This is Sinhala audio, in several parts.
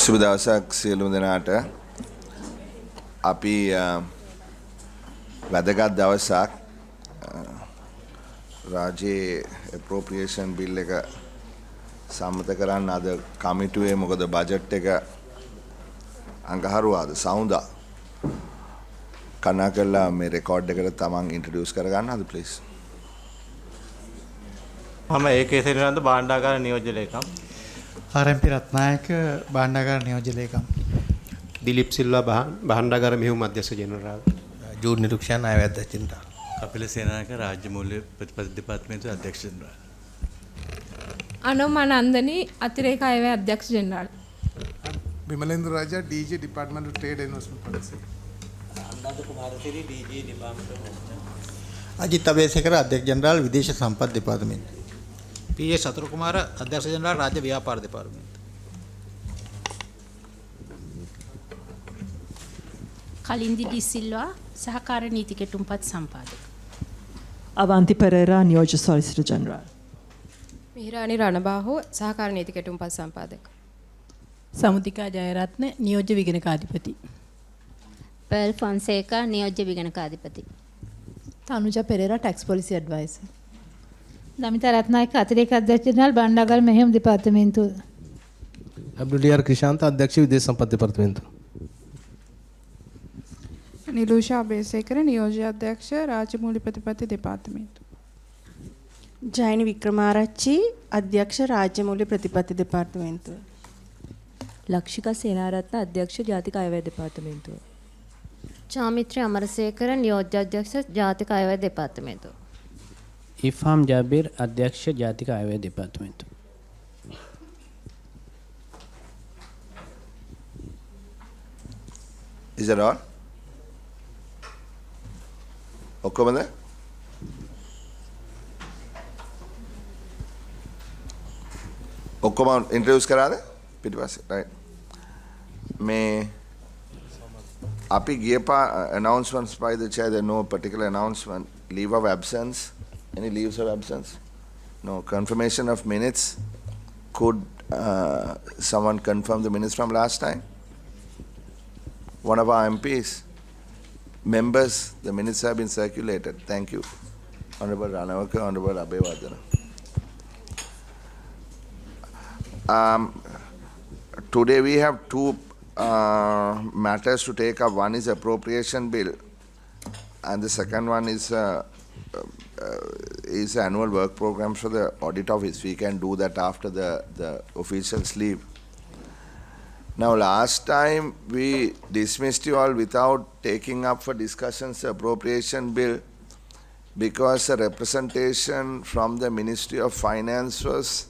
සුබ දවසක් සියලුම දෙනාට. අපි වැදගත් දවසක් රාජ්‍යයේ appropriation bill එක සම්මත කරන්න අද කමිටුවේ මොකද බජට් එක අඟහරුවාද සවුන්දා කනා කරලා මේ රෙකෝඩ් එකට තමන් ඉන්ට්‍රොඩියුස් කරගන්න අද ප්ලීස්. මම ඒකේ සේනාන්ත භාණ්ඩාගාර නියෝජ්‍ය ලේකම්. ආර්.එම්.පී. රත්නායක භාණ්ඩාගාර නියෝජ්‍ය ලේකම්. දිලිප් සිල්වා භාණ්ඩාගාර මෙහෙයුම් අධ්‍යක්ෂ ජෙනරාල්. ජූඩ් නිරුක්ෂන් අයවැය අධ්‍යක්ෂ ජෙනරාල්. කපිල සේනානායක රාජ්‍ය මූල්‍ය ප්‍රතිපත්ති දෙපාර්තමේන්තුවේ අධ්‍යක්ෂ ජෙනරාල්. අනෝමනන්දනි අතිරේක අයවැය අධ්‍යක්ෂ general. Wimalendra Raja DG Department of Trade and Investment Policy. Anuradha Kumarasiri DG Department of Investment. Ajith Abeysekara අධ්‍යක්ෂ ජෙනරාල් විදේශ සම්පත් දෙපාර්තමේන්තුව. පී.ඒ. සතුරු කුමාර අධ්‍යක්ෂ ජෙනරාල් රාජ්‍ය ව්‍යාපාර දෙපාර්තමේන්තුව. කලින්දි ඩි සිල්වා සහකාර නීති කෙටුම්පත් සම්පාදක. අවන්ති පෙරේරා නියෝජ්‍ය සොලිසිටර් ජෙනරාල්. මිහිරාණි රණබාහු සහකාර නීති කෙටුම්පත් සම්පාදක. සමුතිකා ජයරත්න නියෝජ්‍ය විගණකාධිපති. පර්ල් ෆොන්සේකා නියෝජ්‍ය විගණකාධිපති. Thanuja Perera tax policy adviser. Damitha Rathnayake අතිරේක අධ්‍යක්ෂ ජෙනරාල් භාණ්ඩාගාර මෙහෙයුම් දෙපාර්තමේන්තුව. WDR ක්‍රිෂාන්ත අධ්‍යක්ෂ විදේශ සම්පත් දෙපාර්තමේන්තුව. නිලූෂා අබේසේකර නියෝජ්‍ය අධ්‍යක්ෂ රාජ්‍ය මූල්‍ය ප්‍රතිපත්ති දෙපාර්තමේන්තුව. ජයනි වික්‍රමාරච්චි අධ්‍යක්ෂ රාජ්‍ය මූල්‍ය ප්‍රතිපත්ති දෙපාර්තමේන්තුව. ලක්ෂිකා සේනාරත්න අධ්‍යක්ෂ ජාතික අයවැය දෙපාර්තමේන්තුව. චාමිත්‍රි අමරසේකර නියෝජ්‍ය අධ්‍යක්ෂ ජාතික අයවැය දෙපාර්තමේන්තුව. ඉෆාම් ජාබිර් අධ්‍යක්ෂ ජාතික අයවැය දෙපාර්තමේන්තුව. Is that all? ඔක්කොමද? ඔක්කොම ඉන්ට්‍රොඩියුස් කරාද? පිටිපස්සේ right. මේ අපි ගියපා announcements by the chair, there no particular announcement. Leave of absence. Any leaves of absence? No. Confirmation of minutes. Could someone confirm the minutes from last time? One of our MPs. Members, the minutes have been circulated. Thank you. Honorable Ranawaka, Honorable Abeyvardhana. Today we have two matters to take up. One is appropriation bill, and the second one is annual work program for the audit office. We can do that after the officials leave. Now, last time we dismissed you all without taking up for discussions the appropriation bill because the representation from the Ministry of Finance was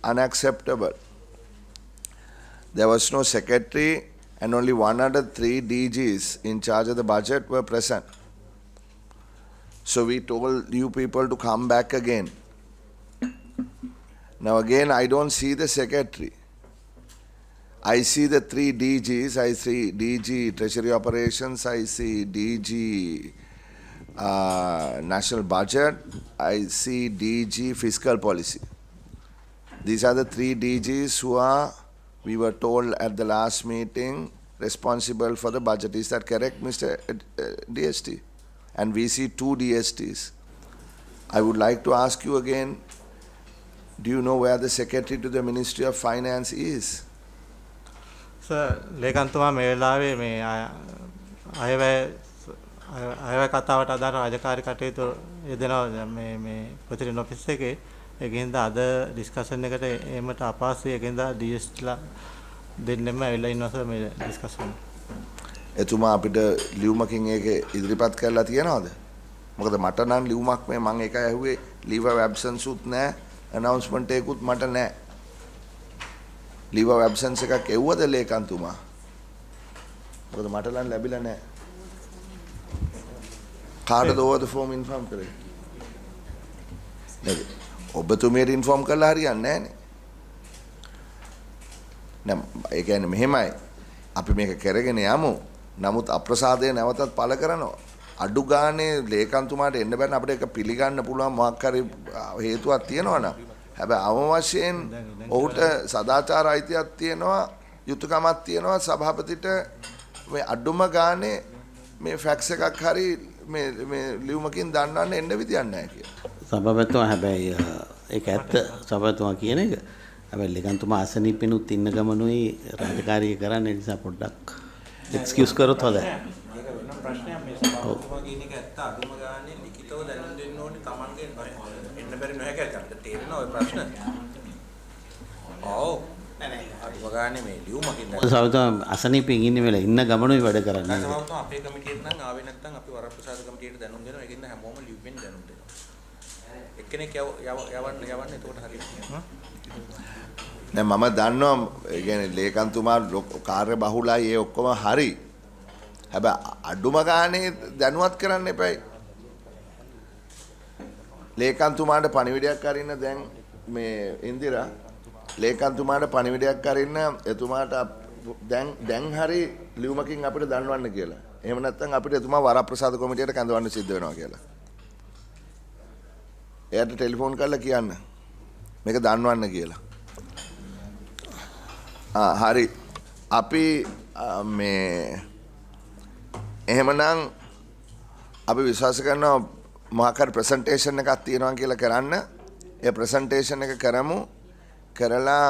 unacceptable. There was no secretary and only 103 DGs in charge of the budget were present. So we told you people to come back again. Now again, I don't see the secretary. I see the 3 DGs. I see DG Treasury Operations. I see DG National Budget. I see DG Fiscal Policy. These are the 3 DGs who are, we were told at the last meeting, responsible for the budget. Is that correct, Mr. DST? And we see 2 DSTs. I would like to ask you again, do you know where the Secretary to the Ministry of Finance is? ලේකම්තුමා මේ වෙලාවේ මේ අයවැය කතාවට අදාළ රාජකාරී කටයුතු යෙදෙනවා මේ ප්‍රතිනිධි ඔෆිස් එකේ. ඒකින්ද අද ඩිස්කෂන් එකට එීමට අපහසුයි. ඒකින්ද DSTලා දෙන්නෙම ඇවිල්ලා ඉන්නවා මේ ඩිස්කෂන්. එතුමා අපිට ලියුමකින් ඒක ඉදිරිපත් කරලා තියෙනවද? මොකද මට නම් ලියුමක් මේ මම ඒක ඇහුවේ leave of absence උත් නැහැ, announcement එකකුත් මට නැහැ. leave of absence එකක් එව්වද ලේකම්තුමා? මොකද මට නම් ලැබිලා නැහැ. කාටද ඕවද ෆෝම් ඉන්ෆෝම් කරේ? නේද? ඔබතුමියට ඉන්ෆෝම් කරලා හරියන්නේ නැහනේ. නම් ඒ කියන්නේ මෙහෙමයි. අපි මේක කරගෙන යමු. නමුත් අප්‍රසාදය නැවතත් පළ කරනවා. අඩු ගානේ ලේකම්තුමාට එන්න බැරි අපිට ඒක පිළිගන්න පුළුවන් මොකක් හරි හේතුවක් තියෙනවා නම්. හැබැයි අවම වශයෙන් ඔහුට සදාචාර අයිතියක් තියෙනවා යුතුයකමක් තියෙනවා සභාපතිට මේ අඩුම ගානේ මේ ෆැක්ස් එකක් හරි මේ ලියුමකින් දන්නවන්න එන්න විදියක් නැහැ කියලා. සභාපතිතුමා හැබැයි ඒක ඇත්ත සභාපතිතුමා කියන එක. හැබැයි ලේකම්තුමා අසනීපෙනුත් ඉන්න ගමනුයි රාජකාරිය කරන්න නිසා පොඩ්ඩක් එක්ස්කියුස් කරොත් හොඳයි. ඒක වෙන ප්‍රශ්නයක් මේ සභාපතිතුමා කියන එක ඇත්ත අඩුම ගානේ ලිඛිතව දැනුම් දෙන්න ඕනේ Tamange එන්න බැරි නොහැකි අපිට තේරෙනවා ওই ප්‍රශ්න. ඔව් අඩුම ගානේ මේ ලියුමකින් සභාපතිතුමා අසනීපෙන් ඉන්න වෙලාව ඉන්න ගමනුයි වැඩ කරන්නේ. සභාපතිතුමා අපේ කමිටියට නම් ආවේ නැත්නම් අපි වරප්‍රසාද කමිටියට දැනුම් දෙනවා. ඒකින්ද හැමෝම ලියුමෙන් දැනුම් දෙනවා. එක්කෙනෙක් යවන්න එතකොට හරියට. දැන් මම දන්නවා ඒ කියන්නේ ලේකම්තුමා කාර්ය බහුලයි ඒ ඔක්කොම හරි. හැබැයි අඩුම ගානේ දැනුවත් කරන්න එපයි. ලේකම්තුමාට පණිවිඩයක් අරින්න දැන් මේ ඉන්දිරා ලේකම්තුමාට පණිවිඩයක් අරින්න එතුමාට දැන් හරි ලියුමකින් අපිට දන්වන්න කියලා. එහෙම නැත්නම් අපිට එතුමා වරප්‍රසාද කොමිටියට කැඳවන්න සිද්ධ වෙනවා කියලා. එයාට ටෙලිෆෝන් කරලා කියන්න මේක දන්වන්න කියලා. හරි අපි මේ එහෙමනම් අපි විශ්වාස කරනවා මොකක් හරි ප්‍රසන්ටේෂන් එකක් තියෙනවා කියලා කරන්න. ඒ ප්‍රසන්ටේෂන් එක කරමු. කරලා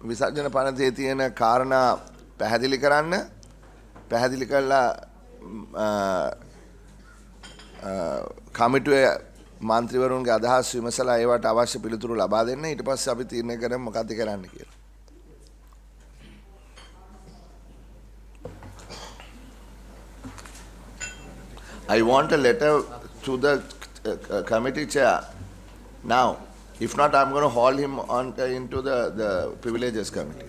විසර්ජන පනතේ තියෙන කාරණා පැහැදිලි කරන්න. පැහැදිලි කරලා කමිටුවේ මන්ත්‍රීවරුන්ගේ අදහස් විමසලා ඒවට අවශ්‍ය පිළිතුරු ලබා දෙන්න. ඊට පස්සේ අපි තීරණය කරමු මොකක්ද කරන්න කියලා. I want a letter to the committee chair now. If not, I'm going to haul him on into the privileges committee.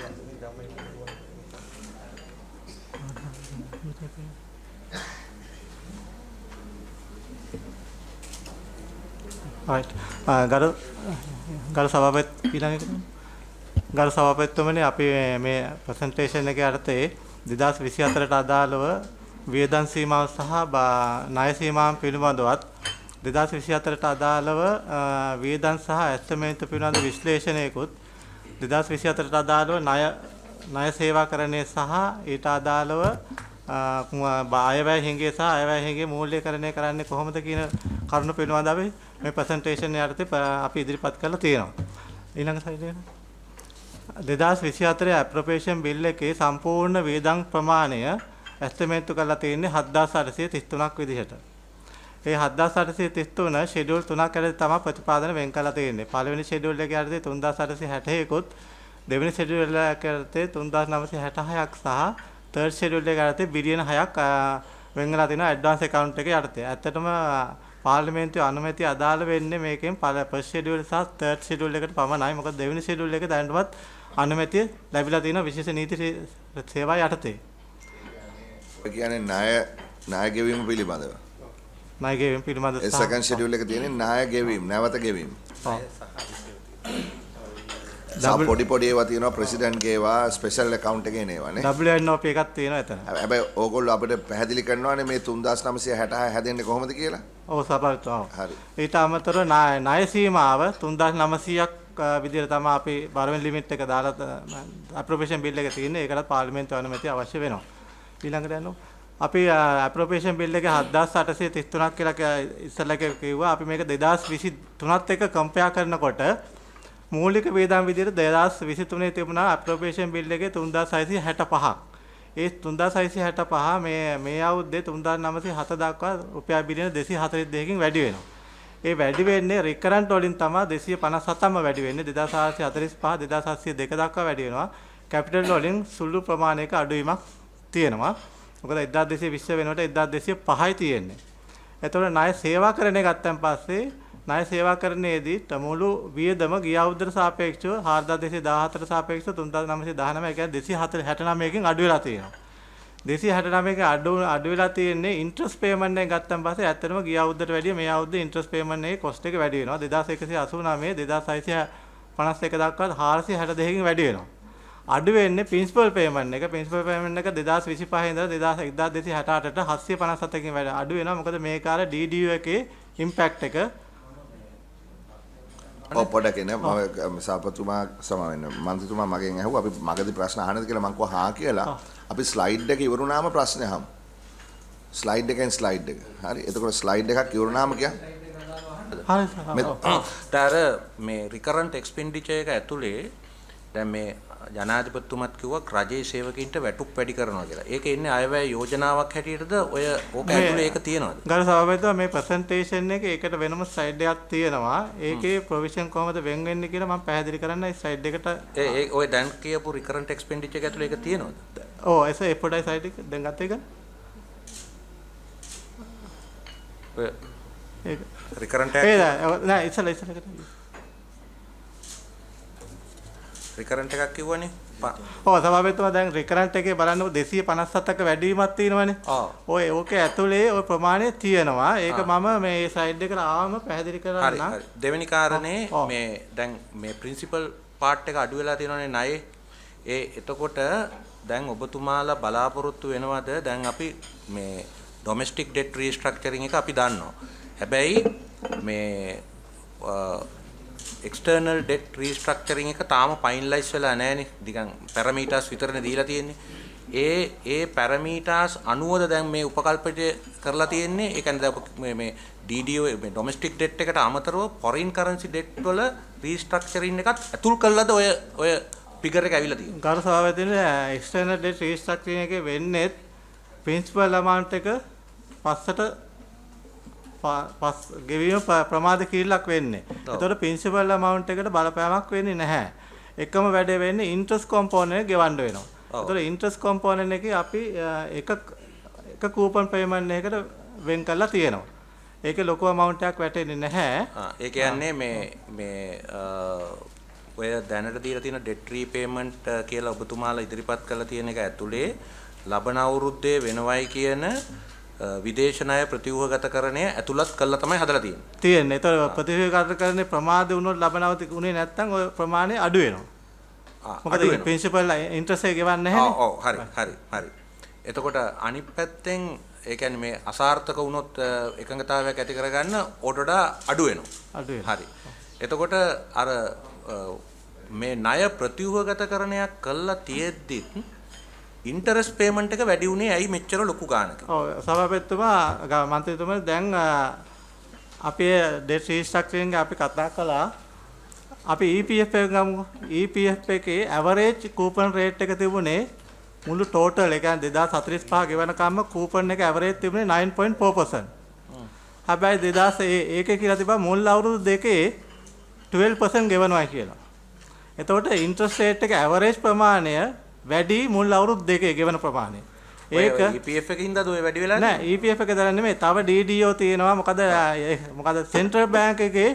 right. ගරු සභාපතිතුමනි අපි මේ ප්‍රසන්ටේෂන් එකේ අර්ථයේ 2024ට අදාළව වියදම් සීමාව සහ ණය සීමාවන් පිළිබඳවත් 2024ට අදාළව වියදම් සහ ඇස්තමේන්තු පිළිබඳ විශ්ලේෂණයකුත් 2024ට අදාළව ණය සේවාකරණය සහ ඊට අදාළව අයවැය හිඟේ සහ අයවැය හිඟේ මූල්‍යකරණය කරන්නේ කොහොමද කියන කරුණු පිළිබඳව අපි මේ ප්‍රසන්ටේෂන් යටතේ අපි ඉදිරිපත් කරලා තියෙනවා. ඊළඟ ස්ලයිඩ් එක 2024 ඇප්‍රොප්‍රියේෂන් බිල් එකේ සම්පූර්ණ වියදම් ප්‍රමාණය ඇස්ටිමේට් කරලා තියෙන්නේ 7833ක් විදිහට. ඒ 7833 ෂෙඩියුල් 3ක් ඇරදී තමයි ප්‍රතිපාදන වෙන් කරලා තියෙන්නේ. පළවෙනි ෂෙඩියුල් එකේ ඇරදී 3860කුත් දෙවෙනි ෂෙඩියුල් එකේ ඇරදී 3966ක් සහ තර්ඩ් ෂෙඩියුල් එකේ ඇරදී බිලියන 6ක් වෙන් කරලා තියෙනවා ඇඩ්වාන්ස් account එකේ යටතේ. ඇත්තටම පාර්ලිමේන්තුවේ අනුමැතිය අදාළ වෙන්නේ මේකෙන් ෆස්ට් ෂෙඩියුල් සහ තර්ඩ් ෂෙඩියුල් එකට පමණයි. මොකද දෙවෙනි ෂෙඩියුල් එකේ දැනටමත් අනුමැතිය ලැබිලා තියෙනවා විශේෂ නීති සේවා යටතේ. කියන්නේ ණය ගෙවීම පිළිබඳව. ණය ගෙවීම පිළිබඳව ඒ සෙකන්ඩ් ෂෙඩියුල් එකේ තියෙන්නේ ණය ගෙවීම, නැවත ගෙවීම. පොඩි පොඩි ඒවා තියෙනවා ප්‍රෙසිඩන්ට්ගේ ඒවා ස්පෙෂල් account එකේ නේවනේ. WNOP එකක් තියෙනවා එතන. හැබැයි ඕගොල්ලෝ අපිට පැහැදිලි කරනවානේ මේ 3966 හැදෙන්නේ කොහොමද කියලා. ඔව් සභාපතිතුමා. හරි. ඊට අමතරව ණය සීමාව 3900ක් විදිහට තමයි අපි බරවෙන් ලිමිට් එක දාලා අප්‍රොප්‍රියේෂන් බිල් එක තියෙන්නේ. ඒකටත් පාර්ලිමේන්තුවේ අනුමැතිය අවශ්‍ය වෙනවා. ඊළඟට යනවා. අපි අප්‍රොප්‍රියේෂන් බිල් එකේ 7833ක් කියලා ඉස්සෙල්ලා කිව්වා. අපි මේක 2023ත් එක්ක කම්පෙයාර් කරනකොට මූලික වේදම් විදිහට 2023 තිබුණා අප්‍රොප්‍රියේෂන් බිල් එකේ 3665ක්. ඒ 3665 මේ අවුරුද්දේ 3907 දක්වා රුපියල් බිලියන 242කින් වැඩි වෙනවා. ඒ වැඩි වෙන්නේ රිකරන්ට් වලින් තමයි 257ම වැඩි වෙන්නේ 2445 2702 දක්වා වැඩි වෙනවා. කැපිටල් වලින් සුළු ප්‍රමාණයක අඩුවීමක් තියෙනවා. මොකද 1220 වෙනකොට 1205යි තියෙන්නේ. එතකොට ණය සේවාකරණය ගත්තන් පස්සේ ණය සේවාකරණයේදී මුළු වියදම ගිය අවුරුද්දට සාපේක්ෂව 4214ට සාපේක්ෂව 3919 ඒ කියන්නේ 269කින් අඩු වෙලා තියෙනවා. 269කින් අඩු වෙලා තියෙන්නේ ඉන්ට්‍රස්ට් පේමන්ට් එක ගත්තන් පස්සේ ඇත්තටම ගිය අවුරුද්දට වැඩිය මේ අවුරුද්දේ ඉන්ට්‍රස්ට් පේමන්ට් එකේ කොස්ට් එක වැඩි වෙනවා. 2189 2651 දක්වා 462කින් වැඩි වෙනවා. අඩු වෙන්නේ ප්‍රින්සිපල් පේමන්ට් එක. ප්‍රින්සිපල් පේමන්ට් එක 2025 ඉඳලා 1268ට 757කින් වැඩි අඩු වෙනවා. මොකද මේ කාලේ DDU එකේ ඉම්පැක්ට් එක ඔව් පොඩක් එන්න මම සභාපතිතුමා සමාවෙන්න මන්ත්‍රීතුමා මගෙන් ඇහුවා අපි මගදී ප්‍රශ්න අහන්නද කියලා මං කිව්වා හා කියලා. අපි ස්ලයිඩ් එක ඉවරුනාම ප්‍රශ්නේ අහමු. ස්ලයිඩ් එකෙන් ස්ලයිඩ් එක. හරි. එතකොට ස්ලයිඩ් එකක් ඉවරුනාම කියන්නේ හරි. මේ රිකරන්ට් එක්ස්පෙන්ඩිචර් එක ඇතුලේ දැන් මේ ජනාධිපතිතුමත් කිව්වා රජයේ සේවකයින්ට වැටුප් වැඩි කරනවා කියලා. ඒක ඉන්නේ අයවැය යෝජනාවක් හැටියටද ඔය ඕක ඇතුලේ ඒක තියෙනවද? ගරු සභාපතිතුමා මේ ප්‍රසන්ටේෂන් එකේ ඒකට වෙනම ස්ලයිඩ් එකක් තියෙනවා. ඒකේ ප්‍රොවිෂන් කොහමද වෙන් වෙන්නේ කියලා මම පැහැදිලි කරන්න ඒ ස්ලයිඩ් එකට ඒ ඔය දැන් කියපු රිකරන්ට් එක්ස්පෙන්ඩිචර් එක ඇතුලේ ඒක තියෙනවද? ඔව් ඒ පොඩයි ස්ලයිඩ් එක දැන් ගත්ත එක. ඒක රිකරන්ට් නෑ ඉස්සලා රිකරන්ට් එකක් කිව්වනේ. ඔව් සභාපතිතුමා දැන් රිකරන්ට් එකේ බලන්නකො 257ක වැඩිවීමක් තියෙනවනේ. ඔය ඕකේ ඇතුලේ ওই ප්‍රමාණය තියෙනවා. ඒක මම මේ ස්ලයිඩ් එකට ආවම පැහැදිලි කරන්න. හරි. දෙවෙනි කාරණේ මේ දැන් මේ ප්‍රින්සිපල් පාර්ට් එක අඩු වෙලා තියෙනවනේ ණයේ. එතකොට දැන් ඔබතුමාලා බලාපොරොත්තු වෙනවද දැන් අපි මේ ඩොමෙස්ටික් ඩෙට් රීස්ට්‍රක්චරින් එක අපි දන්නවා. හැබැයි මේ එක්ස්ටර්නල් ඩෙට් රීස්ට්‍රක්චරින් එක තාම ෆයිනලයිස් වෙලා නැහැනේ. නිකන් පැරමීටර්ස් විතරනේ දීලා තියෙන්නේ. ඒ පැරමීටර්ස් අනුවද දැන් මේ උපකල්පනය කරලා තියෙන්නේ. ඒ කියන්නේ දැන් මේ DDO මේ ඩොමෙස්ටික් ඩෙට් එකට අමතරව ෆොරින් කරන්සි ඩෙට් වල රීස්ට්‍රක්චරින් එකත් ඇතුල් කළාද ඔය ෆිගර් එක ඇවිල්ලා තියෙන්නේ. ගරු සභාපතිතුමා එක්ස්ටර්නල් ඩෙට් රීස්ට්‍රක්චරින් එකේ වෙන්නේ ප්‍රින්සිපල් amount එක පස්සට ගෙවීම ප්‍රමාද කිරිල්ලක් වෙන්නේ. ඒතකොට ප්‍රින්සිපල් amount එකට බලපෑමක් වෙන්නේ නැහැ. එකම වැඩේ වෙන්නේ ඉන්ට්‍රස්ට් කොම්පොනන්ට් එක ගෙවන්න වෙනවා. ඒතකොට ඉන්ට්‍රස්ට් කොම්පොනන්ට් එකේ අපි එක කූපන් පේමන්ට් එකකට වෙන් කරලා තියෙනවා. ඒකේ ලොකු amount එකක් වැටෙන්නේ නැහැ. ඒ කියන්නේ මේ ඔය දැනට දීලා තියෙන ඩෙට් රීපේමන්ට් කියලා ඔබතුමාලා ඉදිරිපත් කරලා තියෙන එක ඇතුලේ ලබන අවුරුද්දේ වෙනවයි කියන විදේශ ණය ප්‍රතිව්‍යුහගතකරණය ඇතුළත් කළා තමයි හදලා තියෙන්නේ. ඒතර ප්‍රතිව්‍යුහගතකරණේ ප්‍රමාද වුණොත් ලබන අවුරුද්දේ උනේ නැත්නම් ඔය ප්‍රමාණය අඩු වෙනවා. මොකද ප්‍රින්සිපල් ඉන්ට්‍රස්ට් එක ගෙවන්නේ නැහැ. ඔව් හරි. එතකොට අනිත් පැත්තෙන් ඒ කියන්නේ මේ අසාර්ථක වුණොත් එකඟතාවයක් ඇති කරගන්න ඕඩඩා අඩු වෙනවා. හරි. එතකොට අර මේ ණය ප්‍රතිව්‍යුහගතකරණයක් කළා තියෙද්දිත් ඉන්ටරෙස්ට් පේමන්ට් එක වැඩි උනේ ඇයි මෙච්චර ලොකු ගානක? ඔව් සභාපතිතුමා මන්ත්‍රීතුමා දැන් අපි ඩෙට් රීස්ට්‍රක්චරින් අපි කතා කළා. අපි EPF එක ගමු. EPF එකේ ඇවරේජ් කූපන් රේට් එක තිබුණේ මුළු ටෝටල් ඒ කියන්නේ 2045 ගෙවන කම්ම කූපන් එක ඇවරේජ් තිබුණේ 9.4%. හැබැයි 2000 ඒකේ කියලා තිබා මුල් අවුරුදු දෙකේ 12% ගෙවනවා කියලා. එතකොට ඉන්ට්‍රස්ට් රේට් එක ඇවරේජ් ප්‍රමාණය වැඩි මුල් අවුරුදු දෙකේ ගෙවන ප්‍රමාණය. ඒක EPF එකකින්ද ඔය වැඩි වෙලා නෑ EPF එක තරම් නෙමෙයි. තව DDO තියෙනවා. මොකද සෙන්ට්‍රල් බැංක් එකේ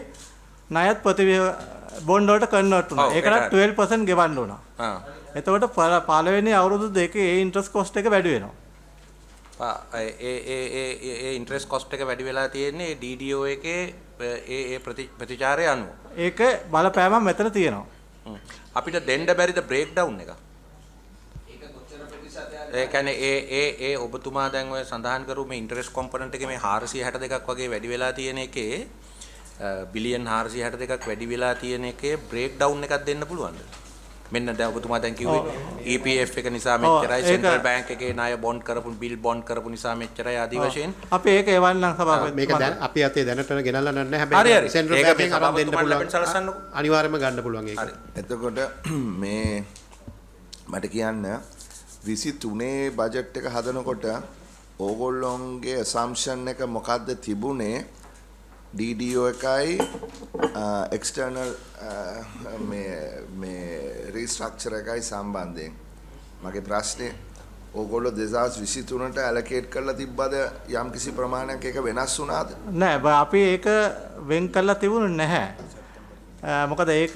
ණයත් බොන්ඩ් වලට කන්වර්ට් වුණා. ඒකට 12% ගෙවන්න උනා. එතකොට පළවෙනි අවුරුදු දෙකේ ඒ ඉන්ට්‍රස්ට් කොස්ට් එක වැඩි වෙනවා. ඒ ඉන්ට්‍රස්ට් කොස්ට් එක වැඩි වෙලා තියෙන්නේ DDO එකේ ඒ ප්‍රතිචාරය අනුව. ඒක බලපෑමක් මෙතන තියෙනවා. අපිට දෙන්න බැරිද බ්‍රේක් ඩවුන් එක? ඒ කියන්නේ ඒ ඔබතුමා දැන් ඔය සඳහන් කරු මේ ඉන්ටරෙස්ට් කොම්පොනන්ට් එකේ මේ 462ක් වගේ වැඩි වෙලා තියෙන එකේ බිලියන් 462ක් වැඩි වෙලා තියෙන එකේ බ්‍රේක් ඩවුන් එකක් දෙන්න පුළුවන්ද? මෙන්න දැන් ඔබතුමා දැන් කිව්වේ EPF එක නිසා මෙච්චරයි සෙන්ට්‍රල් බැංක් එකේ ණය බොන්ඩ් කරපු බිල් බොන්ඩ් කරපු නිසා මෙච්චරයි ආදී වශයෙන් අපි ඒක එවන්නම් සභාපති මේක දැන් අපි අතේ දැනට ගෙනල්ලා නැහැ හැබැයි සෙන්ට්‍රල් බැංක් එකෙන් අරන් දෙන්න පුළුවන් අනිවාර්යයෙන්ම ගන්න පුළුවන් ඒක. එතකොට මේ මට කියන්න 23 බජට් එක හදනකොට ඕගොල්ලොන්ගේ assumption එක මොකද්ද තිබුණේ DDO එකයි external මේ restructure එකයි සම්බන්ධයෙන් මගේ ප්‍රශ්නේ ඕගොල්ලෝ 2023ට allocate කරලා තිබ්බද යම්කිසි ප්‍රමාණයක් ඒක වෙනස් වුණාද නෑ අපි ඒක වෙන් කරලා තිබුණේ නැහැ මොකද ඒක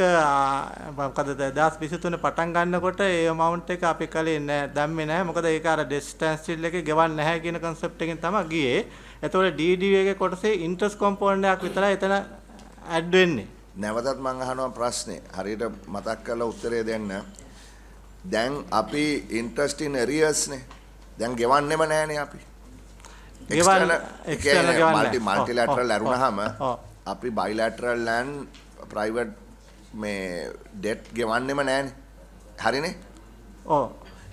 මොකද 2023 පටන් ගන්නකොට ඒ amount එක අපි කලේ නෑ දැම්මේ නැහැ මොකද ඒක අර distance still එකේ ගෙවන්න නැහැ කියන concept එකෙන් තමයි ගියේ එතකොට DDO එකේ කොටසේ interest component එකක් විතරයි එතන add වෙන්නේ නැවතත් මම අහනවා ප්‍රශ්නේ හරියට මතක් කරලා උත්තරේ දෙන්න දැන් අපි interest in arrears නේ දැන් ගෙවන්නෙම නැහනේ අපි external multilateral ලැබුණාම අපි bilateral and ප්‍රයිවට් මේ ඩෙට් ගෙවන්නෙම නෑනේ. හරිනේ? ඔව්.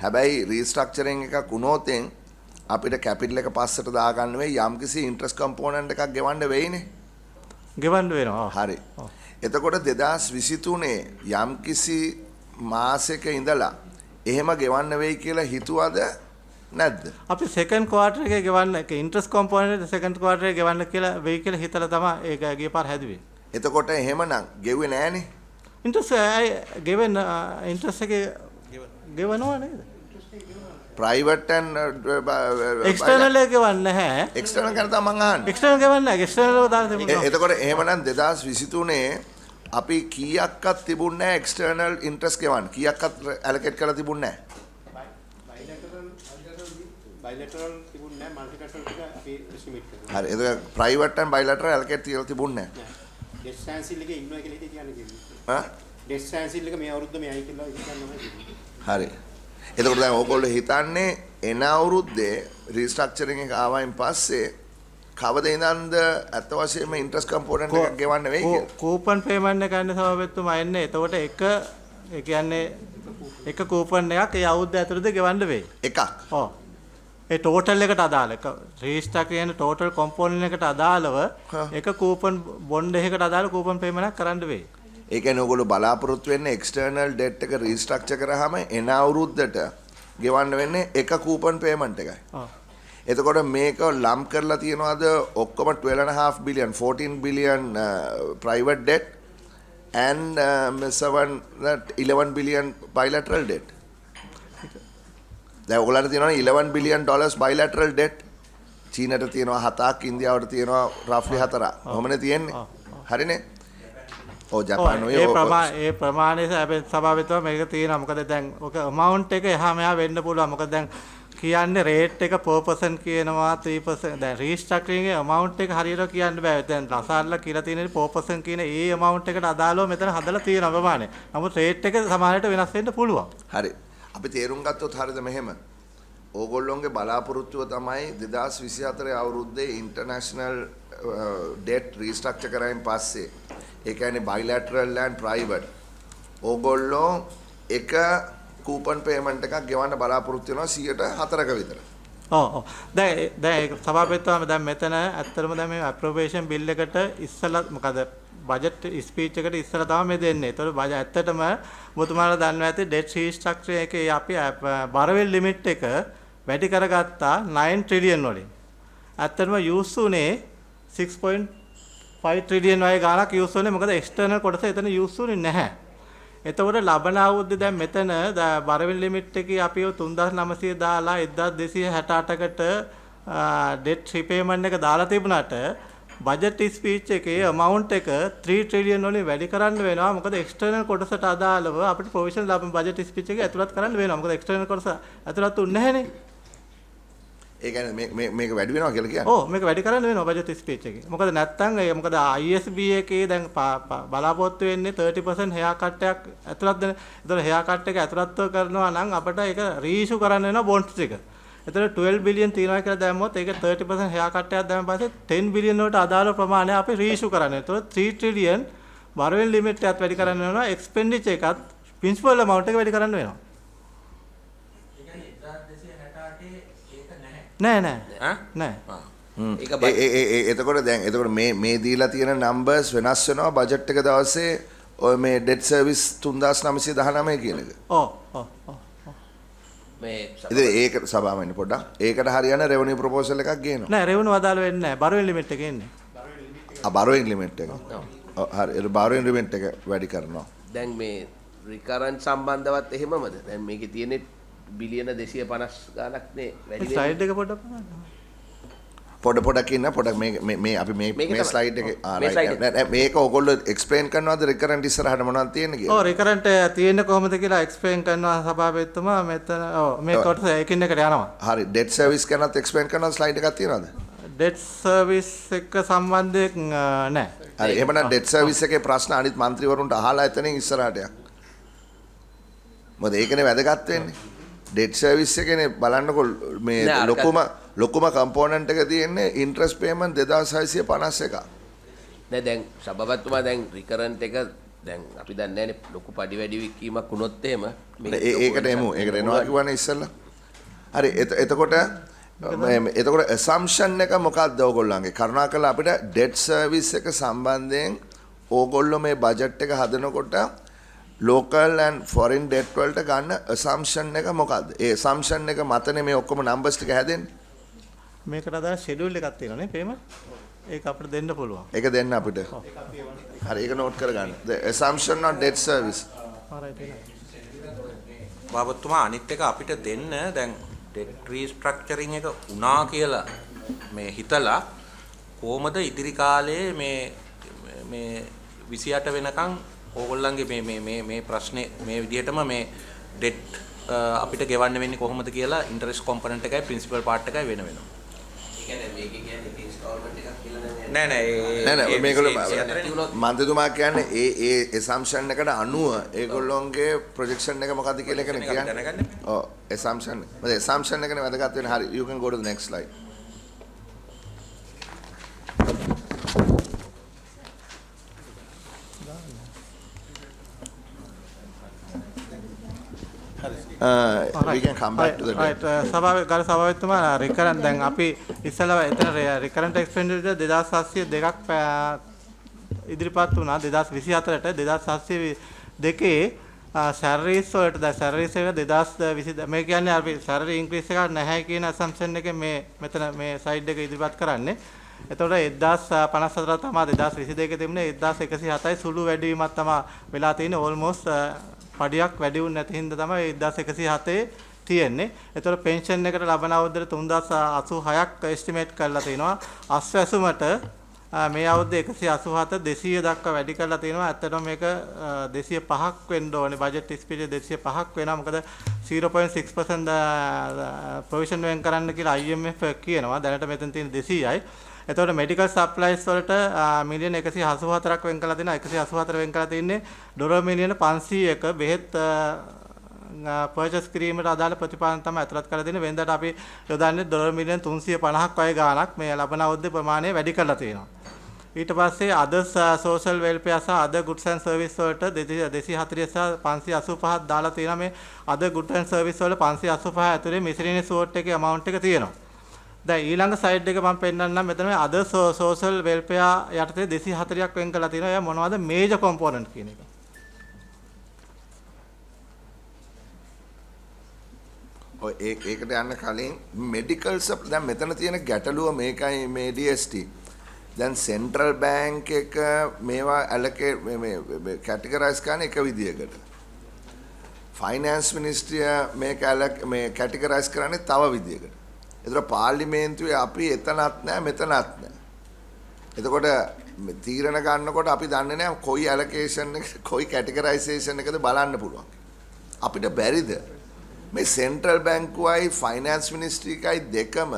හැබැයි රීස්ට්‍රක්චරින් එකක් වුණොත් අපිට කැපිටල් එක පස්සට දාගන්න වෙයි යම්කිසි ඉන්ට්‍රස්ට් කම්පෝනන්ට් එකක් ගෙවන්න වෙයිනේ. ගෙවන්න වෙනවා. හරි. එතකොට 2023 යම්කිසි මාසෙක ඉඳලා එහෙම ගෙවන්න වෙයි කියලා හිතුවද නැද්ද? අපි සෙකන්ඩ් ක්වාර්ටර් එකේ ගෙවන්න ඉන්ට්‍රස්ට් කම්පෝනන්ට් සෙකන්ඩ් ක්වාර්ටර් එකේ ගෙවන්න කියලා වෙයි කියලා හිතලා තමයි ඒක ගිය පාර හැදුවේ. එතකොට එහෙමනම් ගෙව්වේ නෑනේ. ඉන්ට්‍රස්ට් ගෙවෙන ඉන්ට්‍රස්ට් එකේ ගෙවනවා නේද? ප්‍රයිවට් ඇන් එක්ස්ටර්නල් එක ගෙවන්නේ නැහැ. එක්ස්ටර්නල් කරන තමයි මං අහන්නේ. එක්ස්ටර්නල් ගෙවන්නේ නැහැ. එක්ස්ටර්නල් දාලා තිබුණා. එතකොට එහෙමනම් 2023 අපි කීයක්වත් තිබුණ නැහැ එක්ස්ටර්නල් ඉන්ට්‍රස්ට් ගෙවන්න. කීයක්වත් ඇලොකේට් කරලා තිබුණ නැහැ. බයිලැටරල් තිබුණ නැහැ මල්ටිලැටරල් ටික අපි එස්ටිමේට් කරනවා. හරි. ඒක ප්‍රයිවට් ඇන් බයිලැටරල් ඇලොකේට් කියලා තිබුණ නැහැ. ඩෙත් ස්ටෑන්සිල් එකේ ඉන්නවා කියලා හිතේ කියන්නේ. හා? ඩෙත් ස්ටෑන්සිල් එක මේ අවුරුද්ද මෙයයි කියලා හිතන්නේ. හරි. එතකොට දැන් ඕගොල්ලෝ හිතන්නේ එන අවුරුද්දේ රීස්ට්‍රක්චරින් එක ආවයින් පස්සේ කවද ඉඳන්ද අත වශයෙන්ම ඉන්ට්‍රස්ට් කම්පෝනන්ට් එකක් ගෙවන්න වෙයි කියලා. කූපන් පේමන්ට් එක ගන්න සභාපතිතුමා එන්නේ. එතකොට ඒ කියන්නේ එක කූපන් එකක් ඒ අවුරුද්ද ඇතුළත ගෙවන්න වෙයි. එකක්. ඔව්. ඒ ටෝටල් එකට අදාළ එක රීස්ට්‍රක් කියන ටෝටල් කම්පෝනන්ට් එකට අදාළව එක කූපන් බොන්ඩ් එකකට අදාළ කූපන් පේමන්ට් එකක් කරන්න වෙයි. ඒ කියන්නේ ඕගොල්ලෝ බලාපොරොත්තු වෙන්නේ එක්ස්ටර්නල් ඩෙට් එක රීස්ට්‍රක්චර් කරාම එන අවුරුද්දට ගෙවන්න වෙන්නේ එක කූපන් පේමන්ට් එකයි. එතකොට මේක ලම් කරලා තියනවාද ඔක්කොම 12.5 billion 14 billion private debt and 11 billion bilateral debt. දැන් ඔයගොල්ලන්ට තියෙනවා 11 billion dollars bilateral debt. චීනට තියෙනවා 7ක්, ඉන්දියාවට තියෙනවා roughly 4ක්. කොහොමද තියෙන්නේ? හරිනේ? ඔව් ජපාන් ඔය ඒ ප්‍රමාණය හැබැයි සභාපතිතුමා මේක තියෙනවා. මොකද දැන් ඔක amount එක එහා මෙහා වෙන්න පුළුවන්. මොකද දැන් කියන්නේ රේට් එක 4% කියනවා 3%. දැන් රීස්ට්‍රක්චරින් ගේ amount එක හරියට කියන්න බෑ. දැන් රසායනලා කියලා තියෙන 4% කියන ඒ amount එකට අදාළව මෙතන හදලා තියෙන ප්‍රමාණය. නමුත් රේට් එක සමහරවිට වෙනස් වෙන්න පුළුවන්. හරි. අපි තේරුම් ගත්තොත් හරියද මෙහෙම. ඕගොල්ලෝගේ බලාපොරොත්තුව තමයි 2024 අවුරුද්දේ ඉන්ටර්නැෂනල් ඩෙට් රීස්ට්‍රක්චර් කරායින් පස්සේ ඒ කියන්නේ බයිලැටරල් and ප්‍රයිවට් ඕගොල්ලෝ එක කූපන් පේමන්ට් එකක් ගෙවන්න බලාපොරොත්තු වෙනවා 4%ක විතර. ඔව්. දැන් සභාපතිතුමා දැන් මෙතන ඇත්තටම දැන් මේ අප්‍රොබේෂන් බිල් එකට ඉස්සලා මොකද බජට් ස්පීච් එකට ඉස්සලා තමයි මේ දෙන්නේ. ඒතකොට ඇත්තටම ඔබතුමාලා දන්නවා ඇති ඩෙට් රීස්ට්‍රක්චර් එකේ අපි බරවෙල් ලිමිට් එක වැඩි කරගත්තා 9 ට්‍රිලියන් වලින්. ඇත්තටම යූස් උනේ 6.5 ට්‍රිලියන් වගේ ගාණක් යූස් උනේ. මොකද එක්ස්ටර්නල් කොටස එතන යූස් උනේ නැහැ. එතකොට ලබන අවුරුද්දේ දැන් මෙතන බරවෙල් ලිමිට් එකේ අපි 3900 දාලා 1268කට ඩෙට් රිපේමන්ට් එක දාලා තිබුණාට බජට් ස්පීච් එකේ amount එක 3 ට්‍රිලියන් වලින් වැඩි කරන්න වෙනවා. මොකද එක්ස්ටර්නල් කොටසට අදාළව අපිට ප්‍රොවිෂන් ලබන බජට් ස්පීච් එකේ ඇතුළත් කරන්න වෙනවා. මොකද එක්ස්ටර්නල් කොටස ඇතුළත් උන්නේ නැහනේ. ඒ කියන්නේ මේක වැඩි වෙනවා කියලා කියන්නේ. ඔව් මේක වැඩි කරන්න වෙනවා බජට් ස්පීච් එකේ. මොකද නැත්තම් මොකද ISB එකේ දැන් බලාපොරොත්තු වෙන්නේ 30% හෙයා කට් එකක් ඇතුළත් දෙන. ඒතකොට හෙයා කට් එක ඇතුළත්ව කරනවා නම් අපිට ඒක රීඉෂු කරන්න වෙනවා බොන්ඩ්ස් එක. එතකොට 12 බිලියන් තියනවා කියලා දැම්මොත් ඒක 30% හෙයා කට් එකක් දැම්ම පස්සේ 10 බිලියන් වලට අදාළ ප්‍රමාණය අපි රීඉෂු කරන්න. එතකොට 3 ට්‍රිලියන් බරවෙල් ලිමිට් එකත් වැඩි කරන්න වෙනවා. එක්ස්පෙන්ඩිචර් එකත් ප්‍රින්සිපල් amount එක වැඩි කරන්න වෙනවා. නෑ. එතකොට දැන් මේ දීලා තියෙන නම්බර්ස් වෙනස් වෙනවා බජට් එක දවසේ ඔය මේ ඩෙට් සර්විස් 3919 කියන එක. ඔව්. ඉතින් ඒක සභාවෙන් පොඩ්ඩක් ඒකට හරියන රෙවෙනියු ප්‍රොපෝසල් එකක් ගේනවා. නෑ රෙවෙනියු අදාළ වෙන්නේ නෑ. බරවෙන් ලිමිට් එක එන්නේ. බරවෙන් ලිමිට් එක. හරි. ඒ බරවෙන් ලිමිට් එක වැඩි කරනවා. දැන් මේ රිකරන්ට් සම්බන්ධවත් එහෙමමද? දැන් මේකේ තියෙන්නේ බිලියන 250 ගණක් නේ වැඩි වෙන්නේ. ස්ලයිඩ් එක පොඩ්ඩක් පොඩක් ඉන්න පොඩක් මේ අපි මේ ස්ලයිඩ් එකේ මේක ඕගොල්ලෝ එක්ස්ප්ලেইন කරනවාද රිකරන්ට් ඉස්සරහට මොනවද තියෙන්නේ කියලා? ඔව් රිකරන්ට් තියෙන්නේ කොහොමද කියලා එක්ස්ප්ලেইন කරනවා සභාපතිතුමා මෙතන. ඔව් මේ කොටස එකින් එකට යනවා. හරි. ඩෙට් සර්විස් ගැනත් එක්ස්ප්ලেইন කරනවා ස්ලයිඩ් එකක් තියෙනවද? ඩෙට් සර්විස් එක සම්බන්ධයෙන් නැහැ. හරි. එහෙමනම් ඩෙට් සර්විස් එකේ ප්‍රශ්න අනිත් മന്ത്രിවරුන්ට අහලා එතනින් ඉස්සරහට යන්න. මොකද ඒකනේ වැදගත් වෙන්නේ. ඩෙට් සර්විස් එකනේ බලන්නකො මේ ලොකුම කම්පෝනන්ට් එක තියෙන්නේ ඉන්ට්‍රස්ට් පේමන්ට් 2651. නෑ දැන් සභාපතිතුමා දැන් රිකරන්ට් එක දැන් අපි දන්නේ නැනේ ලොකු පඩි වැඩි වීමක් වුණොත් එහෙම ඒකට ඒකට එනවා කිව්වනේ ඉස්සෙල්ලා. හරි එතකොට assumption එක මොකක්ද ඕගොල්ලන්ගේ? කරුණාකරලා අපිට debt service එක සම්බන්ධයෙන් ඕගොල්ලෝ මේ බජට් එක හදනකොට local and foreign debt වලට ගන්න assumption එක මොකක්ද? ඒ assumption එක මතනේ මේ ඔක්කොම numbers ටික හැදෙන්නේ. මේකට අදාළ schedule එකක් තියෙනවානේ payment. ඒක අපිට දෙන්න පුළුවන්. ඒක දෙන්න අපිට. හරි ඒක note කරගන්න. The assumption on debt service. බාබතුමා අනිත් එක අපිට දෙන්න දැන් debt restructuring එක වුණා කියලා මේ හිතලා කොහොමද ඉදිරි කාලේ මේ 28 වෙනකන් ඕගොල්ලන්ගේ මේ ප්‍රශ්නේ මේ විදිහටම මේ debt අපිට ගෙවන්න වෙන්නේ කොහොමද කියලා interest component එකයි principal part එකයි වෙන වෙනවා. ඒ කියන්නේ මේක කියන්නේ installment එකක් කියලා නෑ මේගොල්ලෝ මන්ත්‍රීතුමා කියන්නේ ඒ assumption එකට අනුව ඒගොල්ලෝන්ගේ projection එක මොකද්ද කියලා එකනේ කියන්නේ. ඔව් assumption. මම assumption එකනේ වැදගත් වෙන්නේ. හරි you can go to the next slide. We can come back to the right සභාපතිතුමා recurrent දැන් අපි ඉස්සෙල්ලා එතන recurrent expenditure 2700 දෙකක් ඉදිරිපත් වුණා 2024ට 2702 salaries වලට දැන් salaries එක 2020 මේ කියන්නේ අපි salary increase එකක් නැහැ කියන assumption එක මෙතන මේ side එක ඉදිරිපත් කරන්නේ. එතකොට 1054 තමයි 2022 තිබුණේ 1107යි සුළු වැඩිවීමක් තමයි වෙලා තියෙන්නේ almost පඩියක් වැඩි වුණ නැති හින්දා තමයි 1107 තියෙන්නේ. ඒතකොට පෙන්ෂන් එකට ලබන අවුරුද්දට 3086ක් එස්ටිමේට් කරලා තිනවා. අස්වැසුමට මේ අවුරුද්දේ 187 200 දක්වා වැඩි කරලා තිනවා. ඇත්තටම මේක 205ක් වෙන්න ඕනේ. බජට් ස්පීඩ් 205ක් වෙනවා. මොකද 0.6% ප්‍රොවිෂන් වෙන් කරන්න කියලා IMF කියනවා. දැනට මෙතන තියෙන 200යි. එතකොට මෙඩිකල් සප්ලයිස් වලට මිලියන 184ක් වෙන් කරලා තිනවා. 184 වෙන් කරලා තින්නේ ඩොලර් මිලියන 500ක බෙහෙත් පර්චේස් කිරීමට අදාළ ප්‍රතිපාදන තමයි අතරත් කරලා තියෙන්නේ. වෙනදාට අපි යොදන්නේ ඩොලර් මිලියන 350ක් වගේ ගාණක් මේ ලබන අවුරුද්දේ ප්‍රමාණය වැඩි කරලා තියෙනවා. ඊට පස්සේ අද සෝෂල් වෙල්ෆෙයාර් සහ අද ගුඩ්ස් ඇන්ඩ් සර්විස් වලට 240 සහ 585ක් දාලා තියෙනවා. මේ අද ගුඩ්ස් ඇන්ඩ් සර්විස් වල 585 ඇතුලේ මිසෙලිනියස් වෝට් එකේ amount එක තියෙනවා. දැන් ඊළඟ සයිඩ් එක මම පෙන්නන්නම් මෙතන මේ අද සෝෂල් වෙල්ෆෙයාර් යටතේ 240ක් වෙන් කරලා තියෙනවා. එයා මොනවද මේජර් කොම්පොනන්ට් කියන එක. ඔය ඒකට යන්න කලින් මෙඩිකල් දැන් මෙතන තියෙන ගැටලුව මේකයි මේ DST. දැන් සෙන්ට්‍රල් බැංක් එක මේවා ඇලොකේට් මේ කැටගරයිස් කරන එක විදියකට. ෆයිනෑන්ස් මිනිස්ට්‍රිය මේක මේ කැටගරයිස් කරන්නේ තව විදියකට. ඒතර පාර්ලිමේන්තුවේ අපි එතනත් නැහැ මෙතනත් නැහැ. එතකොට තීරණ ගන්නකොට අපි දන්නේ නැහැ කොයි ඇලොකේෂන් එක කොයි කැටගරයිසේෂන් එකද බලන්න පුළුවන්. අපිට බැරිද මේ සෙන්ට්‍රල් බැංකුවයි ෆයිනෑන්ස් මිනිස්ට්‍රි එකයි දෙකම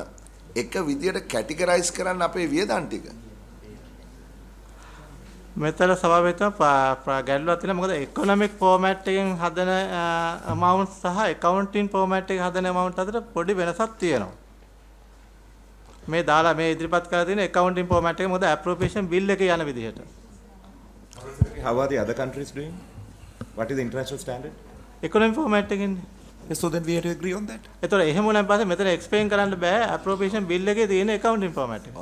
එක විදියට කැටගරයිස් කරන්න අපේ වියදම් ටික. මෙතන සභාපතිතුමා ගැටලුවක් තියෙනවා. මොකද ඉකොනොමික් ෆෝමැට් එකෙන් හදන amount සහ accounting ෆෝමැට් එකේ හදන amount අතර පොඩි වෙනසක් තියෙනවා. මේ දාලා මේ ඉදිරිපත් කරලා තියෙන accounting format එක මොකද appropriation bill එකේ යන විදිහට. How are the other countries doing? What is the international standard? Economic format එකකින්. So then we have to agree on that. ඒතකොට එහෙම නම් පස්සේ මෙතන explain කරන්න බෑ appropriation bill එකේ තියෙන accounting format එක.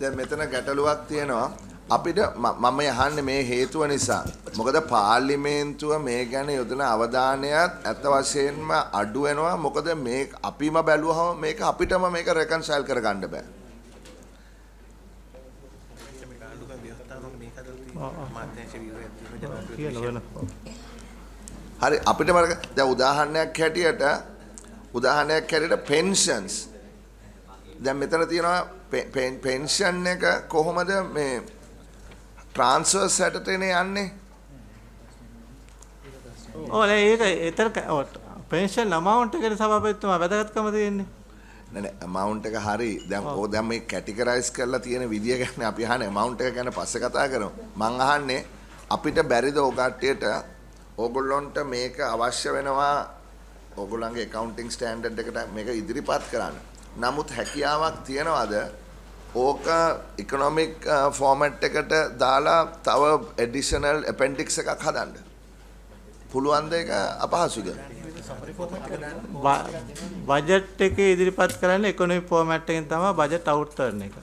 දැන් මෙතන ගැටලුවක් තියෙනවා. අපිට මම යහන්නේ මේ හේතුව නිසා. මොකද පාර්ලිමේන්තුව මේ ගැන යොදන අවධානයත් ඇත්ත වශයෙන්ම අඩු වෙනවා. මොකද මේ අපිම බැලුවහම මේක අපිටම මේක reconcile කරගන්න බෑ. හරි අපිට දැන් උදාහරණයක් හැටියට pensions දැන් මෙතන තියෙනවා pension එක කොහොමද මේ transfer සැටටනේ යන්නේ. ඒක ඒතර pension amount එකට සභාපතිතුමා වැදගත්කම තියෙන්නේ. නෑ amount එක හරි. දැන් මේ categorize කරලා තියෙන විදිය ගැන අපි අහන්නේ amount එක ගැන පස්සේ කතා කරමු. මං අහන්නේ අපිට බැරිද ඔගට්ටියට ඕගොල්ලොන්ට මේක අවශ්‍ය වෙනවා ඕගොල්ලන්ගේ accounting standard එකට මේක ඉදිරිපත් කරන්න. නමුත් හැකියාවක් තියනවාද ඕක ඉකොනොමික් ෆෝමැට් එකට දාලා තව ඇඩිෂනල් ඇපෙන්ඩික්ස් එකක් හදන්න. පුළුවන් දෙක අපහසුද? බජට් එකේ ඉදිරිපත් කරන්නේ ඉකොනොමික් ෆෝමැට් එකෙන් තමයි බජට් අවුට් කරන එක.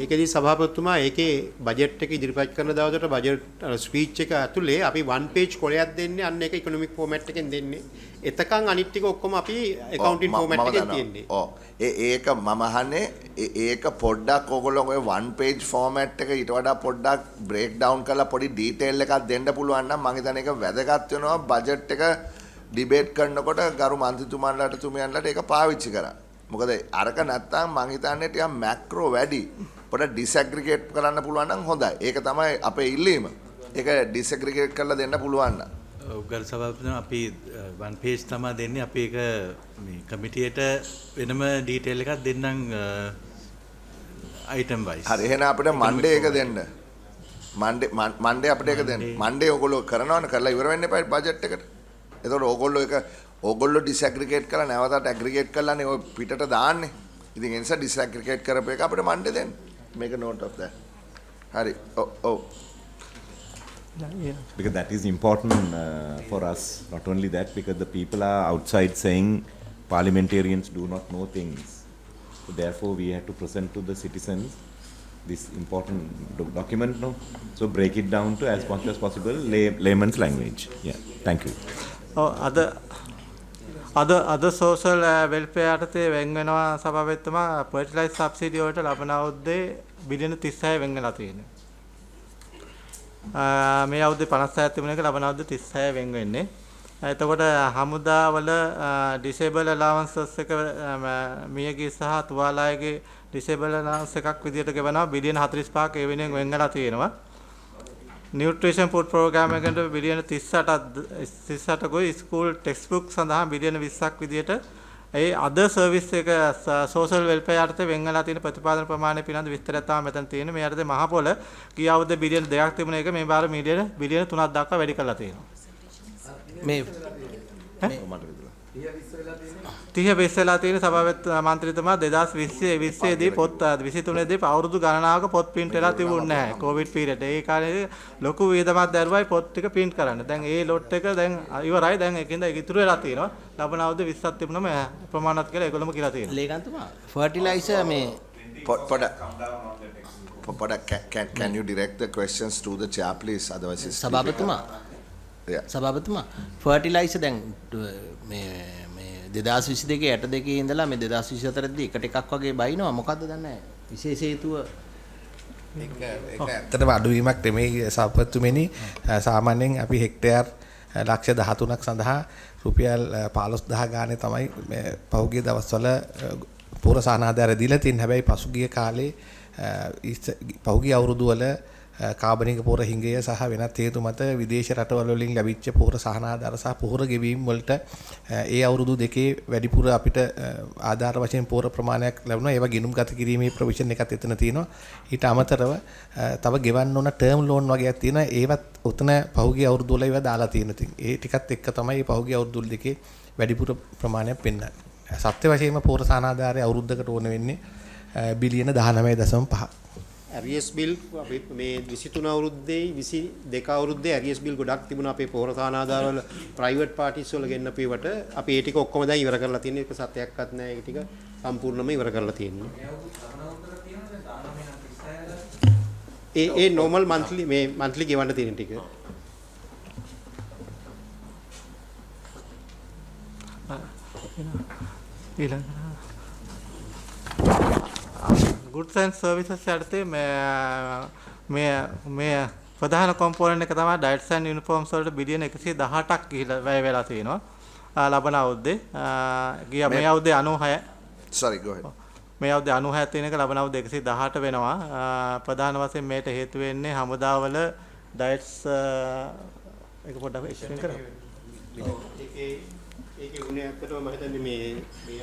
ඒකෙදී සභාපතිතුමා ඒකේ බජට් එක ඉදිරිපත් කරන දවසට බජට් ස්පීච් එක ඇතුලේ අපි 1 page කොලයක් දෙන්නේ අන්න ඒක ඉකොනොමික් ෆෝමැට් එකෙන් දෙන්නේ. එතකන් අනිත් ටික ඔක්කොම අපි accounting ෆෝමැට් එකෙන් තියන්නේ. ඔව්. ඒක මම අහන්නේ ඒක පොඩ්ඩක් ඕගොල්ලෝ ඔය 1 page format එක ඊට වඩා පොඩ්ඩක් break down කරලා පොඩි detail එකක් දෙන්න පුළුවන් නම් මම හිතන්නේ ඒක වැදගත් වෙනවා budget එක debate කරනකොට ගරු මන්ත්‍රීතුමන්ලාට තුමියන්ලාට ඒක පාවිච්චි කරන්න. මොකද අරක නැත්තම් මම හිතන්නේ ටිකක් macro වැඩි. පොඩ disaggregate කරන්න පුළුවන් නම් හොඳයි. ඒක තමයි අපේ ඉල්ලීම. ඒක disaggregate කරලා දෙන්න පුළුවන් නම්. ගරු සභාපතිතුමා අපි 1 page තමයි දෙන්නේ. අපි ඒක මේ කමිටියට වෙනම ඩීටේල් එකක් දෙන්නම් item wise. හරි එහෙනම් අපිට Monday එක දෙන්න. Monday අපිට ඒක දෙන්න. Monday ඕගොල්ලෝ කරනවනේ කරලා ඉවර වෙන්න එපා බජට් එකට. එතකොට ඕගොල්ලෝ disaggregate කරලා නැවතත් aggregate කරලානේ ඔය පිටට දාන්නේ. ඉතින් ඒ නිසා disaggregate කරපු එක අපිට Monday දෙන්න. Make a note of that. Hari. Oh. Because that is important for us. Not only that, because the people are outside saying parliamentarians do not know things. So therefore, we have to present to the citizens this important document. No? So break it down to as much as possible layman's language. Yeah. Thank you. other social welfare යටතේ වෙන් වෙනවා සභාපතිතුමා fertilizer subsidy වලට ලබන අවුරුද්දේ බිලියන 36 වෙන් වෙලා තියෙනවා. මේ අවුරුද්දේ 56ක් තිබුණ එක ලබන අවුරුද්දේ 36 වෙන් වෙන්නේ. එතකොට හමුදාවල disable allowances එක මියගිය සහ තුවාලයගේ disable allowance එකක් විදියට ගෙවනවා බිලියන 45ක් ඒ වෙනුවෙන් වෙන් වෙලා තියෙනවා. Nutrition food program එකට බිලියන 38කුයි school textbook සඳහා බිලියන 20ක් විදියට ඒ other service එක social welfare යටතේ වෙන් වෙලා තියෙන ප්‍රතිපාදන ප්‍රමාණය පිළිබඳ විස්තරයක් තමයි මෙතන තියෙන්නේ. මේ යටතේ මහ පොළ ගිය අවුරුද්දේ බිලියන 2ක් තිබුණ එක මේ බාර බිලියන 3ක් දක්වා වැඩි කරලා තියෙනවා. මේ 30 වෙලා තියෙන සභාපති මන්ත්‍රීතුමා 2020 දී පොත් 23 දී අවුරුදු ගණනාවක පොත් print වෙලා තිබුණේ නැහැ කොවිඩ් පීරියඩ්. ඒ කාලේ ලොකු වේදමක් දැරුවයි පොත් ටික print කරන්න. දැන් ඒ ලොට් එක දැන් ඉවරයි. දැන් ඒකින්ද ඉතුරු වෙලා තියෙනවා. ලබන අවුරුද්දේ 20ක් තිබුණම ප්‍රමාණවත් කියලා ඒගොල්ලොම කියලා තියෙනවා. ලේකන්තුමා fertilizer මේ can you direct the questions to the chair please otherwise සභාපතිතුමා fertilizer දැන් මේ 2022 යට දෙකේ ඉඳලා මේ 2024 දී එකට එකක් වගේ බයිනවා. මොකද්ද දන්නේ විශේෂ හේතුව? ඒක ඇත්තටම අඩුවීමක් නෙමෙයි සභාපතිතුමනි. සාමාන්‍යයෙන් අපි හෙක්ටයාර් ලක්ෂ 13ක් සඳහා රුපියල් 15000 ගානේ තමයි පහුගිය දවස්වල පූර්ව සානාධාරය දීලා තියෙන්නේ. හැබැයි පසුගිය කාලේ පහුගිය අවුරුදු වල කාබනික පොහොර හිඟය සහ වෙනත් හේතු මත විදේශ රටවල වලින් ලැබිච්ච පොහොර සහනාධාර සහ පොහොර ගෙවීම් වලට ඒ අවුරුදු දෙකේ වැඩිපුර අපිට ආධාර වශයෙන් පොහොර ප්‍රමාණයක් ලැබුණා. ඒවා ගිණුම් ගත කිරීමේ ප්‍රොවිෂන් එකක් එතන තියෙනවා. ඊට අමතරව තව ගෙවන්න ඕන ටර්ම් ලෝන් වගේක් තියෙනවා. ඒවත් උතන පහුගිය අවුරුදු වල ඒවා දාලා තියෙනවා. ඉතින් ඒ ටිකත් එක්ක තමයි පහුගිය අවුරුදු දෙකේ වැඩිපුර ප්‍රමාණයක් පෙන්වන්නේ. සත්‍ය වශයෙන්ම පොහොර සහනාධාරය අවුරුද්දකට ඕන වෙන්නේ බිලියන 19.5. ඇරියස් බිල් අපි මේ 23 අවුරුද්දේ 22 අවුරුද්දේ ඇරියස් බිල් ගොඩක් තිබුණා අපේ පොහොර සානාධාරවල ප්‍රයිවට් පාටිස් වල ගෙන්න අපේවට අපි ඒ ටික ඔක්කොම දැන් ඉවර කරලා තියෙනවා. ඒක සත්‍යයක්වත් නෑ. ඒක ටික සම්පූර්ණයෙන්ම ඉවර කරලා තියෙනවා. ඒ normal monthly මේ monthly ගෙවන්න තියෙන ටික. goods and services යටතේ මේ ප්‍රධාන කොම්පොනන්ට් එක තමයි diets and uniforms වලට බිලියන 118ක් ගිහිලා වැය වෙලා තියෙනවා. ලබන අවුරුද්දේ මේ අවුරුද්දේ 96 sorry go ahead මේ අවුරුද්දේ 96 තියෙන එක ලබන අවුරුද්දේ 118 වෙනවා. ප්‍රධාන වශයෙන් මේට හේතු වෙන්නේ හමුදාවල diets එක පොඩ්ඩක් එක්ස්ප්ලේන් කරන්න. ඒකේ උනේ ඇත්තටම මම හිතන්නේ මේ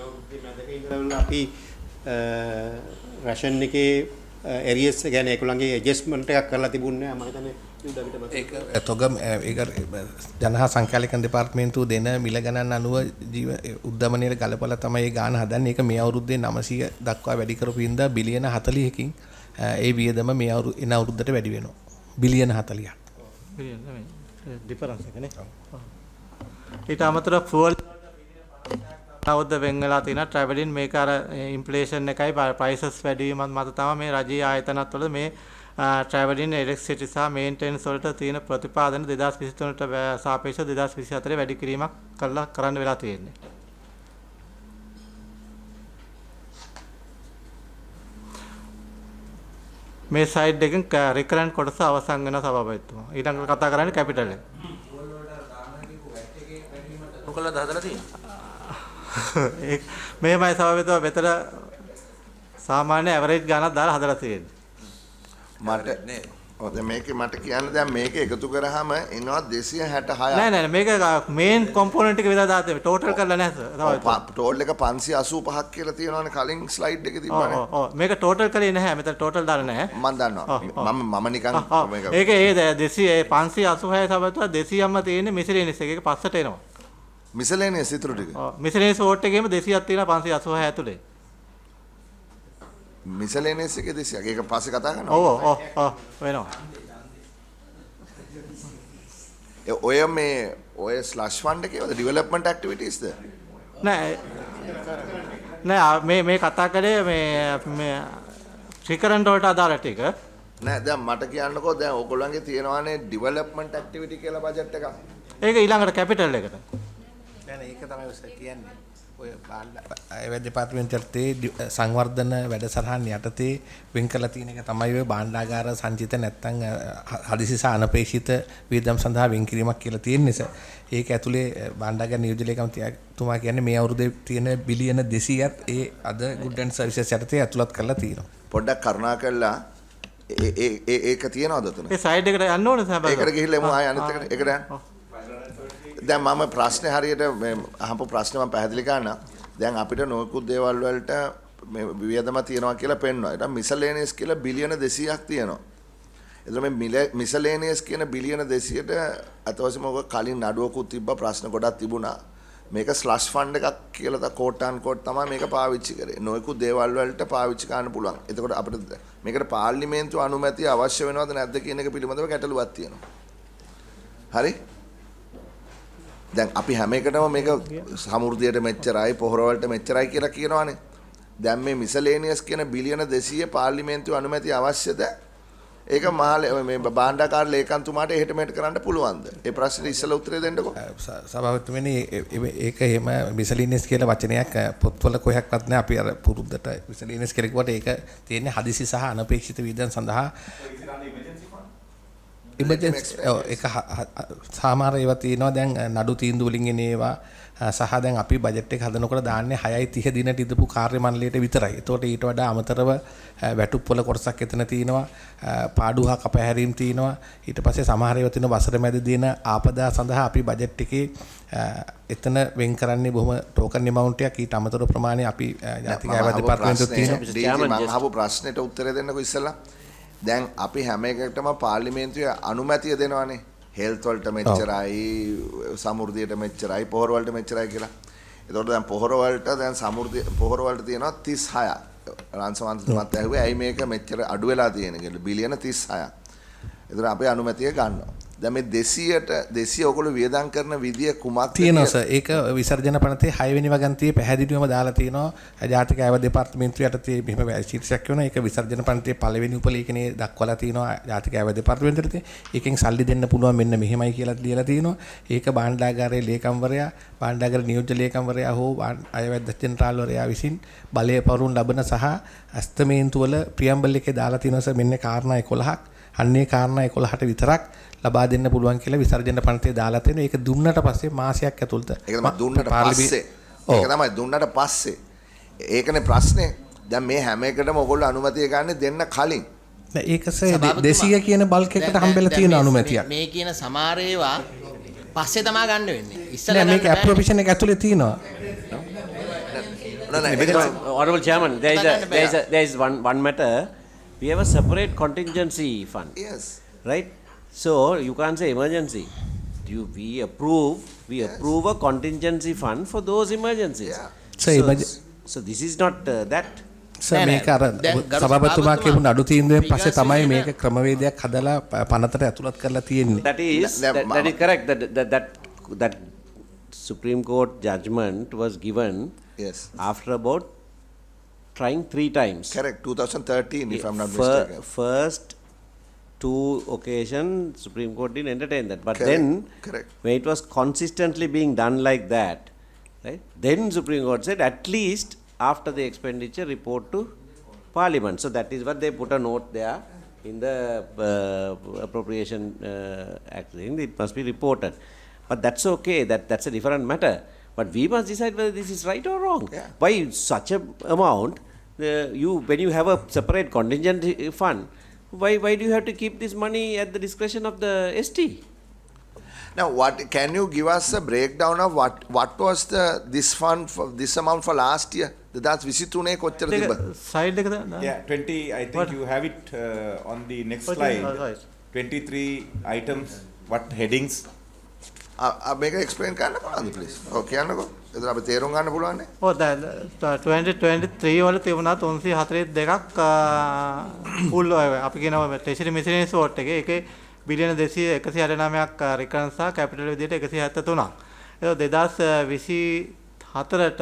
අවුරුද්දේ මැදක ඉඳලා අපි රෂන් එකේ ඇරියස් ගැන ඒගොල්ලන්ගේ ඇඩ්ජස්ට්මන්ට් එකක් කරලා තිබුණේ නැහැ. මම හිතන්නේ ඒක තොග ඒක ජනහා සංඛ්‍යාලේඛන දෙපාර්තමේන්තුව දෙන මිල ගණන් අනුව ජීව උද්දමනයේ ගලපලා තමයි ඒ ගාන හදන්නේ. ඒක මේ අවුරුද්දේ 900 දක්වා වැඩි කරපු හින්දා බිලියන 40කින් ඒ වියදම මේ එන අවුරුද්දට වැඩි වෙනවා. බිලියන 40ක්. බිලියන නෙමෙයි. ඩිෆරන්ස් එක නේ. ඊට අමතරව ෆුවල් අවුරුද්ද වෙන් වෙලා තියෙනවා ට්‍රැවලින් මේක අර ඉන්ෆ්ලේෂන් එකයි ප්‍රයිසස් වැඩි වීමත් මත තමයි මේ රජීය ආයතනත් වල මේ ට්‍රැවලින් ඉලෙක්ට්‍රිසිටි සහ මේන්ටෙනන්ස් වලට තියෙන ප්‍රතිපාදන 2023ට සාපේක්ෂව 2024 වැඩි කිරීමක් කරන්න වෙලා තියෙන්නේ. මේ සයිඩ් එකෙන් රිකරන්ට් කොටස අවසන් වෙන සභාපතිතුමා. ඊළඟට කතා කරන්නේ කැපිටල් එක. මොකලද හදලා තියෙන්නේ? මේමයි සභාපතිතුමා මෙතන සාමාන්‍ය ඇවරේජ් ගණනක් දාලා හදලා තියෙන්නේ. මට මේකේ මට කියන්න දැන් මේක එකතු කරාම එනවා 266. නෑ මේක මේන් කොම්පොනන්ට් එක විතර දාලා තියෙන්නේ. ටෝටල් කරලා නැහැ සර්. ටෝටල් එක 585ක් කියලා තියෙනවානේ කලින් ස්ලයිඩ් එකේ තිබ්බනේ. ඔව් මේක ටෝටල් කරේ නැහැ. මෙතන ටෝටල් දාලා නැහැ. මම දන්නවා. මම නිකන් මේක ඒක ඒ 586 සබතුවා 200ක්ම තියෙන්නේ මිසලේනියස් එක. ඒක පස්සට එනවා. මිසලේනියස් ඉතුරු ටික. ඔව් මිසලේනියස් වෝට් එකේම 200ක් තියෙනවා 586 ඇතුලේ. මිසලේනියස් එකේ 200ක්. ඒක පස්සේ කතා කරනවා. ඔව් වෙනවා. ඔය ස්ලෂ් ෆන්ඩ් එකේද ඩෙවලොප්මන්ට් ඇක්ටිවිටීස්ද? නෑ මේ කතා කරේ මේ ශ්‍රීකරන්ට වලට අදාළ ටික. නෑ දැන් මට කියන්නකෝ දැන් ඕගොල්ලන්ගේ තියෙනවානේ ඩෙවලොප්මන්ට් ඇක්ටිවිටි කියලා බජට් එකක්. ඒක ඊළඟට කැපිටල් එකට. නෑ ඒක තමයි ඔය කියන්නේ. ඔය අයවැය දෙපාර්තමේන්තුවේ සංවර්ධන වැඩසටහන් යටතේ වෙන් කරලා තියෙන එක තමයි ඔය භාණ්ඩාගාර සංචිත නැත්තම් හදිසි සහ අනපේක්ෂිත වියදම් සඳහා වෙන් කිරීමක් කියලා තියෙන නිසා ඒක ඇතුලේ භාණ්ඩාගාර නියෝජ්‍ය ලේකම්තුමා කියන්නේ මේ අවුරුද්දේ තියෙන බිලියන 200ක් ඒ අද ගුඩ් ඇන්ඩ් සර්විසස් යටතේ ඇතුළත් කරලා තියෙනවා. පොඩ්ඩක් කරුණා කරලා ඒක තියනවද උතන? ඒ සයිඩ් එකට යන්න ඕනේ සබ. ඒකට ගිහිල්ලා මම ආය අනිත් එකට යන්න. දැන් මම ප්‍රශ්නේ හරියට මේ අහපු ප්‍රශ්නේ මම පැහැදිලි කරනවා. දැන් අපිට නොයෙකුත් දේවල් වලට මේ වියදම තියනවා කියලා පෙන්වනවා. ඒක මිසලේනියස් කියලා බිලියන 200ක් තියෙනවා. එතකොට මේ මිසලේනියස් කියන බිලියන 200ට අතවසම ඔක කලින් නඩුවකුත් තිබ්බා ප්‍රශ්න ගොඩක් තිබුණා. මේක ස්ලෂ් ෆන්ඩ් එකක් කියලා කෝට්ටාන් කෝට් තමයි මේක පාවිච්චි කරේ. නොයෙකුත් දේවල් වලට පාවිච්චි කරන්න පුළුවන්. එතකොට අපිට මේකට පාර්ලිමේන්තුව අනුමැතිය අවශ්‍ය වෙනවද නැද්ද කියන එක පිළිබඳව ගැටලුවක් තියෙනවා. හරි? දැන් අපි හැම එකටම මේක සමෘද්ධියට මෙච්චරයි පොහොර වලට මෙච්චරයි කියලා කියනවානේ. දැන් මේ මිසලේනියස් කියන බිලියන 200 පාර්ලිමේන්තුව අනුමැතිය අවශ්‍යද? ඒක මේ භාණ්ඩාකාර ලේකම්තුමාට එහෙට මෙහෙට කරන්න පුළුවන්ද? ඒ ප්‍රශ්නේ ඉස්සෙල්ලා උත්තරේ දෙන්නකෝ. සභාපතිතුමනි ඒක එහෙම මිසලේනියස් කියලා වචනයක් පොත්වල කොහෙක්වත් නැහැ. අපි අර පුරුද්දට මිසලේනියස් කියලා කිව්වට ඒක තියෙන්නේ හදිසි සහ අනපේක්ෂිත වියදම් සඳහා ඉමර්ජන්සි ඒක සමහර ඒවා තියෙනවා දැන් නඩු තීන්දුව වලින් එන ඒවා සහ දැන් අපි බජට් එක හදනකොට දාන්නේ 6:30 දිනට ඉදපු කාර්ය මණ්ඩලයට විතරයි. ඒතකොට ඊට වඩා අමතරව වැටුප් වල කොටසක් එතන තියෙනවා. පාඩු හා කපහැරීම් තියෙනවා. ඊට පස්සේ සමහර ඒවා තියෙනවා වසර මැද දින ආපදා සඳහා අපි බජට් එකේ එතන වෙන් කරන්නේ බොහොම ටෝකන් amount එකක් ඊට අමතරව ප්‍රමාණය අපි ජාතික ආයතන දෙපාර්තමේන්තුවේ තියෙනවා. මම අහපු ප්‍රශ්නෙට උත්තරය දෙන්නකෝ ඉස්සෙල්ලා. දැන් අපි හැම එකකටම පාර්ලිමේන්තුවේ අනුමැතිය දෙනවානේ. හෙල්ත් වලට මෙච්චරයි, සමෘද්ධියට මෙච්චරයි, පොහොර වලට මෙච්චරයි කියලා. ඒතකොට දැන් පොහොර වලට දැන් සමෘද්ධිය පොහොර වලට තියෙනවා 36ක්. රාන්සමන්තුමත් ඇහුවේ ඇයි මේක මෙච්චර අඩු වෙලා තියෙන්නේ කියලා. බිලියන 36ක්. ඒතර අපේ අනුමැතිය ගන්නවා. දැන් මේ 200 ඔයගොල්ලෝ වියදම් කරන විදිය කුමක්ද තියෙනවා සර්. ඒක විසර්ජන පනතේ 6 වෙනි වගන්තියේ පැහැදිලිවම දාලා තියෙනවා. ජාතික ආයතන දෙපාර්තමේන්තුව යටතේ මෙහෙම ශීර්ෂයක් වෙනවා. ඒක විසර්ජන පනතේ පළවෙනි උපලේඛනයේ දක්වලා තියෙනවා ජාතික ආයතන දෙපාර්තමේන්තුවට. ඒකෙන් සල්ලි දෙන්න පුළුවන් මෙන්න මෙහෙමයි කියලා ලියලා තියෙනවා. ඒක භාණ්ඩාගාරයේ ලේකම්වරයා, භාණ්ඩාගාර නියෝජ්‍ය ලේකම්වරයා හෝ අයවැද්ද ජෙනරාල්වරයා විසින් බලය පවරුම් ලබන සහ අස්තමේන්තු වල ප්‍රියම්බල් එකේ දාලා තියෙනවා සර් මෙන්න කාරණා 11ක්. අන්නේ කාරණා 11ට විතරක් ලබා දෙන්න පුළුවන් කියලා විසර්ජන පනතේ දාලා තියෙනවා. ඒක දුන්නට පස්සේ මාසයක් ඇතුළත. ඒක තමයි දුන්නට පස්සේ. ඒක තමයි දුන්නට පස්සේ. ඒකනේ ප්‍රශ්නේ. දැන් මේ හැම එකටම ඔයගොල්ලෝ අනුමැතිය ගන්න දෙන්න කලින්. නෑ ඒක 200 කියන බල්ක් එකට හම්බෙලා තියෙන අනුමැතියක්. මේ කියන සමහර ඒවා පස්සේ තමයි ගන්න වෙන්නේ. ඉස්සෙල්ලා මේක ඇප්‍රොපේෂන් එක ඇතුලේ තියෙනවා. Honorable Chairman, there is one matter we have a separate contingency fund. Yes. Right? So you can't say emergency. We approve a contingency fund for those emergencies. Yeah. So this is not that. මේක අර සභාපතිතුමා කියපු නඩු තීන්දුවෙන් පස්සේ තමයි මේක ක්‍රමවේදයක් හදලා පනතට ඇතුළත් කරලා තියෙන්නේ. That is correct. That Supreme Court judgment was given after about trying 3 times. Correct. 2013, if I'm not mistaken. First 2 occasions, Supreme Court didn't entertain that. But then, when it was consistently being done like that, right? Then Supreme Court said at least after the expenditure report to Parliament. So that is what they put a note there in the Appropriation Act. It must be reported. But that's okay. That's a different matter. But we must decide whether this is right or wrong. Yeah. Why such a amount? When you have a separate contingency fund, why do you have to keep this money at the discretion of the ST? Now, can you give us a breakdown of what was this fund for this amount for last year? That's visitune kochchara tibba. Side Yeah, 20. I think you have it on the next slide. 23 items. What headings? මේක explain කරන්න පුළුවන්ද please? ඔව් කියන්නකෝ. එතන අපි තේරුම් ගන්න පුළුවන් නේ. ඔව් දැන් 2023 වල තිබුණා 342ක් full අපි කියනවා treasury miscellaneous vote එකේ ඒකේ බිලියන 169ක් recurrence සහ capital විදිහට 173ක්. ඒක 2024ට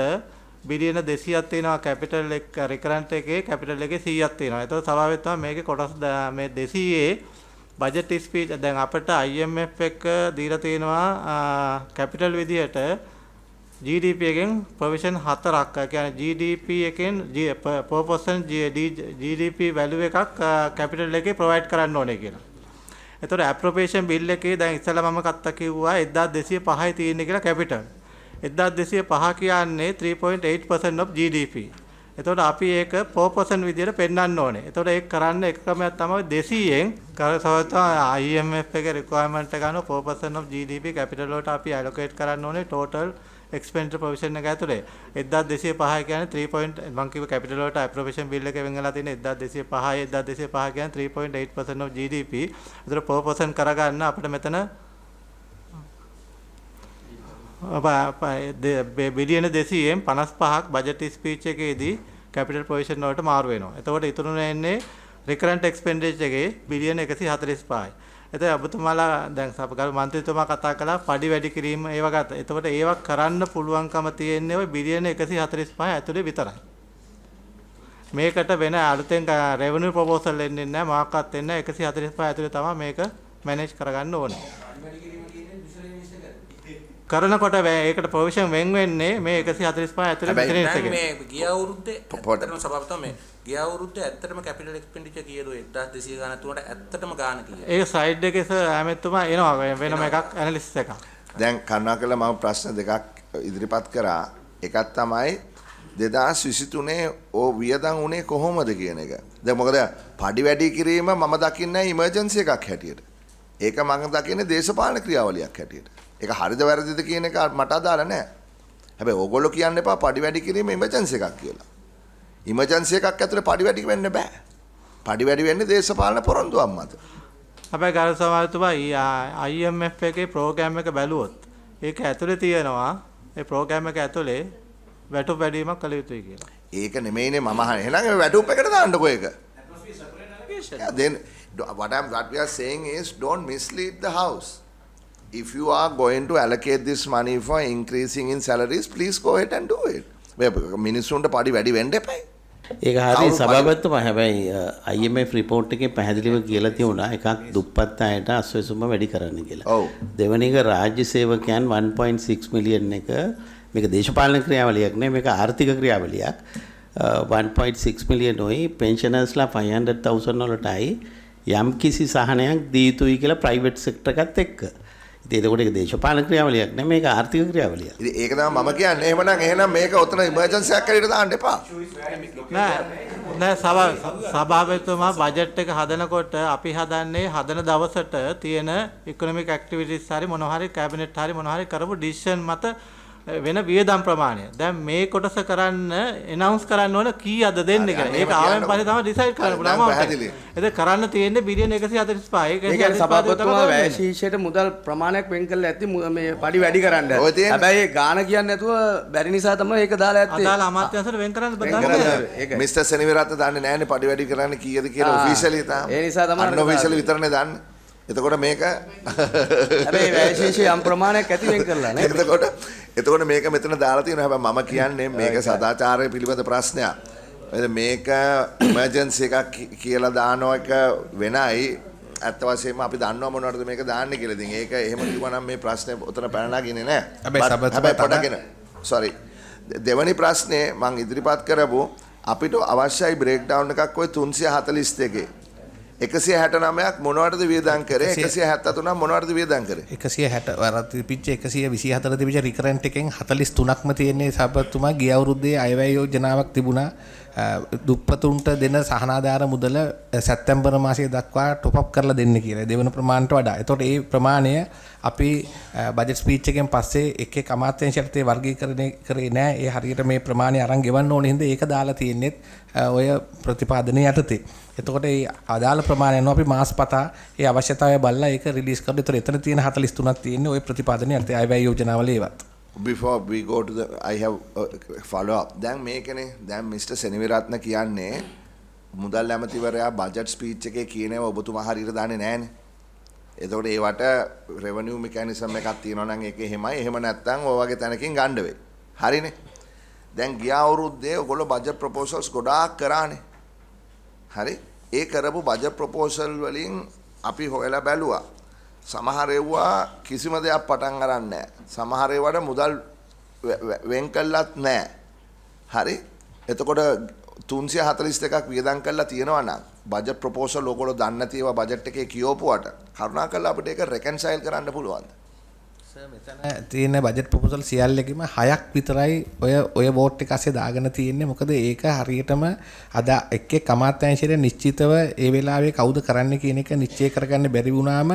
බිලියන 200ක් තියෙනවා capital එක recurrent එකේ capital එකේ 100ක් තියෙනවා. ඒක සභාවෙත් තමයි මේකේ කොටස් මේ 200 budget speech දැන් අපිට IMF එක දීලා තියෙනවා capital විදියට GDP එකෙන් provision 4ක් කියන්නේ GDP එකෙන් per percent GDP value එකක් capital එකේ provide කරන්න ඕනේ කියලා. එතකොට appropriation bill එකේ දැන් ඉස්සෙල්ලා මම කත්තා කිව්වා 1205යි තියෙන්නේ කියලා capital. 1205 කියන්නේ 3.8% of GDP. එතකොට අපි ඒක 4% විදියට පෙන්වන්න ඕනේ. එතකොට ඒක කරන්න එක ක්‍රමයක් තමයි 200න් IMF එකේ requirement එක ගන්න 4% of GDP capital වලට අපි allocate කරන්න ඕනේ total expenditure provision එක ඇතුලේ. 1205 කියන්නේ 3. මම කිව්ව capital වලට appropriation bill එකේ වෙන් වෙලා තියෙන 1205යි 1205 කියන්නේ 3.8% of GDP. එතකොට 4% කරගන්න අපිට මෙතන බිලියන 200න් 55ක් බජට් ස්පීච් එකේදී කැපිටල් ප්‍රොවිෂන් වලට මාරු වෙනවා. එතකොට ඉතුරු වෙන්නේ රිකරන්ට් එක්ස්පෙන්ඩිචර් එකේ බිලියන 145යි. එතකොට ඔබතුමාලා දැන් සභාගරු මන්ත්‍රීතුමා කතා කළා පඩි වැඩි කිරීම ඒවා ගත්තා. එතකොට ඒවා කරන්න පුළුවන්කම තියෙන්නේ ওই බිලියන 145 ඇතුලේ විතරයි. මේකට වෙන අලුතෙන් රෙවෙනියු ප්‍රොපෝසල් එන්නේ නැහැ මොකක්වත් එන්නේ නැහැ 145 ඇතුලේ තමයි මේක මැනේජ් කරගන්න ඕනේ. කරනකොට ඒකට ප්‍රොවිෂන් වෙන් වෙන්නේ මේ 145 ඇතුලේ මිසෙලෙන්ස් එකේ. මේ ගිය අවුරුද්දේ ඇත්තටම සභාපතිතුමා මේ ගිය අවුරුද්දේ ඇත්තටම කැපිටල් එක්ස්පෙන්ඩිචර් කීයද 1200 ගාන තුනට ඇත්තටම ගාන කීයද? ඒක ස්ලයිඩ් එකේ ඇමෙතුමා එනවා වෙනම එකක් ඇනලිසිස් එකක්. දැන් කරුණාකරලා මම ප්‍රශ්න දෙකක් ඉදිරිපත් කරා. එකක් තමයි 2023 ඕ වියදම් උනේ කොහොමද කියන එක. දැන් මොකද පඩි වැඩි කිරීම මම දකින්නේ ඉමර්ජන්සි එකක් හැටියට. ඒක මම දකින්නේ දේශපාලන ක්‍රියාවලියක් හැටියට. ඒක හරිද වැරදිද කියන එක මට අදාළ නැහැ. හැබැයි ඕගොල්ලෝ කියන්න එපා පඩි වැඩි කිරීම ඉමර්ජන්සි එකක් කියලා. ඉමර්ජන්සි එකක් ඇතුලේ පඩි වැඩි වෙන්න බෑ. පඩි වැඩි වෙන්නේ දේශපාලන පොරොන්දුවක් මත. හැබැයි ගරු සභාපතිතුමා IMF එකේ ප්‍රෝග්‍රෑම් එක බැලුවොත් ඒක ඇතුලේ තියෙනවා ඒ ප්‍රෝග්‍රෑම් එක ඇතුලේ වැටුප් වැඩිවීමක් කළ යුතුයි කියලා. ඒක නෙමෙයිනේ මම අහන්නේ. එහෙනම් වැටුප් එකට දාන්නකෝ ඒක. Yeah, then what we are saying is don't mislead the house. If you are going to allocate this money for increasing in salaries, please go ahead and do it. මිනිස්සුන්ට පඩි වැඩි වෙන්න එපයි. ඒක හරිය සභාපතිතුමා හැබැයි IMF report එකේ පැහැදිලිව කියලා තියුණා එකක් දුප්පත් අයට අස්වැසුම වැඩි කරන්න කියලා. ඔව්. දෙවෙනි එක රාජ්‍ය සේවකයන් 1.6 මිලියන් එක මේක දේශපාලන ක්‍රියාවලියක් නෙවෙයි මේක ආර්ථික ක්‍රියාවලියක්. 1.6 මිලියන් ඔයි පෙන්ෂනර්ස්ලා 500,000 වලටයි යම් කිසි සහනයක් දී යුතුයි කියලා ප්‍රයිවට් සෙක්ටර් එකත් එක්ක. ඉතින් ඒක දේශපාලන ක්‍රියාවලියක් නෙමෙයි මේක ආර්ථික ක්‍රියාවලියක්. ඉතින් ඒක තමයි මම කියන්නේ. එහෙනම් මේක ඔතන ඉමර්ජන්සි එකක් හැටියට දාන්න එපා. නෑ සභාපතිතුමා බජට් එක හදනකොට අපි හදන්නේ හදන දවසට තියෙන ඉකොනොමික් ඇක්ටිවිටිස් හරි මොනවා හරි කැබිනට් හරි මොනවා හරි කරපු ඩිසිෂන් මත වෙන වියදම් ප්‍රමාණය. දැන් මේ කොටස කරන්න එනවුන්ස් කරන්න ඕන කීයද දෙන්නේ කියලා. ඒක ආවෙන් පස්සේ තමයි ඩිසයිඩ් කරන්න පුළුවන්. ඒක කරන්න තියෙන්නේ බිලියන 145. ඒ කියන්නේ සභාපතිතුමා වැය ශීර්ෂයට මුදල් ප්‍රමාණයක් වෙන් කරලා ඇති මේ පඩි වැඩි කරන්න. හැබැයි ඒ ගාන කියන්නේ නැතුව බැරි නිසා තමයි ඒක දාලා ඇත්තේ. අදාළ අමාත්‍යාංශයට වෙන් කරන්න බෑ. මිස්ටර් සෙනවිරත්න දන්නේ නැහැනේ පඩි වැඩි කරන්න කීයද කියලා ඔෆිෂියලි තාම. ඒ නිසා තමයි අන්ඔෆිෂියලි විතරනේ දන්නේ. එතකොට මේක හැබැයි වැය ශීර්ෂය යම් ප්‍රමාණයක් ඇති වෙන් කරලා නේ. එතකොට මේක මෙතන දාලා තියෙනවා. හැබැයි මම කියන්නේ මේක සදාචාරය පිළිබඳ ප්‍රශ්නයක්. මේක ඉමර්ජන්සි එකක් කියලා දානවා එක වෙනයි. ඇත්ත වශයෙන්ම අපි දන්නවා මොනවටද මේක දාන්නේ කියලා. ඉතින් ඒක එහෙම කිව්වා නම් මේ ප්‍රශ්නේ උතන පැනලා ගිනේ නෑ. හැබැයි පොඩගෙන sorry. දෙවනි ප්‍රශ්නේ මම ඉදිරිපත් කරපු අපිට අවශ්‍යයි බ්‍රේක් ඩවුන් එකක් ඔය 342 169ක් මොනවටද වියදම් කරේ 173ක් මොනවටද වියදම් කරේ 160 වරත් තිබිච්ච 124 තිබිච්ච රිකරන්ට් එකෙන් 43ක්ම තියෙන්නේ සභාපතිතුමා ගිය අවුරුද්දේ අයවැය යෝජනාවක් තිබුණා දුප්පතුන්ට දෙන සහනාධාර මුදල සැප්තැම්බර් මාසයේ දක්වා টොප් අප් කරලා දෙන්න කියලා. දෙවන ප්‍රමාණයට වඩා. එතකොට ඒ ප්‍රමාණය අපි බජට් ස්පීච් එකෙන් පස්සේ එක් එක් අමාත්‍යාංශයට වර්ගීකරණය කරේ නෑ. ඒ හරියට මේ ප්‍රමාණය අරන් ගෙවන්න ඕනේ හින්දා ඒක දාලා තියෙන්නේ ඔය ප්‍රතිපාදනය යටතේ. එතකොට ඒ අදාළ ප්‍රමාණය යනවා අපි මාස පතා ඒ අවශ්‍යතාවය බලලා ඒක රිලීස් කරලා. ඒතර එතන තියෙන 43ක් තියෙන්නේ ওই ප්‍රතිපාදනය යටතේ අයවැය යෝජනාවල ඒවත්. Before we go to the I have follow up. දැන් මේකනේ දැන් මිස්ටර් සෙනවිරත්න කියන්නේ මුදල් ඇමතිවරයා බජට් ස්පීච් එකේ කියනවා ඔබතුමා හරියට දාන්නේ නැහනේ. එතකොට ඒවට රෙවෙනියු මෙකැනිසම් එකක් තියෙනවා නම් ඒක එහෙමයි. එහෙම නැත්නම් ඔය වගේ තැනකින් ගන්න වෙයි. හරිනේ. දැන් ගිය අවුරුද්දේ ඔයගොල්ලෝ බජට් ප්‍රොපෝසල්ස් ගොඩාක් කරානේ. හරි? ඒ කරපු බජට් ප්‍රොපෝසල් වලින් අපි හොයලා බැලුවා. සමහර ඒවා කිසිම දෙයක් පටන් ගන්න නැහැ. සමහර ඒවාට මුදල් වෙන් කළත් නැහැ. හරි? එතකොට 342ක් වියදම් කරලා තියෙනවා නම් බජට් ප්‍රොපෝසල් ඔයගොල්ලෝ දන්නේ නැති ඒවා බජට් එකේ කියවපුවට කරුණාකරලා අපිට ඒක රෙකන්සයිල් කරන්න පුළුවන්ද? සර් මෙතන තියෙන බජට් ප්‍රොපෝසල් සියල්ලකම 6ක් විතරයි ඔය වෝට් එක ASCII දාගෙන තියෙන්නේ. මොකද ඒක හරියටම අද එක් එක් අමාත්‍යාංශයට නිශ්චිතව ඒ වෙලාවේ කවුද කරන්න කියන එක නිශ්චය කරගන්න බැරි වුණාම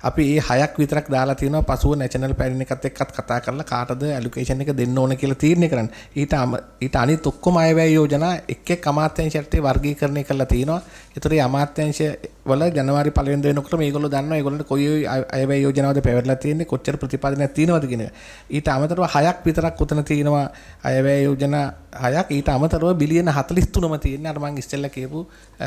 අපි මේ 6ක් විතරක් දාලා තියෙනවා. පසුව නැෂනල් ප්ලෑන් එකත් එක්කත් කතා කරලා කාටද ඇලොකේෂන් එක දෙන්න ඕන කියලා තීරණය කරන්න. ඊට අනිත් ඔක්කොම අයවැය යෝජනා එක් එක් අමාත්‍යාංශයට වර්ගීකරණය කරලා තියෙනවා. ඒතර මේ අමාත්‍යාංශ වල ජනවාරි 1 වෙනිදා වෙනකොට මේගොල්ලෝ දන්නවා ඒගොල්ලන්ට කොයි අයවැය යෝජනාවද පැවරලා තියෙන්නේ කොච්චර ප්‍රතිපාදනයක් තියෙනවද කියන එක. ඊට අමතරව 6ක් විතරක් උතන තියෙනවා අයවැය යෝජනා 6ක්. ඊට අමතරව බිලියන 43ම තියෙන්නේ අර මම ඉස්සෙල්ලා කියපු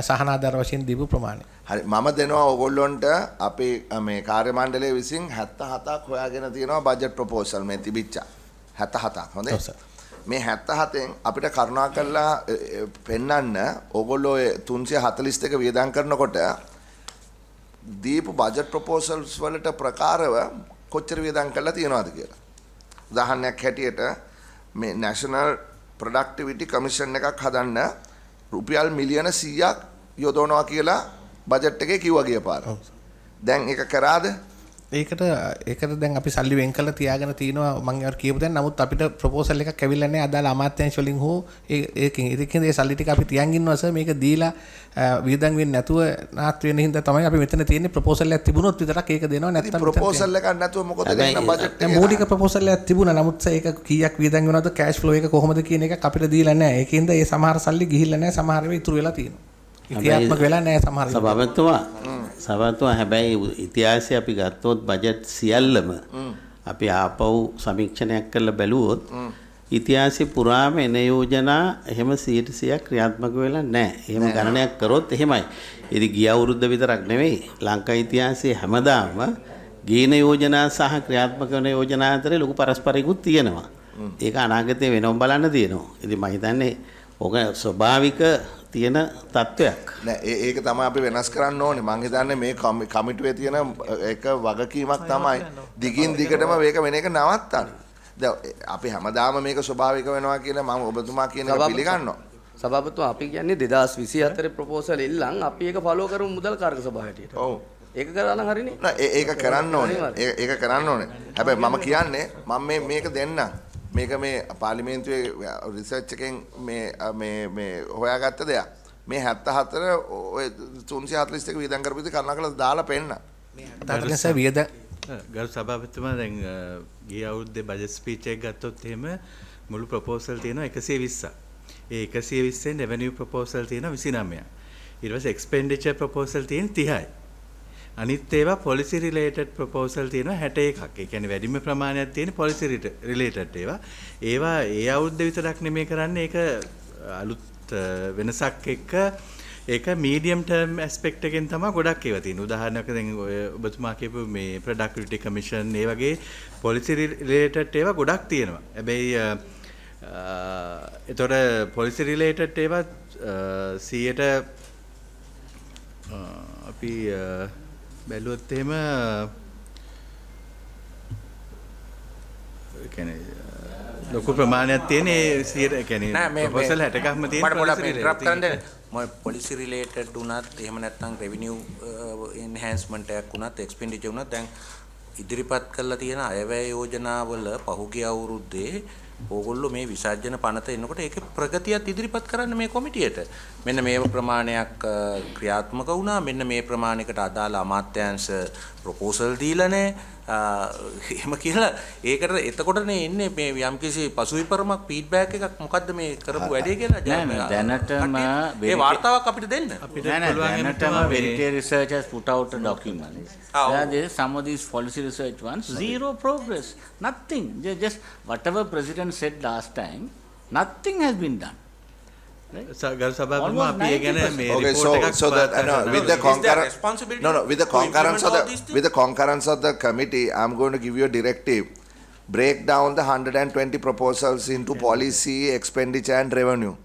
සහනාධාර වශයෙන් දීපු ප්‍රමාණය. හරි මම දෙනවා ඕගොල්ලොන්ට අපේ මේ කාර්ය මණ්ඩලය විසින් 77ක් හොයාගෙන තියෙනවා බජට් ප්‍රොපෝසල් මේ තිබිච්ච 77ක් හොඳයි. මේ 77න් අපිට කරුණා කරලා පෙන්වන්න ඕගොල්ලෝ 342 වියදම් කරනකොට දීපු බජට් ප්‍රොපෝසල්ස් වලට ප්‍රකාරව කොච්චර වියදම් කරලා තියෙනවද කියලා. උදාහරණයක් හැටියට මේ National Productivity Commission එකක් හදන්න රුපියල් මිලියන 100ක් යොදවනවා කියලා බජට් එකේ කිව්වා ගිය පාර. දැන් ඒක කරාද? ඒකට දැන් අපි සල්ලි වෙන් කරලා තියාගෙන තිනවා මම අර කියපු දැන්. නමුත් අපිට ප්‍රොපෝසල් එකක් ඇවිල්ලා නැහැ අදාළ අමාත්‍යාංශ වලින් හෝ ඒකෙන් ඒ සල්ලි ටික අපි තියන් ඉන්නවා සර්. මේක දීලා වියදම් වෙන්නේ නැතුව නාත් වෙන හින්දා තමයි අපි මෙතන තියෙන්නේ. ප්‍රොපෝසල් එකක් තිබුණොත් විතරක් ඒක දෙනවා. නැත්නම් ප්‍රොපෝසල් එකක් නැතුව මොකද දෙන්න බජට් එක? මූලික ප්‍රොපෝසල් එකක් තිබුණා. නමුත් ඒක කීයක් වියදම් වෙනවද කෑෂ් ෆ්ලෝ එක කොහොමද කියන එක අපිට දීලා නැහැ. ඒකින්ද ඒ සමහර සල්ලි ගිහිල්ලා නැහැ. සමහර ඒවා ඉතුරු වෙලා තියෙනවා. ඉතිහාත්මක වෙලා නැහැ සමහර සභාපතිතුමා හැබැයි ඉතිහාසය අපි ගත්තොත් බජට් සියල්ලම අපි ආපහු සමීක්ෂණයක් කරලා බැලුවොත් ඉතිහාසය පුරාම එන යෝජනා එහෙම 100% ක්‍රියාත්මක වෙලා නැහැ. එහෙම ගණනයක් කරොත් එහෙමයි. ඉතින් ගිය අවුරුද්ද විතරක් නෙවෙයි ලංකා ඉතිහාසයේ හැමදාම ගේන යෝජනා සහ ක්‍රියාත්මක වෙන යෝජනා අතරේ ලොකු පරස්පරිකුත් තියෙනවා. ඒක අනාගතේ වෙනවම බලන්න තියෙනවා. ඉතින් මම හිතන්නේ ඔක ස්වභාවික තියෙන තත්වයක්. නෑ ඒක තමයි අපි වෙනස් කරන්න ඕනේ. මං හිතන්නේ මේ කමිටුවේ තියෙන එක වගකීමක් තමයි දිගින් දිගටම මේක වෙන එක නවත්තන්න. දැන් අපි හැමදාම මේක ස්වභාවික වෙනවා කියලා මම ඔබතුමා කියන එක පිළිගන්නවා. සභාපතිතුමා අපි කියන්නේ 2024 ප්‍රොපෝසල් ඉල්ලන් අපි ඒක ෆලෝ කරමු මුදල් කාර්ක සභාව හැටියට. ඔව්. ඒක කරා නම් හරිනේ. නෑ ඒක කරන්න ඕනේ. ඒක කරන්න ඕනේ. හැබැයි මම කියන්නේ මම මේක දෙන්නම්. මේක මේ පාර්ලිමේන්තුවේ රිසර්ච් එකෙන් මේ හොයාගත්ත දෙයක්. මේ 74 ඔය 341 වියදම් කරපු ඉතින් කරුණාකරලා දාලා පෙන්න. ගරු සභාපතිතුමා දැන් ගිය අවුරුද්දේ බජට් ස්පීච් එක ගත්තොත් එහෙම මුළු ප්‍රොපෝසල් තියෙනවා 120ක්. ඒ 120න් රෙවෙනියු ප්‍රොපෝසල් තියෙනවා 29ක්. ඊට පස්සේ එක්ස්පෙන්ඩිචර් ප්‍රොපෝසල් තියෙන 30යි. අනිත් ඒවා පොලිසි රිලේටඩ් ප්‍රොපෝසල් තියෙනවා 61ක්. ඒ කියන්නේ වැඩිම ප්‍රමාණයක් තියෙන පොලිසි රිලේටඩ් ඒවා. ඒවා ඒ අවුරුද්ද විතරක් නෙමෙයි කරන්නේ ඒක අලුත් වෙනසක් එක්ක ඒක මීඩියම් ටර්ම් ඇස්පෙක්ට් එකෙන් තමයි ගොඩක් ඒවා තියෙන්නේ. උදාහරණයක් දැන් ඔය ඔබතුමා කියපු මේ ප්‍රොඩක්ටිවිටි කමිෂන් ඒ වගේ පොලිසි රිලේටඩ් ඒවා ගොඩක් තියෙනවා. හැබැයි ඒතොර පොලිසි රිලේටඩ් ඒවා 100ට අපි බැලුවොත් එහෙම කියන්නේ ලොකු ප්‍රමාණයක් තියෙන ඒ 100 කියන්නේ ප්‍රොපෝසල් 60කක්ම තියෙන පොලිසි රිලේටඩ් උනත් එහෙම නැත්නම් රෙවෙනියු එන්හැන්ස්මන්ට් එකක් උනත් එක්ස්පෙන්ඩිචර් උනත් දැන් ඉදිරිපත් කරලා තියෙන අයවැය යෝජනාවල පහුගිය අවුරුද්දේ ඕගොල්ලෝ මේ විසර්ජන පනත එනකොට ඒකේ ප්‍රගතියත් ඉදිරිපත් කරන්න මේ කොමිටියට. මෙන්න මේ ප්‍රමාණයක් ක්‍රියාත්මක වුණා. මෙන්න මේ ප්‍රමාණයකට අදාළ අමාත්‍යාංශ ප්‍රොපෝසල් දීලා නැහැ. එහෙම කියලා ඒකට එතකොටනේ එන්නේ මේ යම්කිසි පසුවිපරමක් ෆීඩ්බැක් එකක් මොකද්ද මේ කරපු වැඩේ කියලා. දැනටම ඒ වාර්තාවක් අපිට දෙන්න. දැනටම Verity Research has put out a document. There is some of these policy research ones, zero progress, nothing. Just whatever President said last time, nothing has been done. Okay, so that with the concurrence of the committee, I'm going to give you a directive. Break down the 120 proposals into policy, expenditure, and revenue.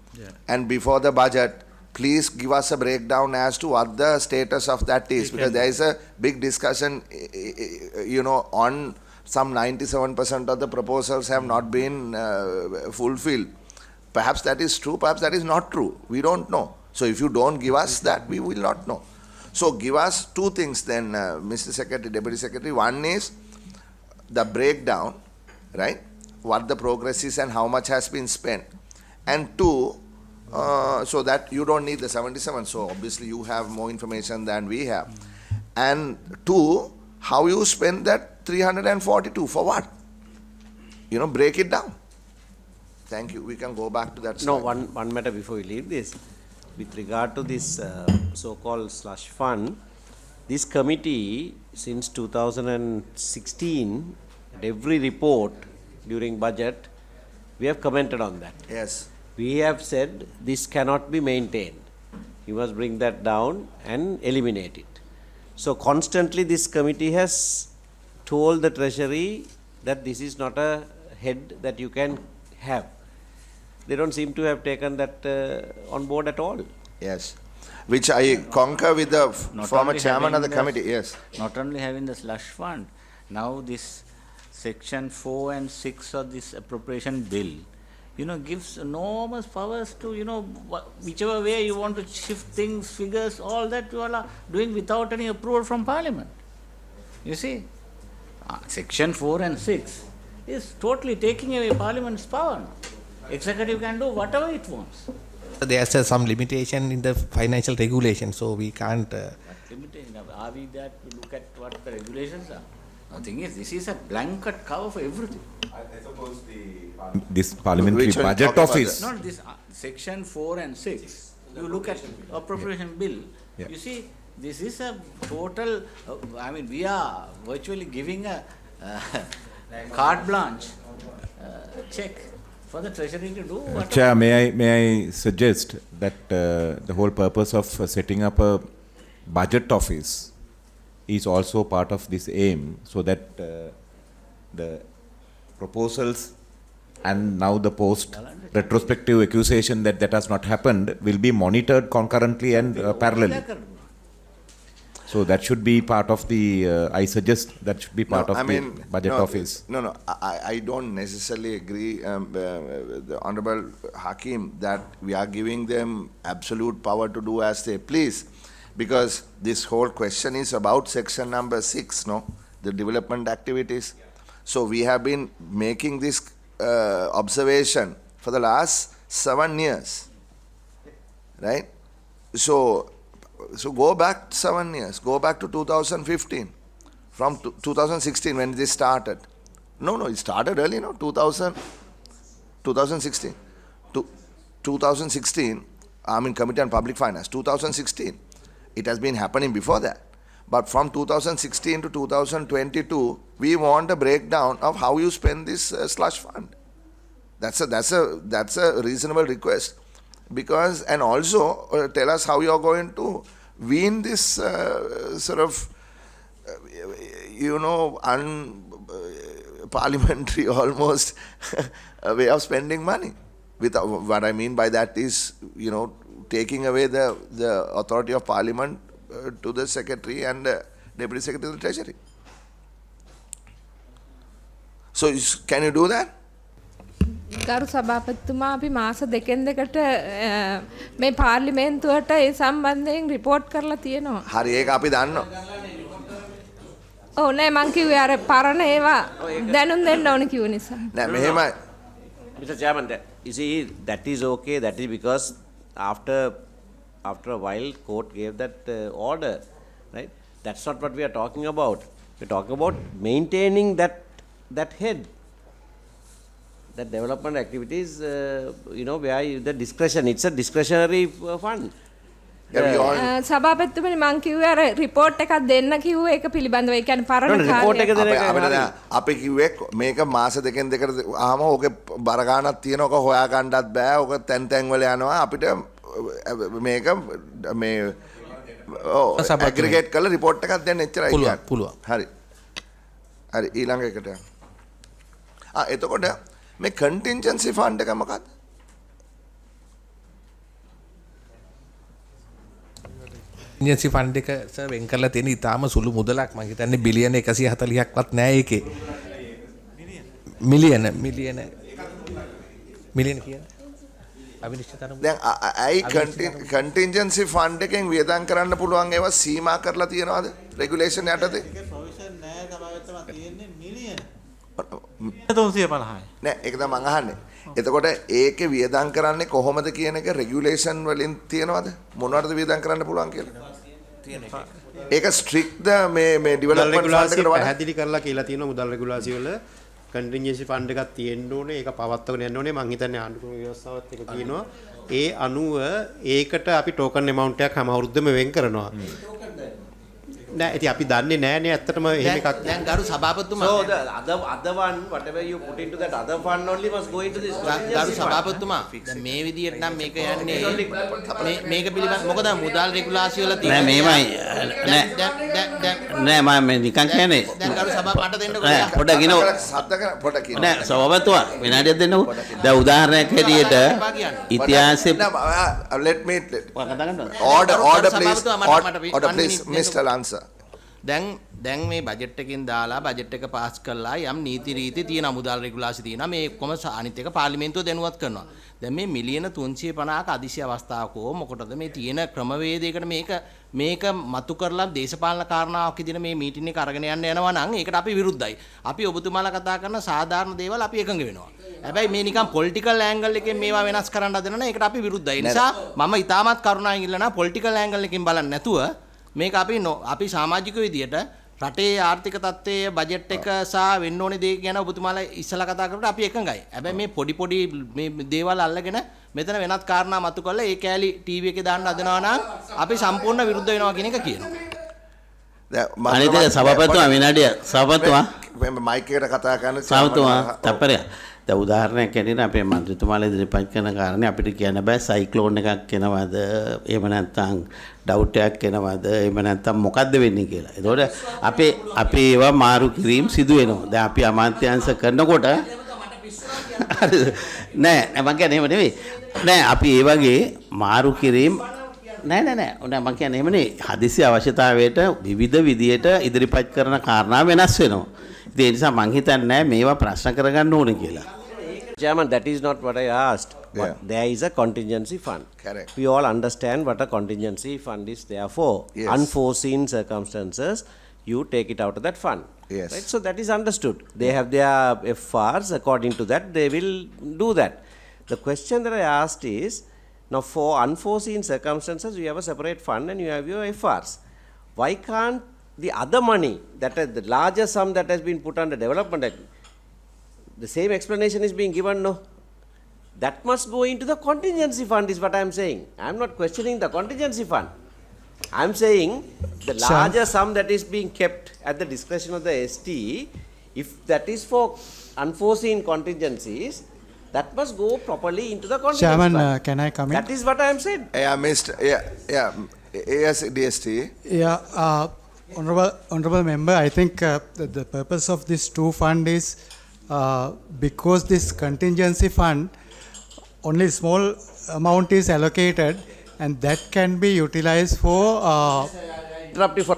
And before the budget, please give us a breakdown as to what the status of that is, because there is a big discussion, on some 97% of the proposals have not been fulfilled. Perhaps that is true, perhaps that is not true. We don't know. So if you don't give us that, we will not know. So give us two things then, Mr. Secretary, Deputy Secretary. One is the breakdown, right? What the progress is and how much has been spent. And two, so that you don't need the 77. So obviously you have more information than we have. And two, how you spend that 342 for what? Break it down. Thank you. We can go back to that slide. No, one matter before we leave this. With regard to this so-called slush fund, this committee since 2016, at every report during budget, we have commented on that. Yes. We have said this cannot be maintained. You must bring that down and eliminate it. So constantly this committee has told the Treasury that this is not a head that you can have. They don't seem to have taken that on board at all. Yes. Which I concur with the former chairman of the committee. Yes. Not only having the slush fund, now this section 4 and 6 of this appropriation bill, gives enormous powers to, whichever way you want to shift things, figures, all that you all are doing without any approval from Parliament. You see, section 4 and 6 is totally taking away Parliament's power now. Executive can do whatever it wants. There's some limitation in the financial regulation, so we can't. Limitation. Are we there to look at what the regulations are? The thing is, this is a blanket cover for everything. I suppose this parliamentary budget office. Not this section 4 and 6. You look at appropriation bill. Yeah. You see, this is a total. We are virtually giving a carte blanche check for the Treasury to do whatever. Chair, may I suggest that the whole purpose of setting up a budget office is also part of this aim, so that the proposals and now the post retrospective accusation that has not happened will be monitored concurrently and parallelly. So that should be part of the, I suggest that should be part of the budget office. No, I don't necessarily agree, the Honorable Hakim, that we are giving them absolute power to do as they please. Because this whole question is about section number 6, the development activities. So we have been making this observation for the last 7 years, right? So go back 7 years, go back to 2015. From 2016 when this started. No, it started early, no? 2016. 2016, Committee on Public Finance, 2016. It has been happening before that. But from 2016 to 2022, we want a breakdown of how you spend this slush fund. That's a reasonable request. Because, and also tell us how you are going to wean this parliamentary almost way of spending money. What I mean by that is, taking away the authority of Parliament to the Secretary and Deputy Secretary of the Treasury. So, can you do that? ගරු සභාපතිතුමා අපි මාස දෙකෙන් දෙකට මේ පාර්ලිමේන්තුවට ඒ සම්බන්ධයෙන් රිපෝට් කරලා තියෙනවා. හරි ඒක අපි දන්නවා. ඔව් නෑ මං කිව්වේ අර පරණ ඒවා දැනුම් දෙන්න ඕන කිව්ව නිසා. නෑ මෙහෙමයි. Mr. Chairman, you see, that is okay. That is because after a while, court gave that order, right? That's not what we are talking about. We're talking about maintaining that head, that development activities, where the discretion, it's a discretionary fund. සභාපතිතුමනි මං කිව්වේ අර රිපෝට් එකක් දෙන්න කිව්වේ ඒක පිළිබඳව. ඒ කියන්නේ පරණ කාර්යය. අපි කිව්වේ මේක මාස දෙකෙන් දෙකට ආම ඕකේ බර ගන්නක් තියෙන ඕක හොයා ගන්නත් බෑ. ඕක තැන් තැන් වල යනවා. අපිට මේක මේ ඇග්‍රිගේට් කරලා රිපෝට් එකක් දෙන්න එච්චරයි කියන්නේ. පුළුවන්. හරි. ඊළඟ එකට යන්න. එතකොට මේ contingency fund එක මොකක්ද? contingency fund එක සර් වෙන් කරලා තියෙන ඉතාලම සුළු මුදලක් මම හිතන්නේ බිලියන 140ක්වත් නෑ ඒකේ. මිලියන කියන්නේ අවිනිශ්චිතතරම. දැන් අයි contingency fund එකෙන් වියදම් කරන්න පුළුවන් ඒවා සීමා කරලා තියනවාද regulation යටතේ? ප්‍රොවිෂන් නෑ සභාවෙත්ම තියෙන්නේ මිලියන 350යි. නෑ ඒක තමයි මම අහන්නේ. එතකොට ඒකේ වියදම් කරන්නේ කොහොමද කියන එක රෙගියුලේෂන් වලින් තියනවද? මොනවටද වියදම් කරන්න පුළුවන් කියලා? ඒක ස්ට්‍රික්ට්ද මේ ඩෙවලොප්මන්ට් ෆන්ඩ් එකට වඩා පැහැදිලි කරලා කියලා තියෙනවා මුදල් රෙගුලාසි වල කන්ටින්ජන්සි ෆන්ඩ් එකක් තියෙන්න ඕනේ. ඒක පවත්වාගෙන යන්න ඕනේ. මම හිතන්නේ ආණ්ඩුක්‍රම ව්‍යවස්ථාවත් එක තියෙනවා. ඒ අනුව ඒකට අපි ටෝකන් amount එකක් හැම අවුරුද්දම වෙන් කරනවා. නෑ ඉතින් අපි දන්නේ නෑනේ ඇත්තටම එහෙම එකක්. දැන් ගරු සභාපතිතුමා So the other one, whatever you put into that other fund only must go into this. ගරු සභාපතිතුමා දැන් මේ විදියට නම් මේක යන්නේ මේක පිළිබඳ මොකද මුදල් රෙගුලාසි වල තියෙන නෑ මේමයි නෑ මම නිකන් කියන්නේ දැන් ගරු සභාව මට දෙන්නකෝ පොඩ්ඩක් කියනවා පොඩ්ඩක් කියනවා නෑ සභාපතිතුමා විනාඩියක් දෙන්නකෝ දැන් උදාහරණයක් හැටියට ඉතිහාසයේ let me order please Mr. Lancer. දැන් මේ බජට් එකෙන් දාලා බජට් එක පාස් කරලා යම් නීති රීති තියෙන මුදල් රෙගුලාසි තියෙනවා මේ ඔක්කොම අනිත් එක පාර්ලිමේන්තුව දැනුවත් කරනවා. දැන් මේ මිලියන 350ක අදිසි අවස්ථාවකෝ මොකටද මේ තියෙන ක්‍රමවේදයකට මේක මතු කරලා දේශපාලන කාරණාවක් විදිහට මේ මීටින් එක අරගෙන යන්න යනවා නම් ඒකට අපි විරුද්ධයි. අපි ඔබතුමාලා කතා කරන සාධාරණ දේවල් අපි එකඟ වෙනවා. හැබැයි මේ නිකන් පොලිටිකල් ඇන්ගල් එකෙන් මේවා වෙනස් කරන්න හදන නම් ඒකට අපි විරුද්ධයි. ඒ නිසා මම ඉතාමත් කරුණාවෙන් ඉල්ලනවා පොලිටිකල් ඇන්ගල් එකෙන් බලන්නේ නැතුව මේක අපි සමාජික විදියට රටේ ආර්ථික තත්ත්වයේ බජට් එක සහ වෙන්න ඕනේ දේ ගැන ඔබතුමාලා ඉස්සලා කතා කරලා අපි එකඟයි. හැබැයි මේ පොඩි මේ දේවල් අල්ලගෙන මෙතන වෙනත් කාරණා මතු කරලා ඒ කෑලි ටීවී එකේ දාන්න හදනවා නම් අපි සම්පූර්ණ විරුද්ධ වෙනවා කියන එක කියනවා. අනිත් සභාපතිතුමා විනාඩිය සභාපතිතුමා මයික් එකට කතා කරන සභාපතිතුමා තප්පරයක් දැන් උදාහරණයක් ඇටියට අපේ මන්ත්‍රීතුමාලා ඉදිරිපත් කරන කාරණේ අපිට කියන්න බෑ සයික්ලෝන් එකක් එනවද එහෙම නැත්නම් ඩවුට් එකක් එනවද එහෙම නැත්නම් මොකද්ද වෙන්නේ කියලා. ඒතකොට අපේ ඒවා මාරු කිරීම සිදු වෙනවා. දැන් අපි අමාත්‍යාංශ කරනකොට නෑ මම කියන්නේ එහෙම නෙවෙයි. නෑ අපි ඒ වගේ මාරු කිරීම නෑ මම කියන්නේ එහෙම නෙවෙයි. හදිසි අවශ්‍යතාවයට විවිධ විදියට ඉදිරිපත් කරන කාරණා වෙනස් වෙනවා. ඒ නිසා මං හිතන්නේ මේවා ප්‍රශ්න කරගන්න ඕනේ කියලා. Chairman, that is not what I asked. But there is a contingency fund. Correct. We all understand what a contingency fund is there for. Yes. Unforeseen circumstances, you take it out of that fund. Yes. Right? So that is understood. They have their FRs. According to that, they will do that. The question that I asked is, now for unforeseen circumstances, you have a separate fund and you have your FRs. Why can't the other money, that is the larger sum that has been put under development, the same explanation is being given, no? That must go into the contingency fund is what I am saying. I am not questioning the contingency fund. I am saying the larger sum that is being kept at the discretion of the ST, if that is for unforeseen contingencies, that must go properly into the contingency Chairman, fund. can I come in? That is what I am saying. Yeah, Mr. Yes, DST. Yeah, honorable member, I think the purpose of this two fund is because this contingency fund, only small amount is allocated, and that can be utilized for. Interrupt you for.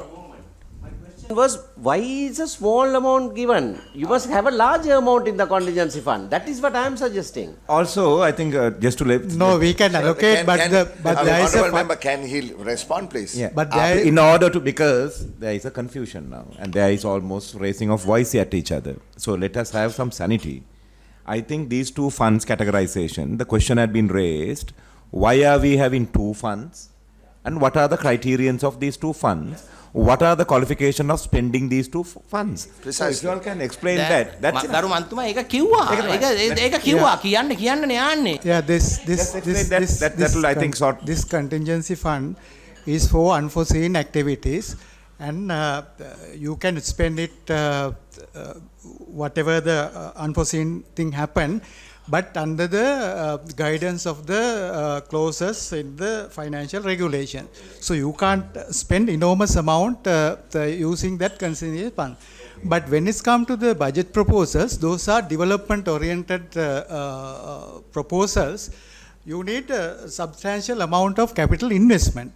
My question was, why is a small amount given? You must have a larger amount in the contingency fund. That is what I am suggesting. Also, I think just to let. No, we can allocate, but there is a Honorable member, can he respond, please? Yeah. But there in order to, because there is a confusion now, and there is almost raising of voice at each other. So let us have some sanity. I think these two funds categorization, the question had been raised, why are we having two funds? And what are the criterions of these two funds? What are the qualification of spending these two funds? So if you all can explain that. That's it. ගරු මන්තුමා ඒක කිව්වා. ඒක කිව්වා කියන්න යන්නේ. Yeah, that will, I think, sort. This contingency fund is for unforeseen activities, and you can spend it whatever the unforeseen thing happen, but under the guidance of the clauses in the financial regulation. So you can't spend enormous amount using that contingency fund. But when it's come to the budget proposals, those are development oriented proposals. You need a substantial amount of capital investment.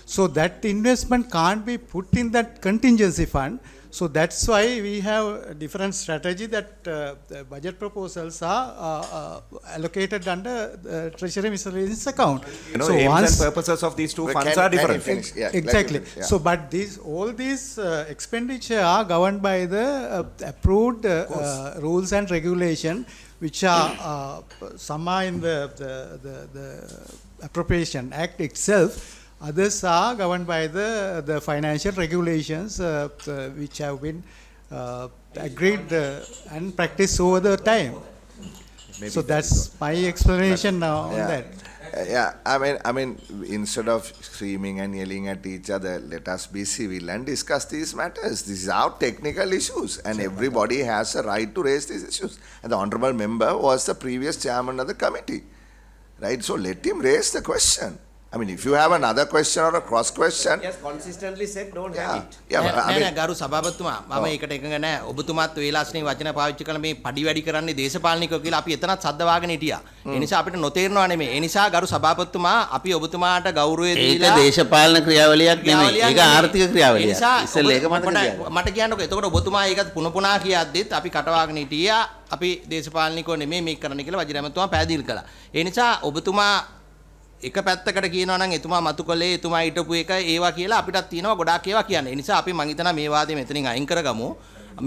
So that investment can't be put in that contingency fund. So that's why we have a different strategy that the budget proposals are allocated under the Treasury Miscellaneous account. You know, so aims and purposes of these two funds are different. Exactly. Yeah. So, but all these expenditure are governed by the approved rules and regulation, which are some are in the Appropriation Act itself. Others are governed by the financial regulations which have been agreed and practiced over the time. Maybe so that's my explanation now on that. Yeah, I mean, instead of screaming and yelling at each other, let us be civil and discuss these matters. These are technical issues, and everybody has a right to raise these issues. And the honourable member was the previous chairman of the committee, right? So let him raise the question. I mean, if you have another question or a cross question. Yes, consistently said, don't have it. Yeah, I mean, ගරු සභාපතිතුමා මම ඒකට එකඟ නැහැ. ඔබතුමාත් වේලාස්නේ වචන පාවිච්චි කරලා මේ පඩි වැඩි කරන්නේ දේශපාලනිකයෝ කියලා අපි එතනත් සද්ද වාගෙන හිටියා. ඒ නිසා අපිට නොතේරෙනවා නෙමෙයි. ඒ නිසා ගරු සභාපතිතුමා අපි ඔබතුමාට ගෞරවය දීලා ඒක දේශපාලන ක්‍රියාවලියක් නෙමෙයි. ඒක ආර්ථික ක්‍රියාවලියක්. ඉතින් ඒක මට කියන්නකෝ. එතකොට ඔබතුමා ඒකත් පුන කියද්දිත් අපි කටවාගෙන හිටියා. අපි දේශපාලනිකයෝ නෙමෙයි මේක කරන්න කියලා වජිරමතුමා පැහැදිලි කළා. ඒ නිසා ඔබතුමා එක පැත්තකට කියනවා නම් එතුමා මතු කළේ එතුමා හිටපු එක ඒවා කියලා අපිටත් තියෙනවා ගොඩාක් ඒවා කියන්න. ඒ නිසා අපි මං හිතනවා මේ වාදේ මෙතනින් අයින් කරගමු.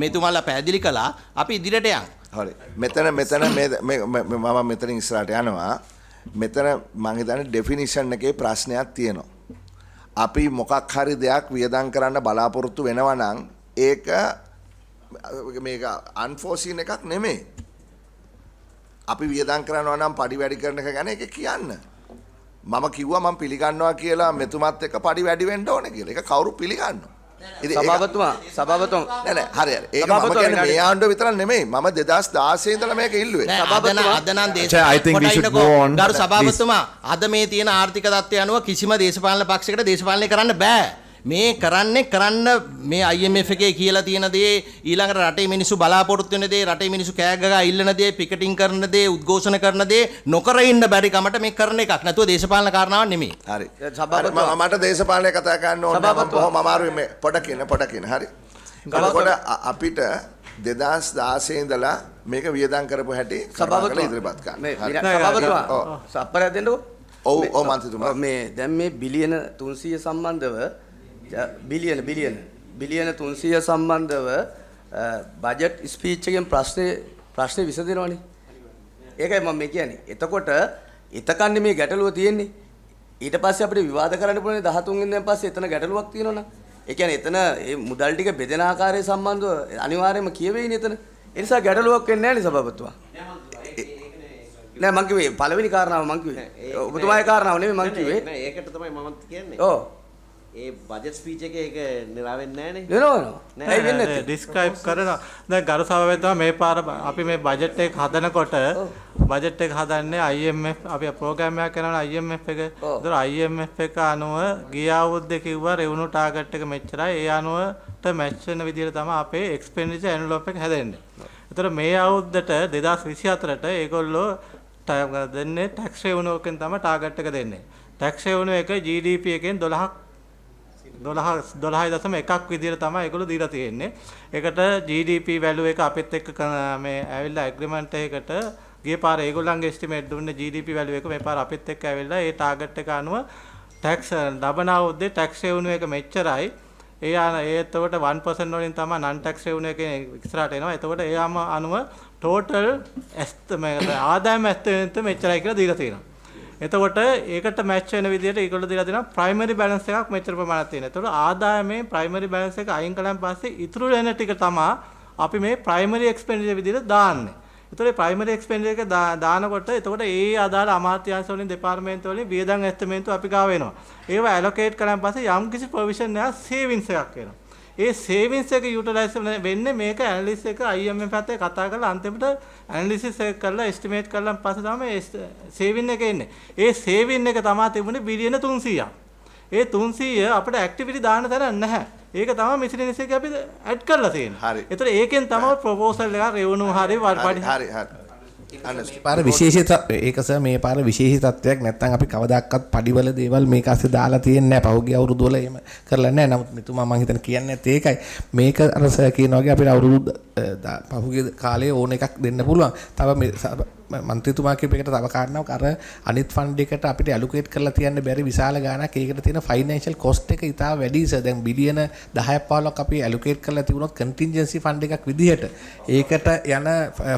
මෙතුමාලා පැහැදිලි කළා. අපි ඉදිරියට යමු. හරි. මෙතන මම මෙතනින් ඉස්සරහට යනවා. මෙතන මං හිතන්නේ ඩෙෆිනිෂන් එකේ ප්‍රශ්නයක් තියෙනවා. අපි මොකක් හරි දෙයක් වියදම් කරන්න බලාපොරොත්තු වෙනවා නම් ඒක මේක අන්ෆෝසින් එකක් නෙමෙයි. අපි වියදම් කරනවා නම් පඩි වැඩි කරන එක ගැන ඒක කියන්න. මම කිව්වා මම පිළිගන්නවා කියලා මෙතුමත් එක්ක පඩි වැඩි වෙන්න ඕනේ කියලා. ඒක කවුරු පිළිගන්නවා? සභාපතිතුමා නෑ හරි. ඒක මම කියන්නේ මේ ආණ්ඩුව විතරක් නෙමෙයි. මම 2016 ඉඳලා මේක ඉල්ලුවේ. අද නම් දේශපාලන ගරු සභාපතිතුමා අද මේ තියෙන ආර්ථික තත්ත්වය අනුව කිසිම දේශපාලන පක්ෂයකට දේශපාලනය කරන්න බෑ. මේ කරන්න මේ IMF එකේ කියලා තියෙන දේ ඊළඟට රටේ මිනිස්සු බලාපොරොත්තු වෙන දේ රටේ මිනිස්සු කෑ ගගා ඉල්ලන දේ පිකටින් කරන දේ උද්ඝෝෂණ කරන දේ නොකර ඉන්න බැරි කමට මේ කරන එකක් නැතුව දේශපාලන කාරණාවක් නෙමෙයි. හරි. මට දේශපාලනය කතා කරන්න ඕනේ. මම බොහොම අමාරුයි මේ පොඩකින් හරි. එතකොට අපිට 2016 ඉඳලා මේක වියදම් කරපු හැටි සභාවකට ඉදිරිපත් කරන්න. සභාපතිතුමා සප්පරයක් දෙන්නකෝ. ඔව් මන්ත්‍රීතුමා. මේ දැන් මේ බිලියන 300 සම්බන්ධව බිලියන 300 සම්බන්ධව බජට් ස්පීච් එකෙන් ප්‍රශ්නේ විසඳෙනවනේ. ඒකයි මම මේ කියන්නේ. එතකොට එතකන්නේ මේ ගැටලුව තියෙන්නේ. ඊට පස්සේ අපිට විවාද කරන්න පුළුවන් 13 වෙනිදාන් පස්සේ එතන ගැටලුවක් තියෙනවනම් ඒ කියන්නේ එතන මේ මුදල් ටික බෙදෙන ආකාරය සම්බන්ධව අනිවාර්යයෙන්ම කියවෙයිනේ එතන. ඒ නිසා ගැටලුවක් වෙන්නේ නැහැ නේ සභාපතිතුමා. නෑ මං කිව්වේ පළවෙනි කාරණාව මං කිව්වේ. ඔබතුමාගේ කාරණාව නෙමෙයි මං කිව්වේ. නෑ ඒකට තමයි මමත් කියන්නේ. ඔව්. ඒ බජට් ස්පීච් එකේ ඒක නිරාවෙන්නේ නැහනේ. වෙනවද? ඇයි වෙන්නේ නැත්තේ? ඩිස්ක්‍රයිබ් කරනවා. දැන් ගරු සභාපතිතුමා මේ පාර අපි මේ බජට් එක හදනකොට බජට් එක හදන්නේ IMF අපි ප්‍රෝග්‍රෑම් එකක් කරනවා IMF එක. ඒතර IMF එක අනුව ගිය අවුරුද්දේ කිව්වා රෙවුනියු ටාගට් එක මෙච්චරයි. ඒ අනුවට මැච් වෙන විදිහට තමයි අපේ එක්ස්පෙන්ඩිචර් එන්වලොප් එක හැදෙන්නේ. ඒතර මේ අවුරුද්දට 2024ට ඒගොල්ලෝ දෙන්නේ ටැක්ස් රෙවුනියු එකෙන් තමයි ටාගට් එක දෙන්නේ. ටැක්ස් රෙවුනියු එක GDP එකෙන් 12.1ක් විදිහට තමයි ඒගොල්ලෝ දීලා තියෙන්නේ. ඒකට GDP value එක අපිත් එක්ක මේ ඇවිල්ලා ඇග්‍රීමන්ට් එකකට ගිය පාර ඒගොල්ලන්ගේ එස්ටිමේට් දුන්නේ GDP value එක මේ පාර අපිත් එක්ක ඇවිල්ලා ඒ ටාගට් එක අනුව ටැක්ස් ලබන අවුරුද්දේ ටැක්ස් රෙවුනියු එක මෙච්චරයි. එතකොට 1% වලින් තමයි non tax revenue එකේ ඉස්සරහට එනවා. එතකොට ඒ අනුව total ආදායම ඇස්තෙන්ත මෙච්චරයි කියලා දීලා තියෙනවා. එතකොට ඒකට මැච් වෙන විදිහට ඒගොල්ලෝ දීලා තියෙනවා primary balance එකක් මෙච්චර ප්‍රමාණයක් තියෙනවා. එතකොට ආදායමේ primary balance එක අයින් කළාන් පස්සේ ඉතුරු වෙන ටික තමයි අපි මේ primary expenditure විදිහට දාන්නේ. එතකොට primary expenditure එක දානකොට එතකොට ඒ අදාළ අමාත්‍යාංශ වලින් දෙපාර්තමේන්තු වලින් වියදම් ඇස්තමේන්තු අපි ගාව වෙනවා. ඒව allocate කළාන් පස්සේ යම් කිසි provision එකක් savings එකක් වෙනවා. ඒ savings එක utilize වෙන්නේ මේක analysis එක IMF පැත්තේ කතා කරලා අන්තිමට analysis එක කරලා estimate කරලා පස්සේ තමයි saving එක එන්නේ. ඒ saving එක තමයි තිබුණේ බිලියන 300ක්. ඒ 300 අපිට activity දාන්න තැන නැහැ. ඒක තමයි මිස්ලිනිස් එකේ අපි ඇඩ් කරලා තියෙන්නේ. හරි. ඒතර ඒකෙන් තමයි ප්‍රොපෝසල් එක රෙවුනියු හරි හරි. පාර විශේෂිත ඒක සර් මේ පාර විශේෂ තත්ත්වයක් නැත්නම් අපි කවදාකවත් පඩිවල දේවල් මේක ASCII දාලා තියෙන්නේ නැහැ. පහුගිය අවුරුදු වල එහෙම කරලා නැහැ. නමුත් මෙතුමා මම හිතන්නේ කියන්නේ නැත්තේ ඒකයි. මේක අර සර් කියන වගේ අපිට අවුරුදු පහුගිය කාලේ ඕන එකක් දෙන්න පුළුවන්. තව මන්ත්‍රීතුමා කියපු එකට තව කාරණාවක් අර අනිත් ෆන්ඩ් එකට අපිට ඇලොකේට් කරලා තියන්න බැරි විශාල ගාණක් ඒකට තියෙන ෆයිනෑන්ෂල් කොස්ට් එක ඉතාල වැඩි සර්. දැන් බිලියන 10ක් 15ක් අපි ඇලොකේට් කරලා තිබුණොත් කන්ටින්ජන්සි ෆන්ඩ් එකක් විදිහට ඒකට යන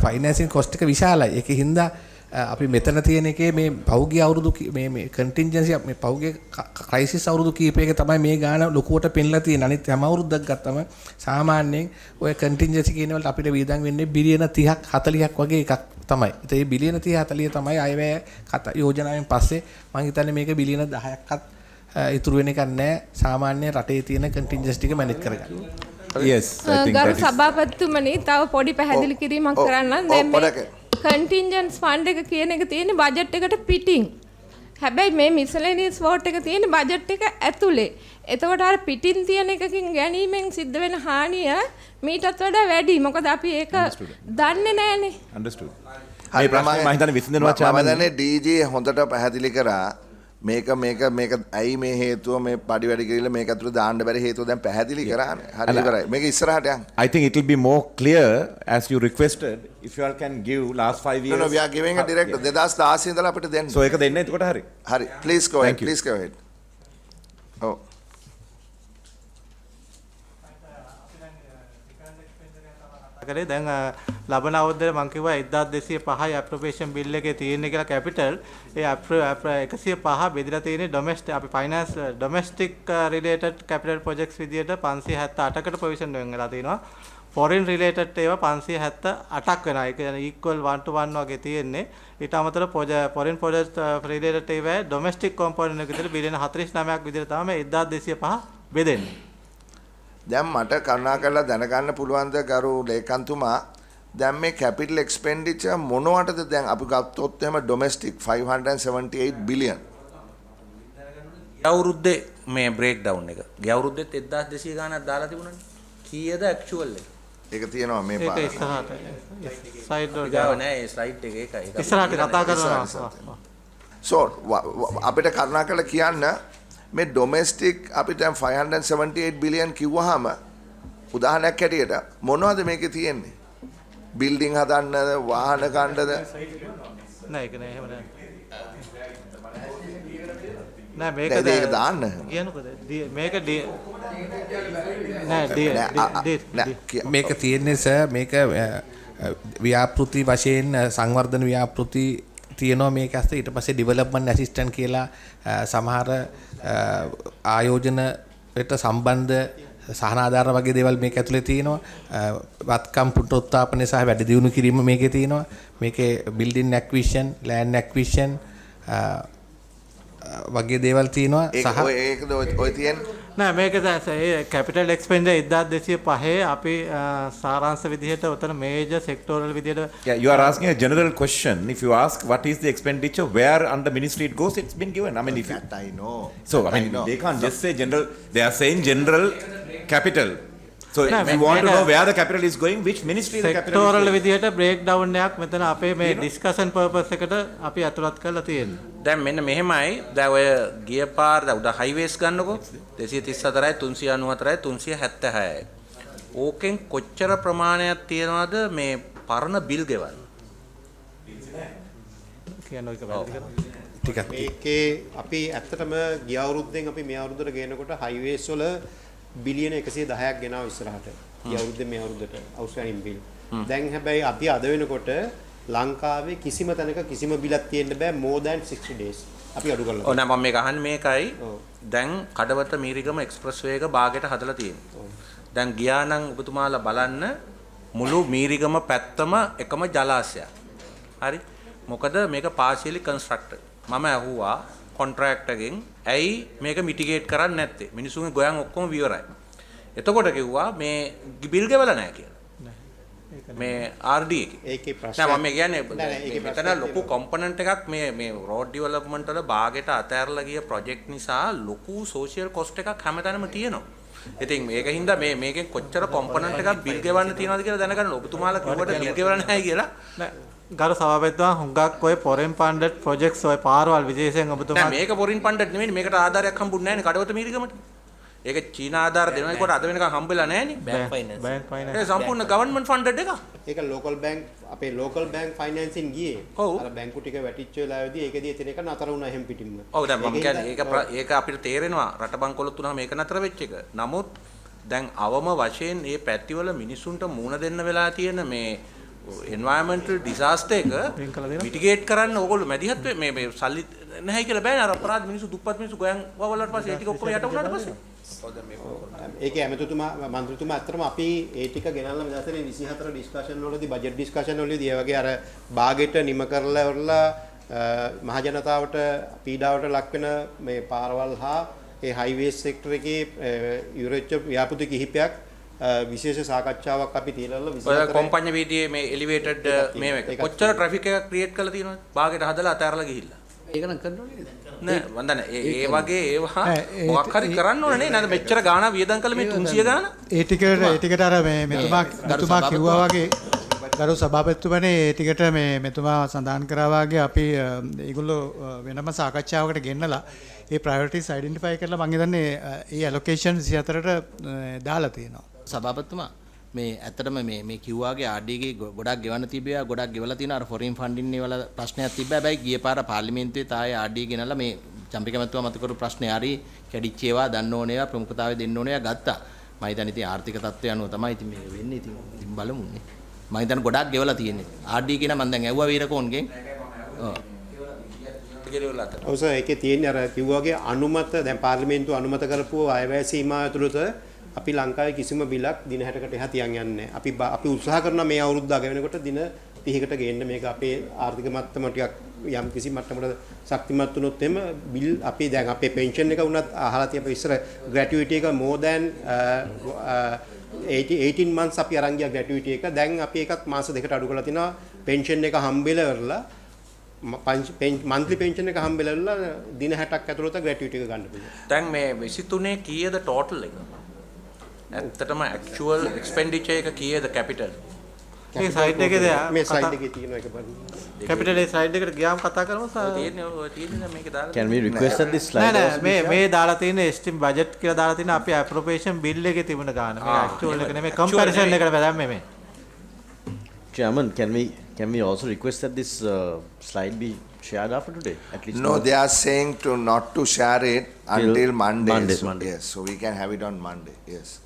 ෆයිනෑන්සින් කොස්ට් එක විශාලයි. ඒකේ හින්දා අපි මෙතන තියෙන එකේ මේ පහුගිය අවුරුදු මේ කන්ටින්ජන්සි මේ පහුගිය ක්‍රයිසිස් අවුරුදු කීපයක තමයි මේ ගාණ ලොකුවට පෙන්ලා තියෙන්නේ. අනිත් හැම අවුරුද්දක් ගත්තම සාමාන්‍යයෙන් ඔය කන්ටින්ජන්සි කියන වලට අපිට වියදම් වෙන්නේ බිලියන 30ක් 40ක් වගේ එකක් තමයි. ඉතින් මේ බිලියන 30 40 තමයි අයවැය යෝජනාවෙන් පස්සේ මම හිතන්නේ මේක බිලියන 10ක්වත් ඉතුරු වෙන එකක් නැහැ. සාමාන්‍ය රටේ තියෙන කන්ටින්ජන්සි ටික මැනේජ් කරගන්න. Yes, I think ගරු සභාපතිතුමනි තව පොඩි පැහැදිලි කිරීමක් කරන්න. දැන් මේ contingent fund එක කියන එක තියෙන්නේ බජට් එකට පිටින්. හැබැයි මේ miscellaneous vote එක තියෙන්නේ බජට් එක ඇතුලේ. එතකොට අර පිටින් තියෙන එකකින් ගැනීමෙන් සිද්ධ වෙන හානිය මීටත් වඩා වැඩි. මොකද අපි ඒක දන්නේ නැහනේ. Understood. මේ ප්‍රශ්නේ මම හිතන්නේ විසඳනවා මම දන්නේ DJ හොඳට පැහැදිලි කරා. මේක ඇයි මේ හේතුව මේ පඩි වැඩි කියලා මේක ඇතුළේ දාන්න බැරි හේතුව දැන් පැහැදිලි කරානේ. හරි ඉවරයි. මේක ඉස්සරහට යන්න. I think it will be more clear as you requested if you all can give last 5 years. No, we are giving a direct 2016 ඉඳලා අපිට දෙන්න. So ඒක දෙන්න එතකොට හරි. හරි. Please go ahead. Please go ahead. ඔව්. කරේ දැන් ලබන අවුරුද්දේ මම කිව්වා 1205යි අප්‍රොප්‍රියේෂන් බිල් එකේ තියෙන්නේ කියලා කැපිටල් ඒ 105 බෙදලා තියෙන්නේ ඩොමෙස්ටික් අපි finance domestic related capital projects විදියට 578කට ප්‍රොවිෂන් වෙන් වෙලා තිනවා ෆොරින් රිලේටඩ් ඒවා 578ක් වෙනවා ඒක කියන්නේ ඉක්වල් 1 to 1 වගේ තියෙන්නේ ඊට අමතරව ෆොරින් ප්‍රොජෙක්ට් රිලේටඩ් ඒවා ඩොමෙස්ටික් කම්පොනන්ට් එක විදියට බිලියන 49ක් විදියට තමයි 1205 බෙදෙන්නේ දැන් මට කරුණාකරලා දැනගන්න පුළුවන්ද ගරු ලේකම්තුමා දැන් මේ කැපිටල් එක්ස්පෙන්ඩිචර් මොනවටද දැන් අපි ගත්තොත් එහෙම ඩොමෙස්ටික් 578 බිලියන් අවුරුද්දේ මේ බ්‍රේක් ඩවුන් එක ගිය අවුරුද්දෙත් 1200 ගාණක් දාලා තිබුණානේ කීයද ඇක්චුවල් එක ඒක තියෙනවා මේ පාර ඒක ඉස්සරහට ස්ලයිඩ් වල ගාව නෑ ඒ ස්ලයිඩ් එක ඒකයි ඉස්සරහට කතා කරනවා so අපිට කරුණාකරලා කියන්න මේ ඩොමෙස්ටික් අපිට 578 බිලියන් කිව්වහම උදාහරණයක් හැටියට මොනවද මේකේ තියෙන්නේ බිල්ඩින් හදන්නද වාහන ගන්නද නෑ ඒක නෑ එහෙම නෑ නෑ මේක දාන්න කියනකොද මේක නෑ මේක තියෙන්නේ සර් මේක ව්‍යාපෘති වශයෙන් සංවර්ධන ව්‍යාපෘති තියෙනවා මේක ඇස්ත ඊට පස්සේ ඩෙවලොප්මන්ට් ඇසිස්ටන්ට් කියලා සමහර ආයෝජන වෙත සම්බන්ධ සහනාධාර වගේ දේවල් මේක ඇතුලේ තියෙනවා. වත්කම් පුනරුත්ථාපනය සහ වැඩි දියුණු කිරීම මේකේ තියෙනවා. මේකේ building acquisition, land acquisition වගේ දේවල් තියෙනවා. සහ ඒකද ඔය තියෙන්නේ නෑ මේක ඒ කැපිටල් එක්ස්පෙන්ඩිචර් 1205 අපි සාරාංශ විදිහට උතන මේජර් සෙක්ටෝරල් විදිහට Yeah, you are asking a general question. If you ask what is the expenditure, where under ministry it goes, it's been given. I mean, if that I know. So I mean, they can't just say general. They are saying general capital. So if you want to know where the capital is going, which ministry the capital is සෙක්ටෝරල් going. විදිහට බ්‍රේක් ඩවුන් එකක් මෙතන අපේ මේ ඩිස්කෂන් පර්පස් එකට අපි අතුලත් කරලා තියෙනවා. දැන් මෙන්න මෙහෙමයි. දැන් ඔය ගිය පාර උඩ හයිවේස් ගන්නකො 234යි 394යි 376යි. ඕකෙන් කොච්චර ප්‍රමාණයක් තියනවද මේ පරණ බිල් ගෙවන්න? කියනවා ඒක වැරදි කරා. මේකේ අපි ඇත්තටම ගිය අවුරුද්දෙන් අපි මේ අවුරුද්දට ගේනකොට හයිවේස් වල බිලියන 110ක් ගෙනාව ඉස්සරහට. ගිය අවුරුද්දේ මේ අවුරුද්දට අවුස්ට්‍රේලියානු බිල්. දැන් හැබැයි අපි අද වෙනකොට ලංකාවේ කිසිම තැනක කිසිම බිලක් තියෙන්න බෑ more than 60 days. අපි අඩු කරලා. ඔව් නෑ මම මේක අහන්නේ මේකයි. දැන් කඩවත මීරිගම එක්ස්ප්‍රස් වේ එක භාගයට හදලා තියෙනවා. දැන් ගියා නම් ඔබතුමාලා බලන්න මුළු මීරිගම පැත්තම එකම ජලාශයක්. හරි? මොකද මේක partially constructed. මම අහුවා කොන්ට්‍රැක්ටර් ඇයි මේක මිටිගේට් කරන්නේ නැත්තේ? මිනිසුන්ගේ ගොයන් ඔක්කොම විවරයි. එතකොට කිව්වා මේ බිල් ගෙවලා නැහැ කියලා. මේ RD එකේ. ඒකේ ප්‍රශ්න. නෑ මම කියන්නේ මෙතන ලොකු කොම්පොනන්ට් එකක් මේ රෝඩ් ඩෙවලොප්මන්ට් වල භාගයට අතෑරලා ගිය ප්‍රොජෙක්ට් නිසා ලොකු සෝෂියල් කොස්ට් එකක් හැමතැනම තියෙනවා. ඉතින් මේකින්ද මේකෙන් කොච්චර කොම්පොනන්ට් එකක් බිල් ගෙවන්න තියනවද කියලා දැනගන්න ඔබතුමාලා කිව්වට බිල් ගෙවලා නැහැ කියලා. ගරු සභාපතිතුමා හුඟක් ඔය foreign funded projects ඔය පාරවල් විශේෂයෙන් ඔබතුමා නෑ මේක foreign funded නෙමෙයි මේකට ආධාරයක් හම්බුන්නේ නැහැනේ කඩවත මීරිගමට. ඒක චීන ආධාර දෙනකොට අද වෙනකන් හම්බෙලා නැහැනේ. Bank finance. ඒ සම්පූර්ණ government funded එක. ඒක local bank අපේ local bank financing ගියේ. අර බැංකු ටික වැටිච්ච වෙලාවේදී ඒකදී එතන එක නතර වුණා එහෙම් පිටින්ම. ඔව් දැන් මම කියන්නේ ඒක අපිට තේරෙනවා රට බංකොලොත් උනහම මේක නතර වෙච්ච එක. නමුත් දැන් අවම වශයෙන් මේ පැතිවල මිනිසුන්ට මුණ දෙන්න වෙලා තියෙන මේ environmental disaster එක mitigate කරන්න ඕගොල්ලෝ මැදිහත් මේ සල්ලි නැහැ කියලා බෑනේ අර අපරාධ මිනිස්සු දුප්පත් මිනිස්සු ගෝයන් වවලට පස්සේ ඒ ටික ඔක්කොම යට වුණාට පස්සේ ඒකේ ඇමතුතුමා මන්ත්‍රීතුමා අත්‍තරම අපි ඒ ටික ගෙනල්ලා මේ දවසේ 24 ඩිස්කෂන් වලදී බජට් ඩිස්කෂන් වලදී ඒ වගේ අර භාගයට නිම කරලා වරලා මහ ජනතාවට පීඩාවට ලක් වෙන මේ පාරවල් හා ඒ හයිවේස් සෙක්ටර් එකේ යුරෝප්‍ය ව්‍යාපෘති කිහිපයක් විශේෂ සාකච්ඡාවක් අපි තියලා ඔය කොම්පඤ්ඤ වීදියේ මේ එලිවේටඩ් මේ එක කොච්චර ට්‍රැෆික් එකක් ක්‍රියේට් කරලා තියෙනවද භාගයට හදලා අතෑරලා ගිහිල්ලා ඒක නම් කරන්න ඕනේ නෑ වන්දන ඒ වගේ ඒවා මොකක් හරි කරන්න ඕනේ නේ නේද මෙච්චර ගාණක් වියදම් කළ මේ 300 ගාණ ඒ ටිකට අර මේ මෙතුමා කිව්වා වගේ ගරු සභාපතිතුමනේ ඒ ටිකට මේ මෙතුමා සඳහන් කරා වගේ අපි ඒගොල්ලෝ වෙනම සාකච්ඡාවකට ගෙන්නලා ඒ ප්‍රයොරිටිස් අයිඩෙන්ටිෆයි කරලා මම හිතන්නේ ඒ ඇලොකේෂන් 24ට දාලා තියෙනවා සභාපතිතුමා මේ ඇත්තටම මේ කිව්වාගේ ආඩීගේ ගොඩක් ගෙවන්න තිබ්බා ගොඩක් ගෙවලා තියෙනවා අර ෆොරින් ෆන්ඩින් වල ප්‍රශ්නයක් තිබ්බා හැබැයි ගිය පාර පාර්ලිමේන්තුවේ තායේ ආඩී ගෙනල්ලා මේ චම්පික මැතිතුමා මත කරු ප්‍රශ්නේ හරි කැඩිච්ච ඒවා දන්න ඕනේ ඒවා ප්‍රමුඛතාවය දෙන්න ඕනේ ඒවා ගත්තා මම හිතන්නේ ඉතින් ආර්ථික තත්ත්වය අනුව තමයි ඉතින් මේ වෙන්නේ ඉතින් බලමුනේ මම හිතන්නේ ගොඩක් ගෙවලා තියෙන්නේ ආඩී කියන මම දැන් ඇහුවා වීරකෝන්ගෙන් ඔව් සර් ඒකේ තියෙන්නේ අර කිව්වාගේ අනුමත දැන් පාර්ලිමේන්තුව අනුමත කරපු අයවැය සීමාව ඇතුළත අපි ලංකාවේ කිසිම බිලක් දින 60කට එහා තියන් යන්නේ නැහැ. අපි උත්සාහ කරනවා මේ අවුරුද්ද අග වෙනකොට දින 30කට ගේන්න මේක අපේ ආර්ථික මට්ටම ටිකක් යම් කිසි මට්ටමකට ශක්තිමත් වුණොත් එම බිල් අපි දැන් අපේ පෙන්ෂන් එක වුණත් අහලා තියපු ඉස්සර ග්‍රැටියුටි එක more than 18 months අපි අරන් ගියා ග්‍රැටියුටි එක. දැන් අපි ඒකත් මාස දෙකකට අඩු කරලා තිනවා පෙන්ෂන් එක හම්බෙලා ඉවරලා මන්ත්ලි පෙන්ෂන් එක හම්බෙලා දින 60ක් ඇතුළත ග්‍රැටියුටි එක ගන්න පුළුවන්. දැන් මේ 23 කීයද ටෝටල් එක? ඇත්තටම ඇක්චුවල් එක්ස්පෙන්ඩිචර් එක කීයද කැපිටල්? මේ සයිඩ් එකේද මේ සයිඩ් එකේ තියෙන එක බලන්න. කැපිටල් ඒ සයිඩ් එකට ගියාම කතා කරමු සර්. තියෙන්නේ මේක දාලා. Can we request that this slide නෑ මේ දාලා තියෙන estimate budget කියලා දාලා තියෙන අපි appropriation bill එකේ තිබුණ ගාන. මේ ඇක්චුවල් එක නෙමෙයි comparison එකට බැලුම් මේ. Chairman, can we also request that this slide be shared after today? At least no, they are saying to not to share it until Monday. Monday. Yes, so we can have it on Monday. Yes.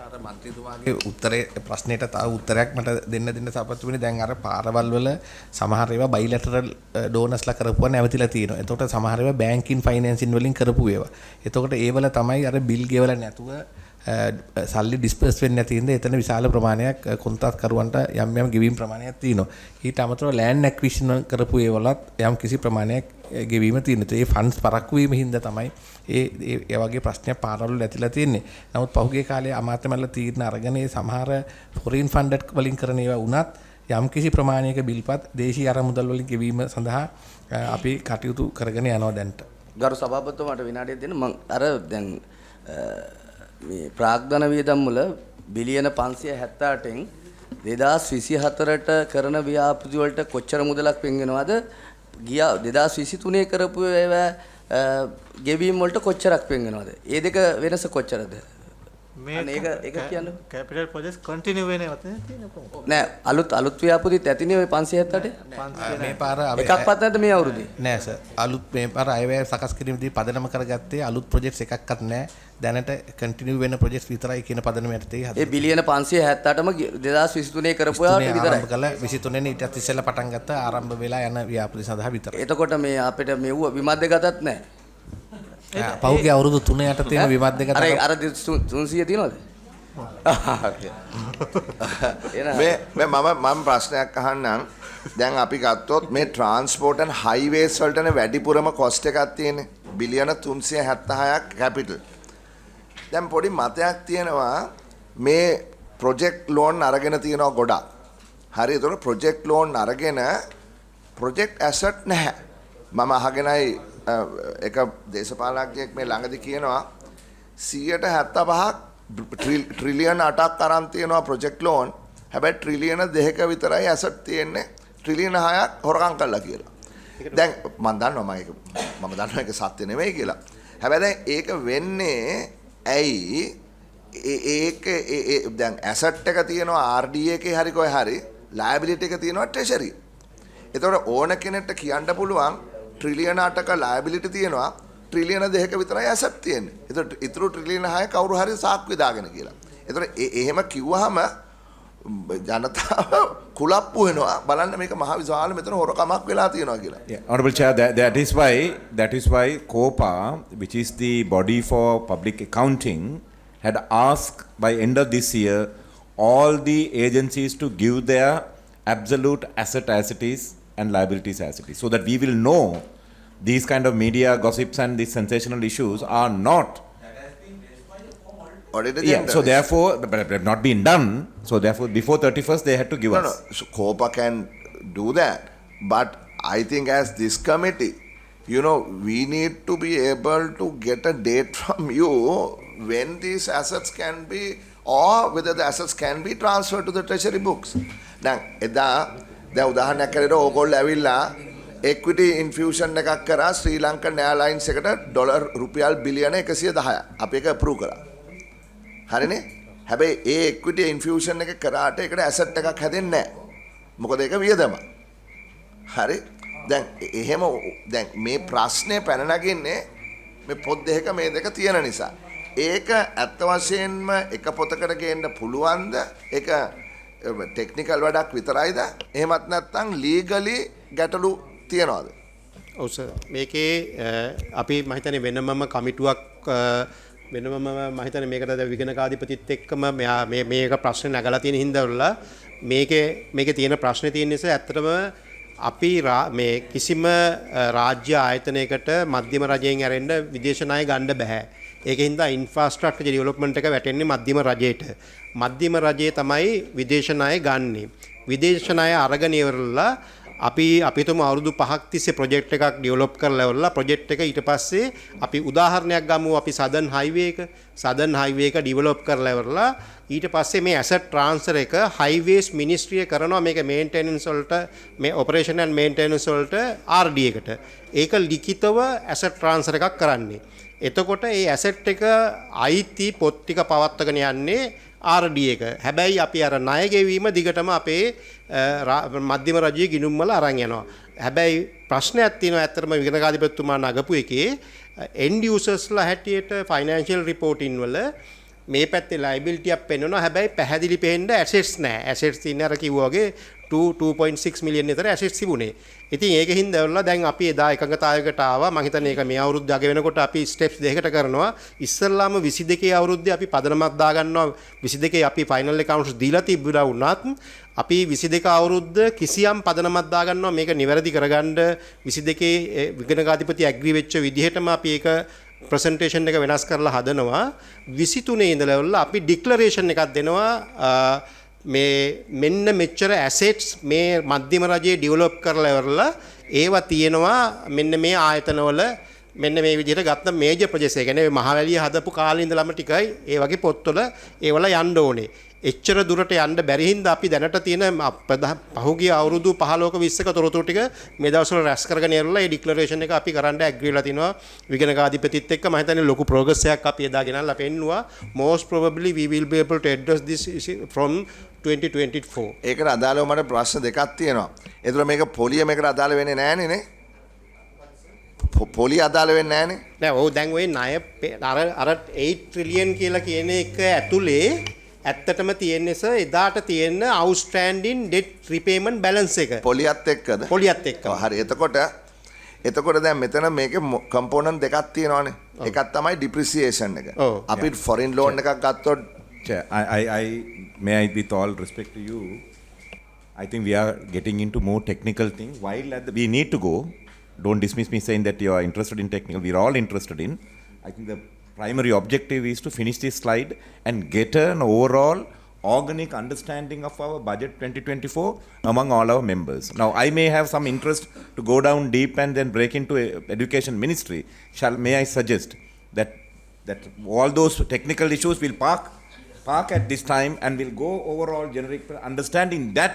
අර මන්ත්‍රීතුමාගේ උත්තරේ ප්‍රශ්නෙට තව උත්තරයක් මට දෙන්න සපත්තුනේ දැන් අර පාරවල් වල සමහර ඒවා බයිලැටරල් ඩෝනර්ස්ලා කරපුවා නැවතිලා තියෙනවා. එතකොට සමහර ඒවා බැංකින් ෆයිනෑන්සින් වලින් කරපු ඒවා. එතකොට ඒවල තමයි අර බිල් ගෙවලා නැතුව සල්ලි ඩිස්පර්ස් වෙන්නේ නැති ඉඳ එතන විශාල ප්‍රමාණයක් කොන්ත්‍රාත් කරුවන්ට යම් ගෙවීම් ප්‍රමාණයක් තියෙනවා. ඊට අමතරව ලෑන්ඩ් ඇක්විසිෂන් කරපු ඒවලත් යම් කිසි ප්‍රමාණයක් ගෙවීම තියෙනවා. ඒ ෆන්ඩ්ස් පරක්කු වීම හින්දා තමයි ඒ වගේ ප්‍රශ්නයක් පාරවල් ඇතිලා තියෙන්නේ. නමුත් පහුගිය කාලේ අමාත්‍යමල්ල තීරණ අරගෙන ඒ සමහර ෆොරින් ෆන්ඩඩ් වලින් කරන ඒවා වුණත් යම් කිසි ප්‍රමාණයක බිල්පත් දේශීය අරමුදල් වලින් ගෙවීම සඳහා අපි කටයුතු කරගෙන යනවා දැන්ට. ගරු සභාපතිතුමාට විනාඩියක් දෙන්න මම අර දැන් මේ ප්‍රාග්ධන වියදම් වල බිලියන 578න් 2024ට කරන ව්‍යාපෘති වලට කොච්චර මුදලක් වෙන්ගෙනවද ගියා 2023 කරපු ඒවා ගෙවීම් වලට කොච්චරක් වෙන්ගෙනවද ඒ දෙක වෙනස කොච්චරද මේ ඒක කියන්නේ කැපිටල් ප්‍රොජෙක්ට්ස් කන්ටිනියු වෙන්නේ නැත්නම් නෑ අලුත් ව්‍යාපෘතිත් ඇතිනේ ඔය 578 මේ පාර එකක්වත් නැද්ද මේ අවුරුද්දේ නෑ සර් අලුත් මේ පාර අයවැය සකස් කිරීමේදී පදනම කරගත්තේ අලුත් ප්‍රොජෙක්ට්ස් එකක්වත් නෑ දැනට කන්ටිනියු වෙන ප්‍රොජෙක්ට්ස් විතරයි කියන පදනම යටතේ ඒ බිලියන 578ම 2023 කරපුවාට විතරයි ආරම්භ කළා 23 නේ ඊටත් ඉස්සෙල්ලා පටන් ගත්ත ආරම්භ වෙලා යන ව්‍යාපෘති සඳහා විතරයි එතකොට මේ අපිට මෙව්ව විමද්ද ගතත් නෑ පහුගිය අවුරුදු 3 යට තියෙන විමත් දෙක අර 300 තියෙනවද? මේ මම ප්‍රශ්නයක් අහන්නම්. දැන් අපි ගත්තොත් මේ ට්‍රාන්ස්පෝර්ට් ඇන්ඩ් හයිවේස් වලටනේ වැඩිපුරම කොස්ට් එකක් තියෙන්නේ. බිලියන 376ක් කැපිටල්. දැන් පොඩි මතයක් තියෙනවා මේ ප්‍රොජෙක්ට් ලෝන් අරගෙන තියෙනවා ගොඩක්. හරි ඒතකොට ප්‍රොජෙක්ට් ලෝන් අරගෙන ප්‍රොජෙක්ට් ඇසට් නැහැ. මම අහගෙනයි එක දේශපාලනඥයෙක් මේ ළඟදි කියනවා 175ක් ට්‍රිලියන් 8ක් අරන් තියෙනවා ප්‍රොජෙක්ට් ලෝන්. හැබැයි ට්‍රිලියන 2ක විතරයි ඇසට් තියෙන්නේ. ට්‍රිලියන 6ක් හොරකම් කළා කියලා. දැන් මම දන්නවා ඒක සත්‍ය නෙමෙයි කියලා. හැබැයි දැන් ඒක වෙන්නේ ඇයි ඒක දැන් ඇසට් එක තියෙනවා RDA එකේ හරි කොහේ හරි ලයබිලිටි එක තියෙනවා ට්‍රෙෂරි. ඒතකොට ඕන කෙනෙක්ට කියන්න පුළුවන් ට්‍රිලියන 8ක ලයබිලිටි තියෙනවා ට්‍රිලියන 2ක විතරයි ඇසට් තියෙන්නේ. ඒතකොට ඊටු ට්‍රිලියන 6 කවුරු හරි සාක්කුවේ දාගෙන කියලා. ඒතකොට එහෙම කිව්වහම ජනතාව කුලප්පු වෙනවා බලන්න මේක මහ විශාල මෙතන හොරකමක් වෙලා තියෙනවා කියලා. Honorable Chair, that is why COPA, which is the body for public accounting, had asked by end of this year all the agencies to give their absolute asset as it is and liabilities as it is, so that we will know these kind of media gossips and these sensational issues are not. Yeah, so therefore, but have not been done. So therefore, before 31st, they had to give us. No, so COPA can do that, but I think as this committee, we need to be able to get a date from you when these assets can be, or whether the assets can be transferred to the treasury books. Now, දැන් උදාහරණයක් කරේට ඕගොල්ලෝ ඇවිල්ලා equity infusion එකක් කරා ශ්‍රී ලංකන් එයාර්ලයින්ස් එකට ඩොලර් රුපියල් බිලියන 110ක් අපි ඒක අප්‍රූව් කරා. හරිනේ? හැබැයි ඒ equity infusion එක කරාට ඒකට asset එකක් හැදෙන්නේ නැහැ. මොකද ඒක වියදම. හරි? දැන් එහෙම දැන් මේ ප්‍රශ්නේ පැන නගින්නේ මේ පොත් දෙක මේ දෙක තියෙන නිසා. ඒක ඇත්ත වශයෙන්ම එක පොතකට ගේන්න පුළුවන්ද? ඒක ටෙක්නිකල් වැඩක් විතරයිද? එහෙමත් නැත්නම් ලීගලි ගැටලු තියනවාද? ඔව් සර්. මේකේ අපි මම හිතන්නේ වෙනමම කමිටුවක් වෙනමම මම හිතන්නේ මේකට විගණකාධිපතිත් එක්කම මේක ප්‍රශ්න නගලා තියෙන හින්දා මේකේ තියෙන ප්‍රශ්නේ තියෙන නිසා ඇත්තටම අපි මේ කිසිම රාජ්‍ය ආයතනයකට මධ්‍යම රජයෙන් ඇරෙන්න විදේශ ණය ගන්න බෑ. ඒකින්ද ඉන්ෆ්‍රාස්ට්‍රක්චර් ඩෙවලොප්මන්ට් එක වැටෙන්නේ මධ්‍යම රජයට. මධ්‍යම රජය තමයි විදේශ ණය ගන්නෙ. විදේශ ණය අරගෙන ඉවරලා අපි තුම අවුරුදු 5ක් තිස්සේ ප්‍රොජෙක්ට් එකක් ඩෙවලොප් කරලා ඉවරලා ප්‍රොජෙක්ට් එක ඊට පස්සේ අපි උදාහරණයක් ගමු අපි සදර්න් හයිවේ එක ඩෙවලොප් කරලා ඉවරලා ඊට පස්සේ මේ ඇසට් ට්‍රාන්ස්ෆර් එක හයිවේස් මිනිස්ට්‍රිය කරනවා මේක මේන්ටෙනන්ස් වලට මේ ඔපරේෂන් ඇන්ඩ් මේන්ටෙනන්ස් වලට RD එකට. ඒක ලිඛිතව ඇසට් ට්‍රාන්ස්ෆර් එකක් කරන්නේ. එතකොට ඒ ඇසෙට් එක අයිති පොත් ටික පවත්වාගෙන යන්නේ RD එක. හැබැයි අපි අර ණය ගෙවීම දිගටම අපේ මධ්‍යම රජයේ ගිණුම් වල අරන් යනවා. හැබැයි ප්‍රශ්නයක් තියෙනවා ඇත්තටම විගණකාධිපතිතුමා නගපු එකේ end users ලා හැටියට financial reporting වල මේ පැත්තේ liability එකක් පෙන්වනවා. හැබැයි පැහැදිලි පෙන්න assets නැහැ. assets තියෙන අර කිව්වා වගේ 2.6 මිලියන් විතර assets තිබුණේ. ඉතින් ඒකෙන් දැවලා දැන් අපි එදා එකඟතාවයකට ආවා. මම හිතන්නේ ඒක මේ අවුරුද්ද අග වෙනකොට අපි steps දෙකකට කරනවා. ඉස්සල්ලාම 22 අවුරුද්දේ අපි පදනමක් දාගන්නවා. 22 අපි final accounts දීලා තිබුණා වුණත් අපි 22 අවුරුද්ද කිසියම් පදනමක් දාගන්නවා මේක නිවැරදි කරගන්න 22 විගණකාධිපති ඇග්‍රී වෙච්ච විදිහටම අපි ඒක ප්‍රසන්ටේෂන් එක වෙනස් කරලා හදනවා 23 ඉඳලා අපි ඩික්ලරේෂන් එකක් දෙනවා මේ මෙන්න මෙච්චර ඇසෙට්ස් මේ මධ්‍යම රජයේ ඩෙවලොප් කරලා ඉවරලා ඒවා තියෙනවා මෙන්න මේ ආයතනවල මෙන්න මේ විදිහට ගත්ත මේජර් ප්‍රොජෙක්ට්ස් ඒ කියන්නේ මහවැලිය හදපු කාලේ ඉඳලම ටිකයි ඒ වගේ පොත්වල ඒවල යන්න ඕනේ. එච්චර දුරට යන්න බැරි හින්දා අපි දැනට තියෙන පහුගිය අවුරුදු 15ක 20ක තොරතුරු ටික මේ දවස්වල රැස් කරගෙන ඉරලා ඒ ඩික්ලරේෂන් එක අපි කරන්න ඇග්‍රී වෙලා තිනවා විගණකාධිපතිත් එක්ක මම හිතන්නේ ලොකු ප්‍රෝග්‍රස් එකක් අපි එදා ගෙනල්ලා පෙන්නුවා most probably we will be able to address this from 2024. ඒකට අදාළව මට ප්‍රශ්න දෙකක් තියෙනවා. ඒතර මේක පොලිය මේකට අදාළ වෙන්නේ නැහනේ නේ? පොලිය අදාළ වෙන්නේ නැහනේ? නෑ ඔව් දැන් ওই ණය අර 8 ට්‍රිලියන් කියලා කියන එක ඇතුලේ ඇත්තටම තියෙන්නේ සර් එදාට තියෙන outstanding debt repayment balance එක පොලියත් එක්කද? පොලියත් එක්ක. හරි. එතකොට දැන් මෙතන මේකේ කම්පෝනන්ට් දෙකක් තියෙනවානේ. එකක් තමයි depreciation එක. අපි foreign loan එකක් ගත්තොත් may I with all respect to you, I think we are getting into more technical thing. While we need to go, don't dismiss me saying that you are interested in technical. We are all interested in. I think the primary objective is to finish this slide and get an overall organic understanding of our budget 2024 among all our members. Now, I may have some interest to go down deep and then break into education ministry. May I suggest that all those technical issues will park at this time and we'll go overall generic understanding that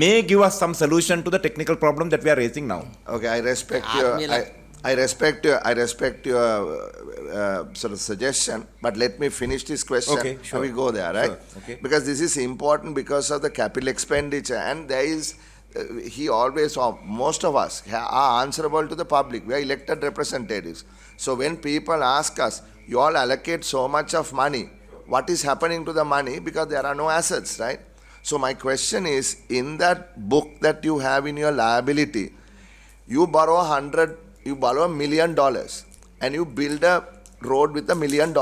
may give us some solution to the technical problem that we are raising now. Okay, I respect your sort of suggestion, but let me finish this question. Okay, sure. We go there, right? Sure. Okay. Because this is important because of the capital expenditure, and there is he always, or most of us, are answerable to the public. We are elected representatives. So when people ask us, you all allocate so much of money, what is happening to the money? Because there are no assets, right? So my question is, in that book that you have in your liability, you borrow $1 million and you build a road with $1 million,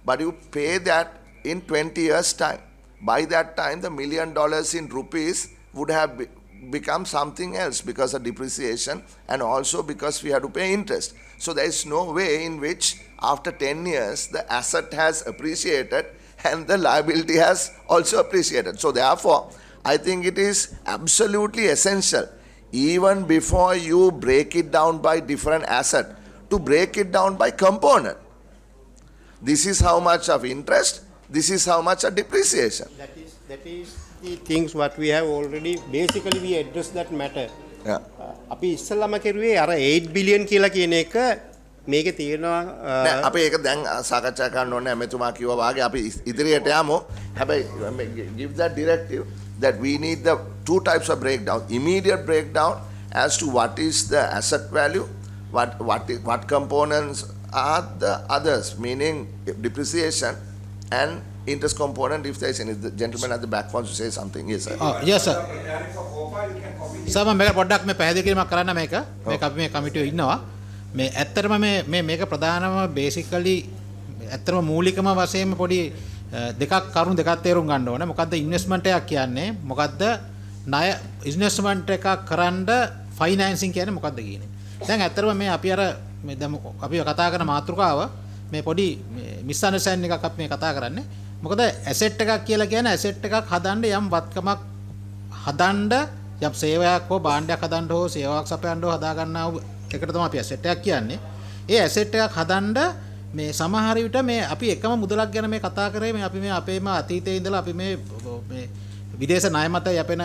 but you pay that in 20 years time. By that time, the $1 million in rupees would have become something else because of depreciation and also because we had to pay interest. So there is no way in which after 10 years the asset has appreciated and the liability has also appreciated. So therefore, I think it is absolutely essential, even before you break it down by different asset, to break it down by component. This is how much of interest, this is how much of depreciation. That is the things what we have already, basically we address that matter. Yeah. අපි ඉස්සල්ලාම කෙරුවේ අර 8 billion කියලා කියන එක මේකේ තියෙනවා නෑ අපි ඒක දැන් සාකච්ඡා කරන්න ඕනේ එතුමා කිව්වා වාගේ අපි ඉදිරියට යමු. හැබැයි give that directive that we need the two types of breakdown, immediate breakdown as to what is the asset value, what components are the others, meaning depreciation and interest component. If there is any, the gentleman at the back wants to say something. Yes sir. Yes sir. Sir මම මේක පොඩ්ඩක් මේ පැහැදිලි කිරීමක් කරන්න මේක අපි මේ කමිටුවේ ඉන්නවා. මේ ඇත්තටම මේක ප්‍රධානම බේසිකලි ඇත්තටම මූලිකම වශයෙන්ම පොඩි කරුණු දෙකක් තේරුම් ගන්න ඕනේ. මොකද්ද ඉන්වෙස්ට්මන්ට් එකක් කියන්නේ? මොකද්ද ණය ඉන්වෙස්ට්මන්ට් එකක් කරන්න ෆයිනෑන්සින් කියන්නේ මොකද්ද කියන්නේ? දැන් ඇත්තටම මේ අපි අර මේ දැන් අපි කතා කරන මාතෘකාව මේ පොඩි මිස් අන්ඩර්ස්ටෑන්ඩින් එකක් අපි මේ කතා කරන්නේ. මොකද ඇසෙට් එකක් කියලා කියන්නේ ඇසෙට් එකක් හදන්න යම් වත්කමක් හදන්න යම් සේවයක් හෝ භාණ්ඩයක් හදන්න හෝ සේවාවක් සපයන්න හෝ හදා ගන්නා එකට තමයි අපි ඇසෙට් එකක් කියන්නේ. ඒ ඇසෙට් එකක් හදන්න මේ සමහර විට මේ අපි එකම මුදලක් ගැන මේ කතා කරේ මේ අපි මේ අපේම අතීතයේ ඉඳලා අපි මේ විදේශ ණය මත යැපෙන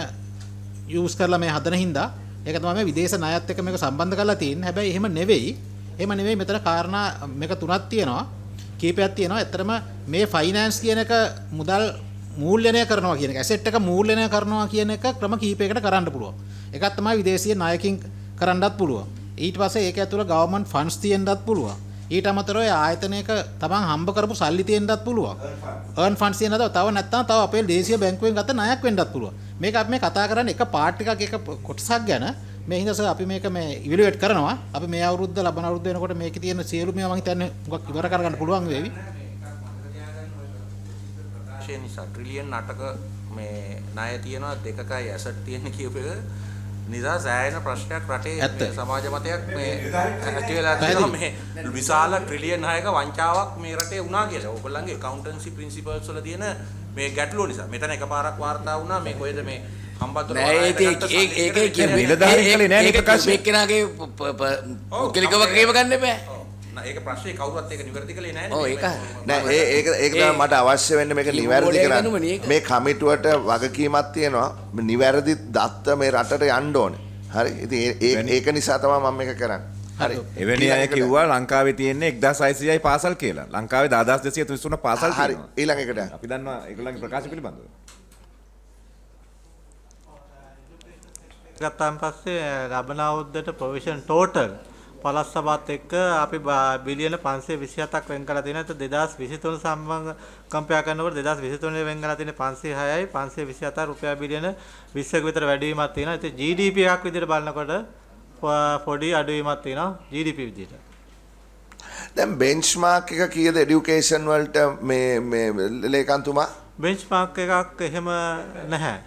යූස් කරලා මේ හදන හින්දා ඒක තමයි මේ විදේශ ණයත් එක්ක මේක සම්බන්ධ කරලා තියෙන්නේ. හැබැයි එහෙම නෙවෙයි. මෙතන කාරණා මේක තුනක් තියෙනවා. කීපයක් තියෙනවා. ඇත්තටම මේ ෆයිනෑන්ස් කියන එක මුදල් මූල්‍යණය කරනවා කියන එක ඇසෙට් එක මූල්‍යණය කරනවා කියන එක ක්‍රම කීපයකට කරන්න පුළුවන්. එකක් තමයි විදේශීය ණයකින් කරන්නත් පුළුවන්. ඊට පස්සේ ඒක ඇතුළේ ගවර්න්මන්ට් ෆන්ඩ්ස් තියෙන්නත් පුළුවන්. ඊට අමතරව ඒ ආයතනයක තමන් හම්බ කරපු සල්ලි තියෙන්නත් පුළුවන්. earn funds තියෙනද තව නැත්නම් තව අපේ දේශීය බැංකුවෙන් ගත්ත ණයක් වෙන්නත් පුළුවන්. මේක අපි මේ කතා කරන්නේ එක පාර්ට් එකක් එක කොටසක් ගැන. මේ හින්දා අපි මේක මේ ඉවැලුවේට් කරනවා. අපි මේ අවුරුද්ද ලබන අවුරුද්ද වෙනකොට මේකේ තියෙන සියලු මේවා මම හිතන්නේ මොකක් ඉවර කරගන්න පුළුවන් වේවි. නිසා ට්‍රිලියන් 8ක මේ ණය තියෙනවා 2කයි ඇසට් තියෙන කියප එක නිසා සෑහෙන ප්‍රශ්නයක් රටේ මේ සමාජ මතයක් මේ ඇති වෙලා තියෙනවා මේ විශාල ට්‍රිලියන් 6ක වංචාවක් මේ රටේ වුණා කියලා. ඕගොල්ලන්ගේ ඇකවුන්ටන්සි ප්‍රින්සිපල්ස් වල තියෙන මේ ගැටලුව නිසා. මෙතන එකපාරක් වාර්තා වුණා මේ කොහෙද මේ හම්බන්තොට ඒකේ කියන්නේ නිලධාරීකලේ නෑ නේ ප්‍රකාශ මේකනාගේ පුද්ගලිකව කේව ගන්න එපා. ඒක ප්‍රශ්නේ කවුරුත් ඒක නිවැරදි කළේ නැහැ ඔව් ඒක නෑ ඒක තමයි මට අවශ්‍ය වෙන්නේ මේක නිවැරදි කරන්න මේ කමිටුවට වගකීමක් තියෙනවා නිවැරදි දත්ත මේ රටට යන්න ඕනේ හරි ඉතින් ඒක නිසා තමයි මම මේක කරන්නේ හරි එවැනි අය කිව්වා ලංකාවේ තියෙන්නේ 1600යි පාසල් කියලා ලංකාවේ 10233 පාසල් තියෙනවා හරි ඊළඟ එකට අපි දන්නවා ඒගොල්ලන්ගේ ප්‍රකාශ පිළිබඳව ගත්තාන් පස්සේ ලබන අවුරුද්දට ප්‍රොවිෂන් ටෝටල් පළස් සභාවත් එක්ක අපි බිලියන 527ක් වෙන් කරලා තියෙනවා. 2023 සම්බන්ධ කම්පෙයාර් කරනකොට 2023 වෙන් කරලා තියෙන්නේ 506යි 527 රුපියල් බිලියන 20ක විතර වැඩිවීමක් තියෙනවා. ඉතින් GDP එකක් විදිහට බලනකොට පොඩි අඩුවීමක් තියෙනවා GDP විදිහට. දැන් බෙන්ච්මාර්ක් එක කීයද এডুকেෂන් වලට මේ ලේකම්තුමා? බෙන්ච්මාර්ක් එකක් එහෙම නැහැ.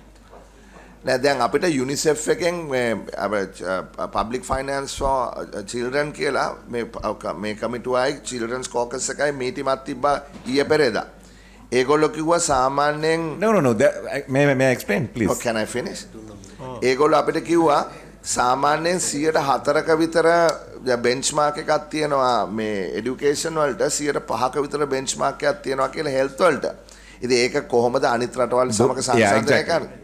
නෑ දැන් අපිට UNICEF එකෙන් public finance for children කියලා මේ කමිටුවයි children's caucus එකයි මීටිමක් තිබ්බා ඊයේ පෙරේදා. ඒගොල්ලෝ කිව්වා සාමාන්‍යයෙන් No may I explain please. Oh, can I finish? ඒගොල්ලෝ අපිට කිව්වා සාමාන්‍යයෙන් 104ක විතර benchmark එකක් තියෙනවා මේ education වලට 5ක විතර benchmark එකක් තියෙනවා කියලා health වලට. ඉතින් ඒක කොහොමද අනිත් රටවල් සමග සංසන්දනය කරන්නේ?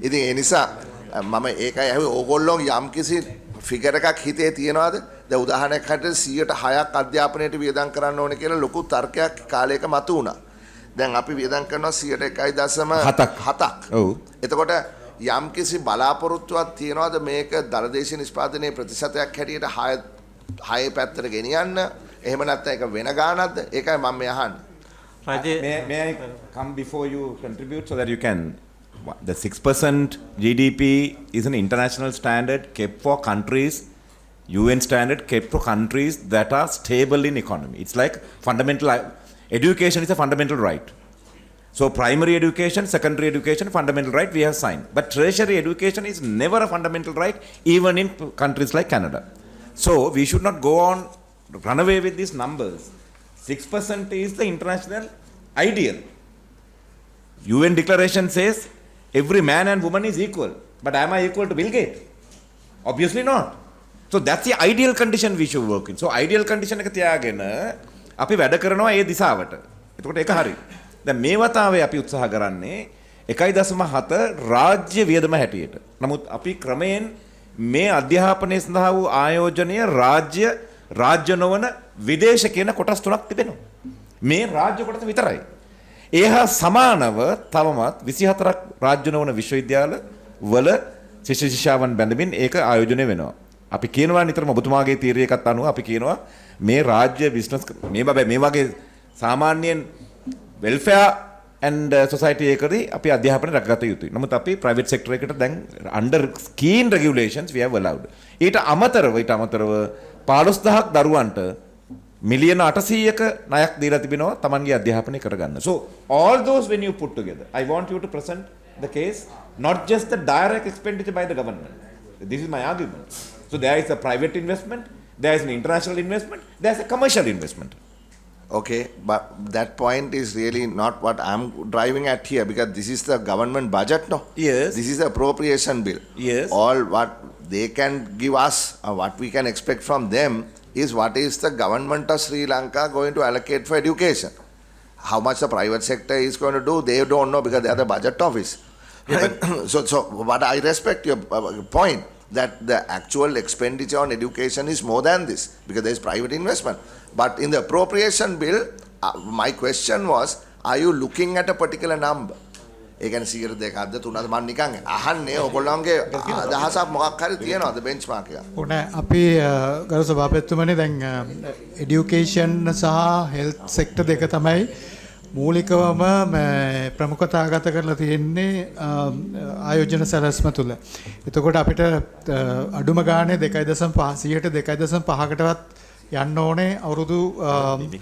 ඉතින් ඒ නිසා මම ඒකයි අහුවේ ඕගොල්ලෝ යම් කිසි ෆිගර් එකක් හිතේ තියනවාද? දැන් උදාහරණයක් හැටියට 106ක් අධ්‍යාපනයට වියදම් කරන්න ඕනේ කියලා ලොකු තර්කයක් කාලයක මතු වුණා. දැන් අපි වියදම් කරනවා 101.7ක්. ඔව්. එතකොට යම් කිසි බලාපොරොත්තුවක් තියනවාද මේක දලදේශීය නිෂ්පාදනයේ ප්‍රතිශතයක් හැටියට 6 පැත්තට ගෙනියන්න? එහෙම නැත්නම් ඒක වෙන ගානක්ද? ඒකයි මම මේ අහන්නේ. May I come before you contribute so that you can the 6% GDP is an international standard kept for countries, UN standard kept for countries that are stable in economy. It's like fundamental, education is a fundamental right. So primary education, secondary education, fundamental right we have signed. But tertiary education is never a fundamental right even in countries like Canada. So we should not go on, run away with these numbers. 6% is the international ideal. UN declaration says every man and woman is equal. But am I equal to Bill Gates? Obviously not. So that's the ideal condition we should work in. So ideal condition එක තියාගෙන අපි වැඩ කරනවා ඒ දිශාවට. එතකොට ඒක හරි. දැන් මේ වතාවේ අපි උත්සාහ කරන්නේ 1.7 රාජ්‍ය වියදම හැටියට. නමුත් අපි ක්‍රමයෙන් මේ අධ්‍යාපනය සඳහා වූ ආයෝජනය රාජ්‍ය නොවන විදේශ කියන කොටස් තුනක් තිබෙනවා. මේ රාජ්‍ය කොටස විතරයි. ඒ හා සමානව තවමත් 24ක් රාජ්‍ය නොවන විශ්වවිද්‍යාල වල ශිෂ්‍ය ශිෂ්‍යාවන් බැඳමින් ඒක ආයෝජනය වෙනවා. අපි කියනවා නිතරම ඔබතුමාගේ තීරයකට අනුව අපි කියනවා මේ රාජ්‍ය බිස්නස් මේ වගේ සාමාන්‍යයෙන් වෙල්ෆෙයාර් ඇන්ඩ් සොසයිටි එකදී අපි අධ්‍යාපනය රැකගත යුතුයි. නමුත් අපි ප්‍රයිවට් සෙක්ටර් එකට දැන් under keen regulations we have allowed. ඊට අමතරව 15000ක් දරුවන්ට මිලියන 800ක ණයක් දීලා තිබෙනවා Tamanගේ අධ්‍යාපනය කරගන්න. So all those when you put together, I want you to present the case, not just the direct expenditure by the government. This is my argument. So there is a private investment, there is an international investment, there is a commercial investment. Okay, but that point is really not what I'm driving at here because this is the government budget, no? Yes. This is the appropriation bill. Yes. All what they can give us, or what we can expect from them, is what is the government of Sri Lanka going to allocate for education. How much the private sector is going to do, they don't know because they are the budget office. Right? So what I respect your point that the actual expenditure on education is more than this because there is private investment. But in the appropriation bill, my question was, are you looking at a particular number? ඒ කියන්නේ 100%ක්ද 3ද මම නිකන් අහන්නේ ඔයගොල්ලන්ගේ අදහසක් මොකක් හරි තියනවද බෙන්ච්මාර්ක් එකක්? ඕනේ අපි ගරු සභාපතිතුමනි දැන් এডুকেෂන් සහ හෙල්ත් සෙක්ටර් දෙක තමයි මූලිකවම ප්‍රමුඛතාවගත කරලා තියෙන්නේ ආයෝජන සැලැස්ම තුළ. එතකොට අපිට අඩුම ගානේ 2.5%ටවත් යන්න ඕනේ අවුරුදු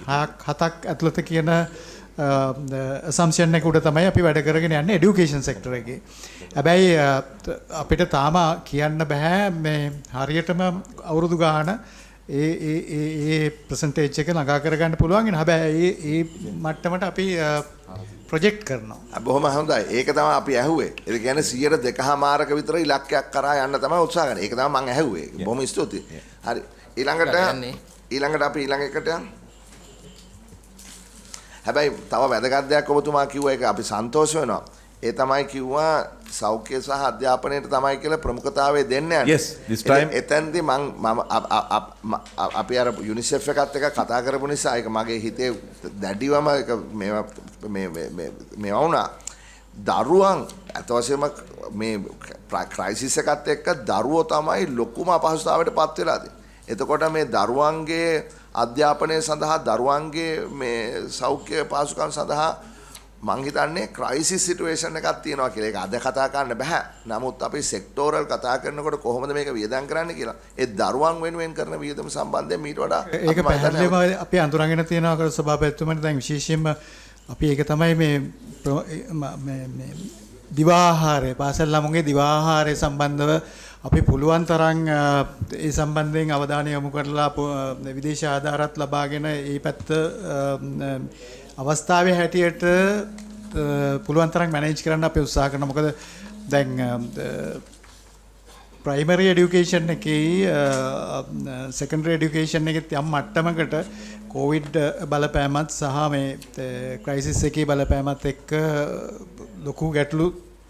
7ක් ඇතුළත කියන assumption එක උඩ තමයි අපි වැඩ කරගෙන යන්නේ এডুকেෂන් සෙක්ටර් එකේ. හැබැයි අපිට තාම කියන්න බෑ මේ හරියටම අවුරුදු ගාන ඒ ප්‍රසන්ටේජ් එක ළඟා කරගන්න පුළුවන්. හැබැයි ඒ මට්ටමට අපි ප්‍රොජෙක්ට් කරනවා. බොහොම හොඳයි. ඒක තමයි අපි ඇහුවේ. ඒ කියන්නේ 2.5% විතර ඉලක්කයක් කරා යන්න තමයි උත්සාහ කරන්නේ. ඒක තමයි මම ඇහුවේ. බොහොම ස්තුතියි. හරි. ඊළඟට අපි ඊළඟ එකට යමු. හැබැයි තව වැදගත් දෙයක් ඔබතුමා කිව්වා ඒක අපි සන්තෝෂ වෙනවා. ඒ තමයි කිව්වා සෞඛ්‍ය සහ අධ්‍යාපනයට තමයි කියලා ප්‍රමුඛතාවය දෙන්න යන්නේ. Yes, this time එතෙන්දී අපි අර UNICEF එකත් එක්ක කතා කරපු නිසා ඒක මගේ හිතේ දැඩිවම ඒක මේවා වුණා. දරුවන් අත වශයෙන්ම මේ ක්‍රයිසිස් එකත් එක්ක දරුවෝ තමයි ලොකුම අපහසුතාවයට පත් වෙලා තියෙන්නේ. එතකොට මේ දරුවන්ගේ අධ්‍යාපනය සඳහා දරුවන්ගේ මේ සෞඛ්‍ය පහසුකම් සඳහා මං හිතන්නේ ක්‍රයිසිස් සිටුේෂන් එකක් තියෙනවා කියලා. ඒක අද කතා කරන්න බෑ. නමුත් අපි සෙක්ටෝරල් කතා කරනකොට කොහොමද මේක වියදම් කරන්න කියලා ඒ දරුවන් වෙනුවෙන් කරන වියදම සම්බන්ධයෙන් මීට වඩා ඒක පැහැදිලිවම අපි අඳුරගෙන තියෙනවා කර සභාපතිතුමනි. දැන් විශේෂයෙන්ම අපි ඒක තමයි මේ දිවාහාරය පාසල් ළමුන්ගේ දිවාහාරය සම්බන්ධව අපි පුළුවන් තරම් ඒ සම්බන්ධයෙන් අවධානය යොමු කරලා විදේශ ආධාරත් ලබාගෙන ඒ පැත්ත අවස්ථාවේ හැටියට පුළුවන් තරම් මැනේජ් කරන්න අපි උත්සාහ කරනවා. මොකද දැන් ප්‍රයිමරි এডুকেෂන් එකේ සෙකන්ඩරි এডুকেෂන් එකේ යම් මට්ටමකට කොවිඩ් බලපෑමත් සහ මේ ක්‍රයිසිස් එකේ බලපෑමත් එක්ක ලොකු ගැටලු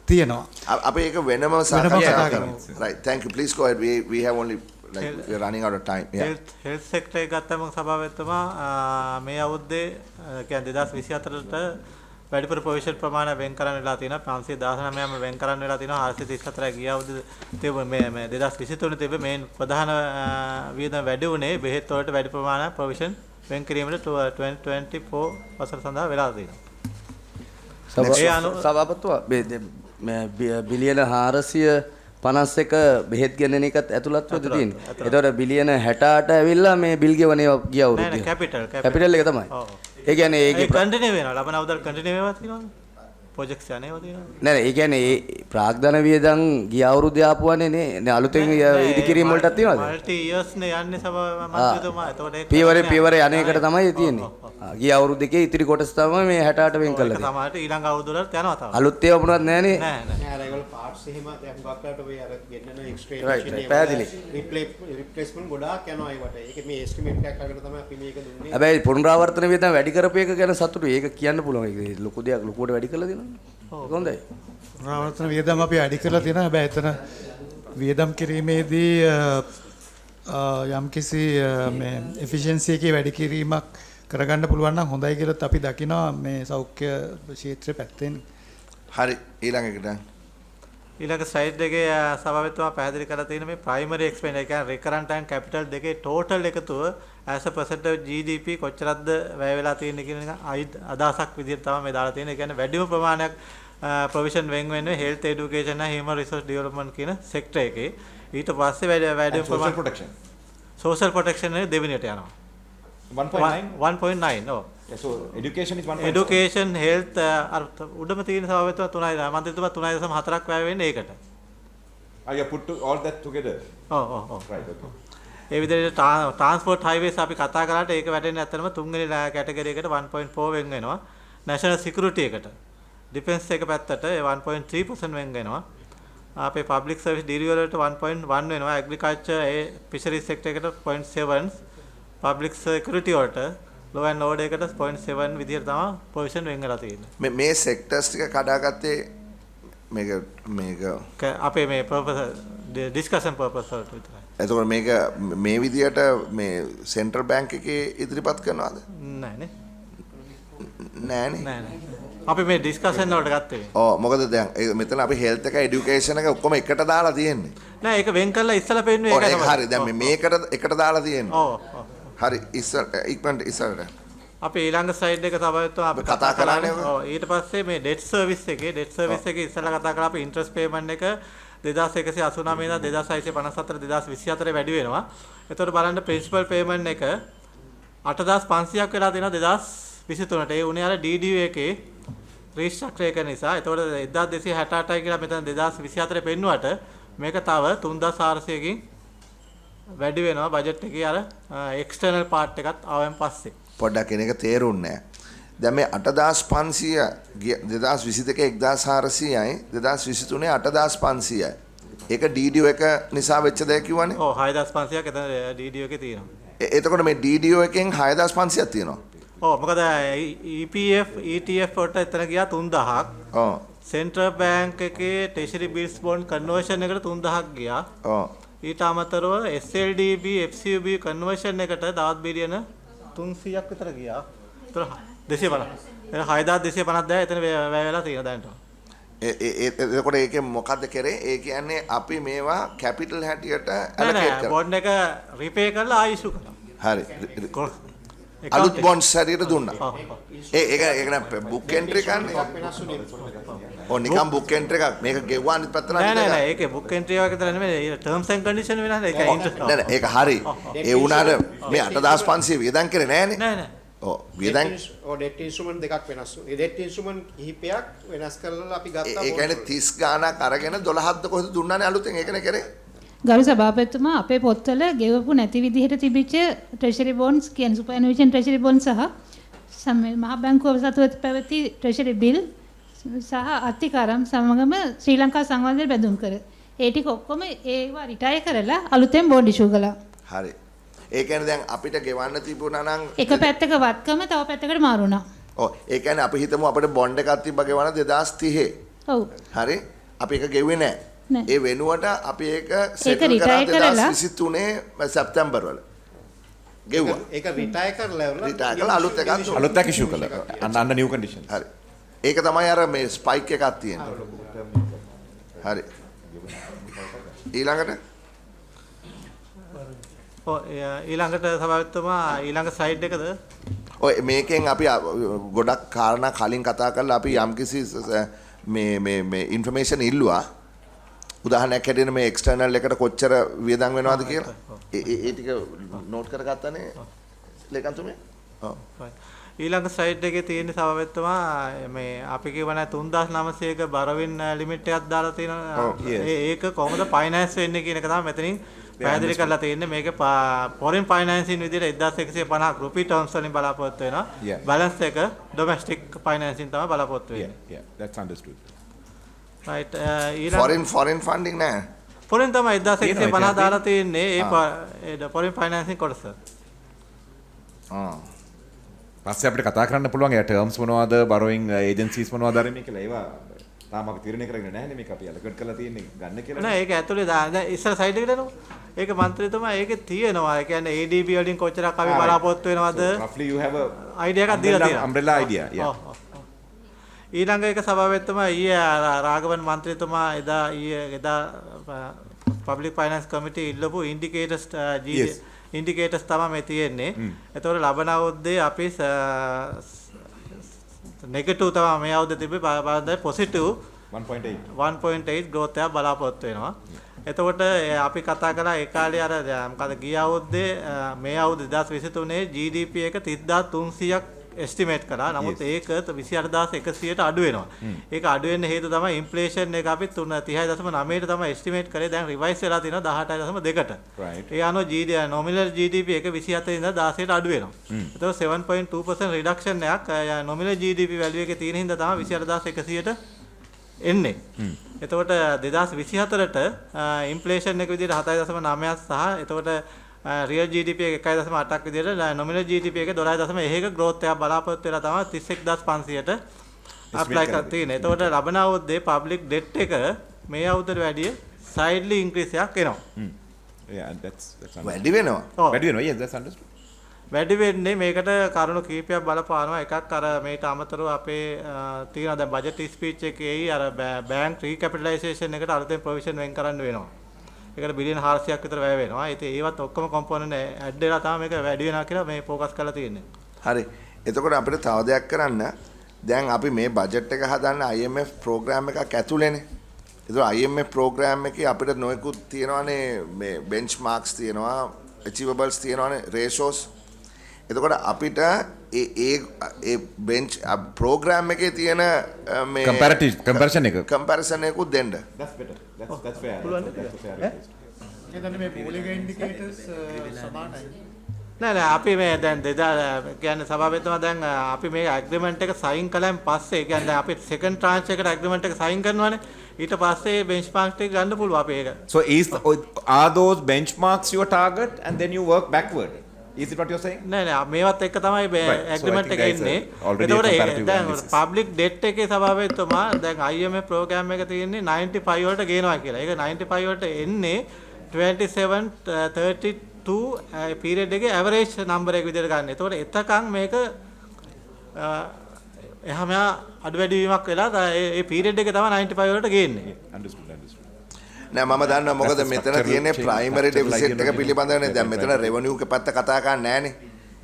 තියෙනවා. අපි ඒක වෙනම සාකච්ඡා කරමු. Right, thank you. Please go ahead. We have only like we're running out of time. Yeah. Health sector එක ගත්තම සභාපතිතුමා මේ අවුරුද්දේ කියන්නේ 2024ට වැඩිපුර ප්‍රොවිෂන් ප්‍රමාණය වෙන් කරන්න වෙලා තියෙනවා. 519ම වෙන් කරන්න වෙලා තියෙනවා. 434 ගිය අවුරුද්දේ මේ 2023 තිබෙ මේ ප්‍රධාන වියදම් වැඩි වුණේ බෙහෙත් වලට වැඩි ප්‍රමාණයක් ප්‍රොවිෂන් වෙන් කිරීමට 2024 වසර සඳහා වෙලා තියෙනවා. සභාපතිතුමා බිලියන 451 බෙහෙත් ගෙනන එකත් ඇතුළත්වද තියෙන්නේ. ඒතකොට බිලියන 68 ඇවිල්ලා මේ බිල් ගෙවනේ ගිය අවුරුද්දේ. නෑ කැපිටල් එක තමයි. ඒ කියන්නේ ඒකේ කන්ටිනියු වෙනවා. ලබන අවුරුද්දට කන්ටිනියු වෙනවා තියෙනවද? ප්‍රොජෙක්ට්ස් යනේවා තියෙනවද? නෑ ඒ කියන්නේ ඒ ප්‍රාග්ධන වියදම් ගිය අවුරුද්දේ ආපුවනේ නේ අලුතෙන් ඉදිකිරීම වලටත් තියෙනවද? මල්ටි ඉයර්ස් නේ යන්නේ සභාපතිතුමා. ඒතකොට ඒක පියවර අනේකට තමයි තියෙන්නේ. ගිය අවුරුද්දේ ඉතිරි කොටස තමයි මේ 68 වෙන් කළා. ඒක තමයි ඊළඟ අවුරුද්ද වලට යනවා තමයි. අලුත් ඒවා මොනවද නැහනේ. නෑ. නෑ ඒගොල්ලෝ පාර්ට්ස් එහෙම දැන් ගොඩක්ලට ඔය අර ගෙන්නන එක්ස්ට්‍රා රිප්ලේස්මන්ට් ගොඩාක් යනවා ඒවට. ඒක මේ එස්ටිමේට් එකක් අරගෙන තමයි අපි මේක දුන්නේ. හැබැයි පුනරාවර්තන වියදම් වැඩි කරපු එක ගැන සතුටුයි. ඒක කියන්න පුළුවන්. ඒක ලොකු දෙයක් ලොකුවට වැඩි කරලා දෙනවා. හොඳයි. පුනරාවර්තන වියදම් අපි වැඩි කරලා තියෙනවා. හැබැයි එතන වියදම් කිරීමේදී යම්කිසි මේ එෆිෂියන්සි එකේ වැඩි කිරීමක් කරගන්න පුළුවන් නම් හොඳයි කියලාත් අපි දකිනවා මේ සෞඛ්‍ය ක්ෂේත්‍රය පැත්තෙන්. හරි ඊළඟට ඊළඟ ස්ලයිඩ් එකේ සභාපතිතුමා පැහැදිලි කරලා තියෙන මේ ප්‍රයිමරි එක්ස්පෙන්ඩිචර් කියන්නේ රිකරන්ට් ඇන්ඩ් කැපිටල් දෙකේ ටෝටල් එකතුව as a percent of GDP කොච්චරක්ද වැය වෙලා තියෙන්නේ කියන එක අදහසක් විදිහට තමයි මේ දාලා තියෙන්නේ. ඒ කියන්නේ වැඩිම ප්‍රමාණයක් ප්‍රොවිෂන් වෙන් වෙන්නේ health education and human resource development කියන සෙක්ටර් එකේ. ඊට පස්සේ වැඩිම ප්‍රමාණයක් social protection එක දෙවෙනියට යනවා. 1.9 no. Yeah, so education is 1.9. Education health උඩම තියෙන සභාපතිතුමා 3යි මන්ත්‍රීතුමා 3.4ක් වැය වෙන්නේ ඒකට. You put all that together. ඔව්. Right, okay. ඒ විදිහට ට්‍රාන්ස්පෝර්ට් හයිවේස් අපි කතා කරාට ඒක වැටෙන්නේ ඇත්තටම තුන්වෙනි කැටගරි එකට 1.4 වෙන් වෙනවා. national security එකට defense එක පැත්තට 1.3% වෙන් වෙනවා. අපේ public service delivery වලට 1.1 වෙනවා. agriculture fisheries sector එකට 0.7 public security වලට law and order එකට 0.7 විදිහට තමයි ප්‍රොවිෂන් වෙන් කරලා තියෙන්නේ. මේ sectors ටික කඩාගත්තේ මේක අපේ මේ purpose discussion purpose වලට විතරයි. එතකොට මේක මේ විදිහට මේ සෙන්ට්‍රල් බැංක් එකේ ඉදිරිපත් කරනවද? නෑනේ. නෑනේ. අපි මේ ඩිස්කෂන් වලට ගත්තේ. ඔව් මොකද දැන් මෙතන අපි හෙල්ත් එක එඩියුකේෂන් එක ඔක්කොම එකට දාලා තියෙන්නේ. නෑ ඒක වෙන් කරලා ඉස්සලා පෙන්නුවේ ඒකයි තමයි. හරි දැන් මේකට එකට දාලා තියෙන්නේ. ඔව්. හරි ඉක්මනට ඉස්සරට. අපි ඊළඟ ස්ලයිඩ් එක තමයි අපි කතා කරන්නේ. ඔව් ඊට පස්සේ මේ ඩෙට් සර්විස් එකේ ඉස්සලා කතා කරලා අපි ඉන්ට්‍රස්ට් පේමන්ට් එක 2189 ඉඳන් 2654 2024 වැඩි වෙනවා. එතකොට බලන්න ප්‍රින්සිපල් පේමන්ට් එක 8500ක් වෙලා තියෙනවා 2023ට. ඒ උනේ අර DDU එකේ රීස්ට්‍රක්චර් එක නිසා. එතකොට 1268යි කියලා මෙතන 2024 පෙන්නුවට මේක තව 3400කින් වැඩි වෙනවා බජට් එකේ අර එක්ස්ටර්නල් පාර්ට් එකත් ආවෙන් පස්සේ. පොඩ්ඩක් කෙනෙක් තේරුන්නේ නැහැ. දැන් මේ 8500 2022 1400යි 2023 8500යි. ඒක DDO එක නිසා වෙච්ච දෙයක් කිව්වනේ. ඔව් 6500ක් එතන DDO එකේ තියෙනවා. එතකොට මේ DDO එකෙන් 6500ක් තියෙනවා. ඔව් මොකද EPF ETF වලට එතන ගියා 3000ක්. ඔව්. සෙන්ට්‍රල් බැංක් එකේ ට්‍රෙෂරි බිල්ස් බොන්ඩ් කන්වර්ෂන් එකට 3000ක් ගියා. ඔව්. ඊට අමතරව SLDB FCB කන්වර්ෂන් එකට තවත් බිලියන 300ක් විතර ගියා. ඒතර 250. එතන 6250ක් දැන් එතන වැය වෙලා තියෙනවා දැනට. එතකොට ඒකේ මොකද්ද කරේ? ඒ කියන්නේ අපි මේවා කැපිටල් හැටියට ඇලොකේට් කරා. බොන්ඩ් එක රිපේ කරලා ආයිෂු කරා. හරි. අලුත් බොන්ඩ්ස් හැටියට දුන්නා. ඒක නෑ බුක් එන්ට්‍රි එකන්නේ. ඔව් නිකන් බුක් එන්ට්‍රි එකක්. මේක ගෙවුවා අනිත් පැත්තට නෑ ඒකේ බුක් එන්ට්‍රි එකක් විතර නෙමෙයි. ටර්ම්ස් ඇන්ඩ් කන්ඩිෂන් වෙනහනේ. ඒක ඉන්ට්‍රස්ට්. නෑ ඒක හරි. ඒ වුණාට මේ 8500 වියදම් කරේ නෑනේ. නෑ නෑ. ඔව් වියදම් ඩෙට් ඉන්ස්ට්‍රුමන්ට් දෙකක් වෙනස් වුණා. ඒ ඩෙට් ඉන්ස්ට්‍රුමන්ට් කිහිපයක් වෙනස් කරලා අපි ගත්තා. ඒ කියන්නේ 30 ගාණක් අරගෙන 12ක්ද කොහෙද දුන්නානේ අලුතෙන් ඒකනේ කරේ. ගරු සභාපතිතුමා අපේ පොත්වල ගෙවපු නැති විදිහට තිබිච්ච ට්‍රෙෂරි බොන්ඩ්ස් කියන සුපර්ඇනුවේෂන් ට්‍රෙෂරි බොන්ඩ් සහ මහ බැංකුව සතුව පැවති ට්‍රෙෂරි බිල් සහ අතිකාරම් සමගම ශ්‍රී ලංකා සංවර්ධනය බැඳුම් කර. ඒ ටික ඔක්කොම ඒවා රිටයර් කරලා අලුතෙන් බොන්ඩ් ඉෂුව කළා. හරි. ඒ කියන්නේ දැන් අපිට ගෙවන්න තිබුණා නම් එක පැත්තක වත්කම තව පැත්තකට මාරු වුණා. ඔව් ඒ කියන්නේ අපි හිතමු අපිට බොන්ඩ් එකක් තිබ්බ ගෙවන්න 2030. ඔව්. හරි. අපි ඒක ගෙව්වේ නැහැ. ඒ වෙනුවට අපි ඒක සෙටල් රිටයර් කරා 2023 සැප්තැම්බර් වල. ගෙව්වා. ඒක රිටයර් කරලා අලුත් එකක් අලුත් එකක් ඉෂුව කළා. අන්න new conditions. හරි. ඒක තමයි අර මේ ස්පයික් එකක් තියෙන්නේ. හරි. ඊළඟට ඊළඟට සභාපතිතුමා ඊළඟ ස්ලයිඩ් එකද? ඔය මේකෙන් අපි ගොඩක් කාරණා කලින් කතා කරලා අපි යම්කිසි මේ ඉන්ෆර්මේෂන් ඉල්ලුවා. උදාහරණයක් හැටියට මේ එක්ස්ටර්නල් එකට කොච්චර වියදම් වෙනවද කියලා. ඒ ටික නෝට් කරගත්තානේ ලේකම්තුමේ. ඔව්. ඊළඟ ස්ලයිඩ් එකේ තියෙන සභාපතිතුමා මේ අපි කියවන 3900ක බරවින් ලිමිට් එකක් දාලා තියෙනවා. ඒක කොහොමද ෆයිනෑන්ස් වෙන්නේ කියන එක තමයි මෙතනින් පැහැදිලි කරලා තියෙන්නේ. මේක ෆොරින් ෆයිනෑන්සින් විදිහට 1150ක් රුපී ටර්ම්ස් වලින් බලාපොරොත්තු වෙනවා. බැලන්ස් එක ඩොමෙස්ටික් ෆයිනෑන්සින් තමයි බලාපොරොත්තු වෙන්නේ. Yeah, that's understood. right foreign funding නෑ. ෆොරින් තමයි 1150 දාලා තියෙන්නේ. ඒ ෆොරින් ෆයිනෑන්සින් කොටස. පස්සේ අපිට කතා කරන්න පුළුවන් ඒ ටර්ම්ස් මොනවද, බරෝයින් ඒජන්සීස් මොනවද අරන්නේ කියලා. ඒවා තාම අපි තීරණය කරගෙන නැහැ නේ. මේක අපි ඇලොකේට් කරලා තියෙන්නේ ගන්න කියලා. නෑ ඒක ඇතුලේ දැන් ඉස්සර සයිඩ් එකට එනවා. ඒක මන්ත්‍රීතුමා ඒකේ තියෙනවා. ඒ කියන්නේ ADB වලින් කොච්චරක් අපි බලාපොරොත්තු වෙනවද? roughly you have a idea එකක් දීලා තියෙනවා. umbrella idea. Yeah. ඊළඟ එක සභාවෙත්තුමා ඊයේ රාඝවන් මන්ත්‍රීතුමා එදා පබ්ලික් ෆයිනෑන්ස් කමිටි ඉල්ලපු ඉන්ඩිකේටර්ස් තමයි මේ තියෙන්නේ. ඒතකොට ලබන අවුරුද්දේ අපි නෙගටිව් තමයි මේ අවුරුද්දේ තිබ්බේ බලද්දී පොසිටිව් 1.8 growth එකක් බලාපොරොත්තු වෙනවා. එතකොට අපි කතා කරා ඒ කාලේ අර මොකද ගිය අවුරුද්දේ මේ අවුරුදු 2023 GDP එක 30300ක් එස්ටිමේට් කරා. නමුත් ඒක 28100ට අඩු වෙනවා. ඒක අඩු වෙන්න හේතුව තමයි ඉන්ෆ්ලේෂන් එක අපි 30.9ට තමයි එස්ටිමේට් කරේ. දැන් රිවයිස් වෙලා තියෙනවා 18.2ට. ඒ අනුව nominal GDP එක 27 ඉඳලා 16ට අඩු වෙනවා. ඒතකොට 7.2% රිඩක්ෂන් එකක් nominal GDP value එකේ තියෙන හින්දා තමයි 28100ට එන්නේ. එතකොට 2024ට ඉන්ෆ්ලේෂන් එක විදිහට 7.9ක් සහ එතකොට real GDP එක 1.8ක් විදිහට nominal GDP එක 12.1ක growth එකක් බලාපොරොත්තු වෙලා තමයි 31500ට apply කරලා තියෙන්නේ. එතකොට ලබන අවුරුද්දේ public debt එක මේ අවුරුද්දට වැඩිය slightly increase එකක් එනවා. Yeah, that's වැඩි වෙනවා. වැඩි වෙනවා. Yes, that's understood. වැඩි වෙන්නේ මේකට කරුණු කීපයක් බලපානවා. එකක් අර මේට අමතරව අපේ තියෙන දැන් බජට් ස්පීච් එකේයි අර බැංක් රීකැපිටලයිසේෂන් එකට අලුතෙන් ප්‍රොවිෂන් වෙන් කරන්න වෙනවා. ඒකට බිලියන 400ක් විතර වැය වෙනවා. ඉතින් ඒවත් ඔක්කොම කම්පොනන්ට් ඇඩ් වෙලා තමයි මේක වැඩි වෙනවා කියලා මේ ફોකස් කරලා තියෙන්නේ. හරි. එතකොට අපිට තව දෙයක් කරන්න. දැන් අපි මේ බජට් එක හදන්න IMF ප්‍රෝග්‍රෑම් එකක් ඇතුළේනේ. ඒතකොට IMF ප්‍රෝග්‍රෑම් එකේ අපිට නොයෙකුත් තියෙනවානේ මේ බෙන්ච්මාර්ක්ස් තියෙනවා, achievables තියෙනවානේ, ratios. එතකොට අපිට ඒ බෙන්ච් ප්‍රෝග්‍රෑම් එකේ තියෙන මේ comparative comparison එක එකකුත් දෙන්න. That's better. That's fair. එතන මේ මූලික ඉන්ඩිකේටර්ස් සමානයි. නෑ අපි මේ දැන් කියන්නේ සභාපතිතුමා දැන් අපි මේ ඇග්‍රීමන්ට් එක සයින් කළාන් පස්සේ කියන්නේ අපි සෙකන්ඩ් ට්‍රාන්ච් එකට ඇග්‍රීමන්ට් එක සයින් කරනවානේ. ඊට පස්සේ බෙන්ච්මාර්ක් එක ගන්න පුළුවන් අපි ඒක. So are those benchmarks your target and then you work backward? Is it what you're saying? නෑ මේවත් එක්ක තමයි ඇග්‍රීමන්ට් එක එන්නේ. ඒතකොට දැන් පබ්ලික් ඩෙට් එකේ සභාපතිතුමා දැන් IMF ප්‍රෝග්‍රෑම් එක තියෙන්නේ 95 වලට ගේනවා කියලා. ඒක 95 වලට එන්නේ 27 32 පීරියඩ් එකේ ඇවරේජ් නම්බර් එක විදිහට ගන්න. ඒතකොට එතකන් මේක එහා මෙහා අඩු වැඩි වීමක් වෙලා ඒ පීරියඩ් එකේ තමයි 95 වලට ගේන්නේ. Understood. නෑ මම දන්නවා මොකද මෙතන තියෙන්නේ ප්‍රයිමරි ඩෙෆිසිට් එක පිළිබඳවනේ. දැන් මෙතන රෙවෙනියු එක පැත්ත කතා කරන්නේ නෑනේ.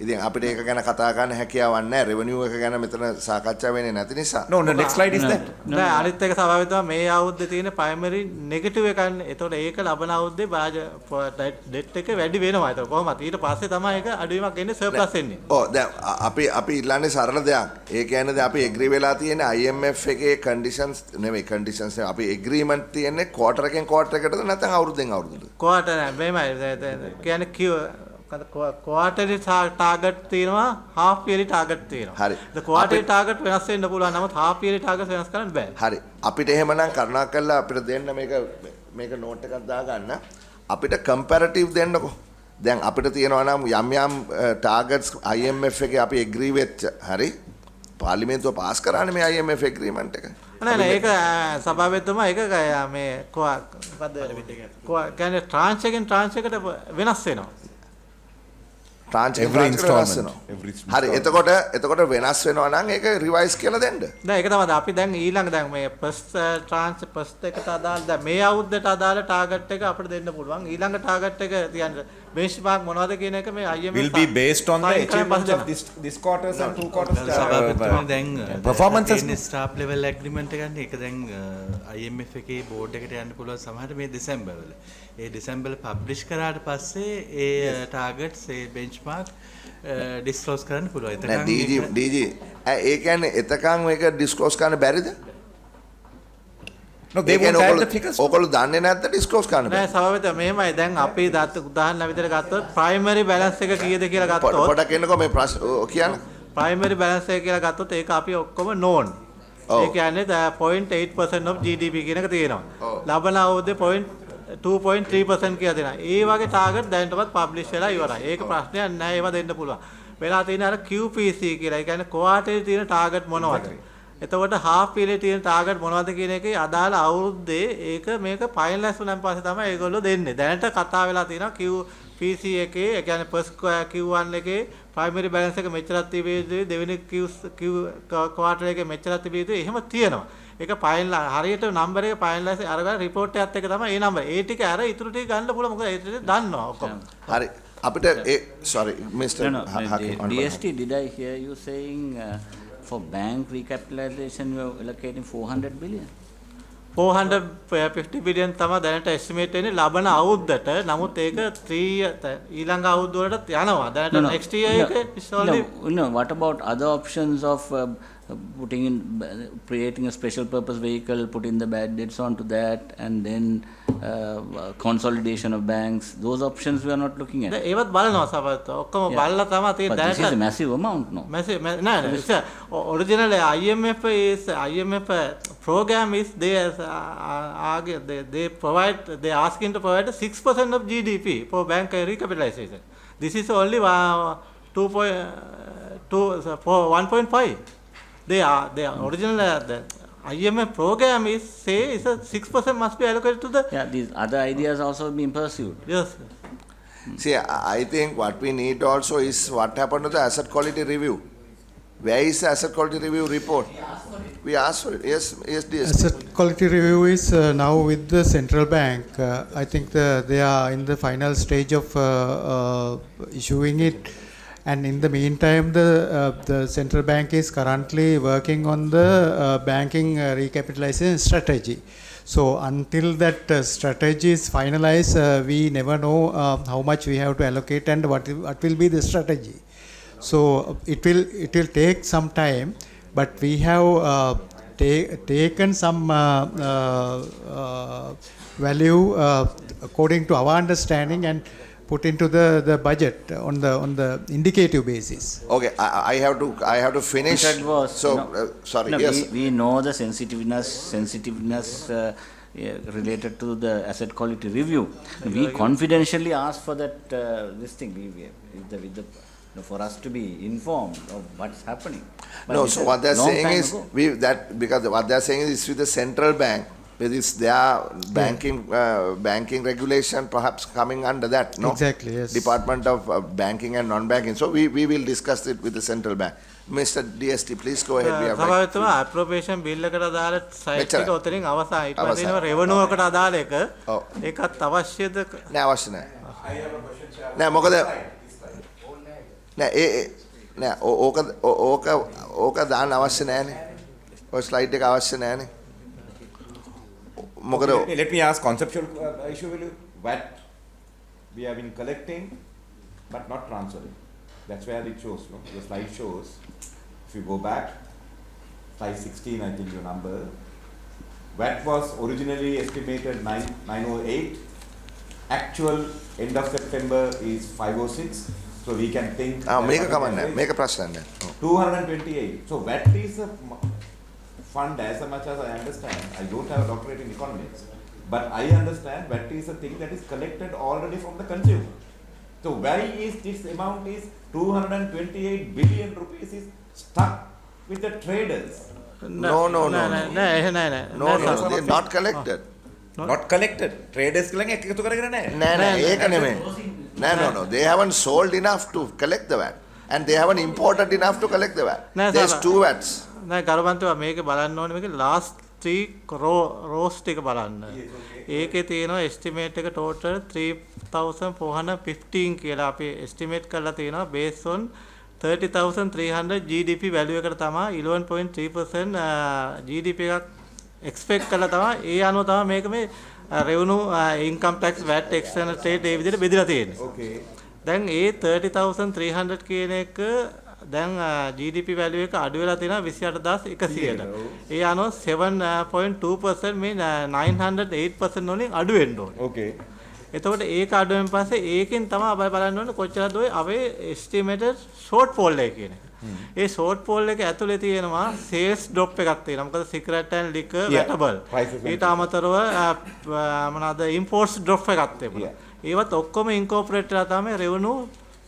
ඉතින් අපිට ඒක ගැන කතා කරන්න හැකියාවක් නෑ. රෙවෙනියු එක ගැන මෙතන සාකච්ඡා වෙන්නේ නැති නිසා. No, next slide is that. නෑ අනිත් එක සභාපතිතුමා මේ අවුරුද්දේ තියෙන ප්‍රයිමරි නෙගටිව් එකන්නේ. ඒතකොට ඒක ලබන අවුරුද්දේ ඩෙට් එක වැඩි වෙනවා. ඒක කොහොමද? ඊට පස්සේ තමයි ඒක අඩුවීමක් එන්නේ සර්ප්ලස් එන්නේ. ඔව් දැන් අපි ඉල්ලන්නේ සරල දෙයක්. ඒ කියන්නේ දැන් අපි එග්‍රී වෙලා තියෙන්නේ IMF එකේ කන්ඩිෂන්ස් නෙමෙයි කන්ඩිෂන්ස් අපි එග්‍රීමන්ට් තියෙන්නේ ක්වාටර් එකෙන් ක්වාටර් එකටද නැත්නම් අවුරුද්දෙන් අවුරුද්දට? ක්වාටර් නෑ මේමයි කියන්නේ quarterly target තියෙනවා half yearly target තියෙනවා. හරි. quarterly target වෙනස් වෙන්න පුළුවන්. නමුත් half yearly target වෙනස් කරන්න බෑ. හරි. අපිට එහෙමනම් කරුණාකරලා අපිට දෙන්න මේක නෝට් එකක් දාගන්න. අපිට කම්පැරටිව් දෙන්නකෝ. දැන් අපිට තියෙනවා නම් යම් ටාගට්ස් IMF එකේ අපි එග්‍රී වෙච්ච හරි පාර්ලිමේන්තුව පාස් කරානේ මේ IMF එග්‍රීමන්ට් එක. නෑ ඒක සභාපතිතුමා ඒක මේ කියන්නේ ට්‍රාන්ච් එකෙන් ට්‍රාන්ච් එකට වෙනස් වෙනවා. every installment. හරි එතකොට වෙනස් වෙනවා නම් ඒක රිවයිස් කියලා දෙන්න. දැන් ඒක තමයි අපි දැන් ඊළඟ දැන් මේ ෆස්ට් ට්‍රාන්ච් ෆස්ට් එකට අදාළ දැන් මේ අවුරුද්දට අදාළ ටාගට් එක අපිට දෙන්න පුළුවන්. ඊළඟ ටාගට් එක කියන්නේ benchmark මොනවද කියන එක මේ IMF will be based on the achievements of this quarters and two quarters දැන් performances staff level agreement එක ගන්න ඒක දැන් IMF එකේ board එකට යන්න පුළුවන් සමහරට මේ දෙසැම්බර් වල. ඒ දෙසැම්බර් පබ්ලිෂ් කරාට පස්සේ ඒ targets ඒ benchmark disclose කරන්න පුළුවන්. එතකන් DG ඒ කියන්නේ එතකන් මේක disclose කරන්න බැරිද? No, they won't have the figures. ඔයගොල්ලෝ දන්නේ නැද්ද disclose කරන්න බෑ සභාපතිතුමා මෙහෙමයි දැන් අපි උදාහරණ විදිහට ගත්තොත් primary balance එක කීයද කියලා ගත්තොත් පොඩක් එන්නකෝ මේ ප්‍රශ්න කියන්න. primary balance එක කියලා ගත්තොත් ඒක අපි ඔක්කොම known. ඒ කියන්නේ 0.8% of GDP කියන එක තියෙනවා. ලබන අවුරුද්දේ 2.3% කියලා දෙනවා. ඒ වගේ ටාගට් දැනටමත් පබ්ලිෂ් වෙලා ඉවරයි. ඒක ප්‍රශ්නයක් නෑ ඒව දෙන්න පුළුවන්. වෙලා තියෙන අර QPC කියලා. ඒ කියන්නේ quarterly තියෙන ටාගට් මොනවද? එතකොට half yearly තියෙන ටාගට් මොනවද කියන එකේ අදාළ අවුරුද්දේ මේක ෆයිනලයිස් වුණාන් පස්සේ තමයි ඒගොල්ලෝ දෙන්නේ. දැනට කතා වෙලා තියෙනවා QPC එකේ ඒ කියන්නේ first Q1 එකේ primary balance එක මෙච්චරක් තිබිය යුතුයි දෙවෙනි quarter එකේ මෙච්චරක් තිබිය යුතුයි එහෙම තියෙනවා. ඒක ෆයිනල් හරියට නම්බර් එක ෆයිනලයිස් අරගෙන report එකත් එක තමයි ඒ නම්බර. ඒ ටික අර ඉතුරු ටික ගන්න පුළුවන් මොකද ඒ ටික දන්නවා ඔක්කොම. හරි. අපිට sorry Mr. DST did I hear you saying for bank recapitalization you are allocating 400 billion? 450 billion තමයි දැනට estimate වෙන්නේ ලබන අවුරුද්දට. නමුත් ඒක 3 ඊළඟ අවුරුද්ද වලට යනවා. දැනට next year එක is only no what about other options of putting in creating a special purpose vehicle, putting the bad debts onto that and then consolidation of banks, those options we are not looking at. ඒවත් බලනවා සභාපතිතුමා. ඔක්කොම බලලා තමයි තියෙන්නේ. This is a massive amount no. Massive nෑ originally IMF program is they asking to provide 6% of GDP for bank recapitalization. This is only 1.5. They are original the IMF program is say is a 6% must be allocated to the these other ideas also being pursued. Yes. See, I think what we need also is what happened to the asset quality review. Where is the asset quality review report? We asked for it. Yes, DST. Asset quality review is now with the central bank. I think they are in the final stage of issuing it. And in the meantime, the central bank is currently working on the banking recapitalization strategy. So until that strategy is finalized, we never know how much we have to allocate and what will be the strategy. So it will take some time, but we have taken some value according to our understanding and put into the budget on the indicative basis. Okay, I have to finish. That was, So sorry. No, Yes. we know the sensitiveness related to the asset quality review. We confidentially asked for that this thing for us to be informed of what's happening. But No, so what they're saying is because what they're saying is with the central bank, with their banking regulation perhaps coming under that, no? Exactly, yes. Department of Banking and Non-Banking. So we will discuss it with the central bank. Mr. DST, please go ahead. We have සභාවතුමා appropriation bill එකට අදාළ සයිට් එක උතරින් අවසන් ඊට පස්සේ එනවා revenue එකට අදාළ එක ඒකත් අවශ්‍යද නෑ අවශ්‍ය නෑ නෑ මොකද නෑ ඕක දාන්න අවශ්‍ය නෑනේ ඔය ස්ලයිඩ් එක අවශ්‍ය නෑනේ මොකද let me ask conceptual issue will you what we have been collecting but not transferring. That's where it shows, no? The slide shows, if you go back, slide 16, I think your number, VAT was originally estimated 908, actual end of September is 506, so we can think... make a comment, make a question. 228, so VAT is a fund as much as I understand, I don't have a doctorate in economics, but I understand VAT is a thing that is collected already from the consumer. So why is this amount is 228 billion rupees is stuck with the traders? No, they're not collected. Not collected. Traders No, they haven't sold enough to collect the VAT. And they haven't imported enough to collect the VAT. There's two VATs. නෑ ගරුබන්තුවා මේක බලන්න ඕනේ මේක last 3 rows ටික බලන්න. ඒකේ තියෙනවා estimate එක total 3415 කියලා අපි estimate කරලා තියෙනවා based on 30300 GDP value එකට තමයි 11.3% GDP එකක් expect කරලා තමයි ඒ අනුව තමයි මේක මේ revenue income tax VAT external trade ඒ විදිහට බෙදලා තියෙන්නේ. Okay. දැන් ඒ 30300 කියන එක දැන් GDP value එක අඩු වෙලා තියෙනවා 28100ට. ඒ අනුව 7.2% මේ 908% වලින් අඩු වෙන්න ඕනේ. Okay. එතකොට ඒක අඩු වෙන පස්සේ ඒකෙන් තමයි අපි බලන්න ඕනේ කොච්චරද ඔය අපේ estimated shortfall එක කියන එක. ඒ shortfall එක ඇතුලේ තියෙනවා sales drop එකක් තියෙනවා. මොකද cigarette and liquor wettable. ඊට අමතරව මොනවාද imports drop එකක් තිබුණා. ඒවත් ඔක්කොම incorporate කරලා තමයි revenue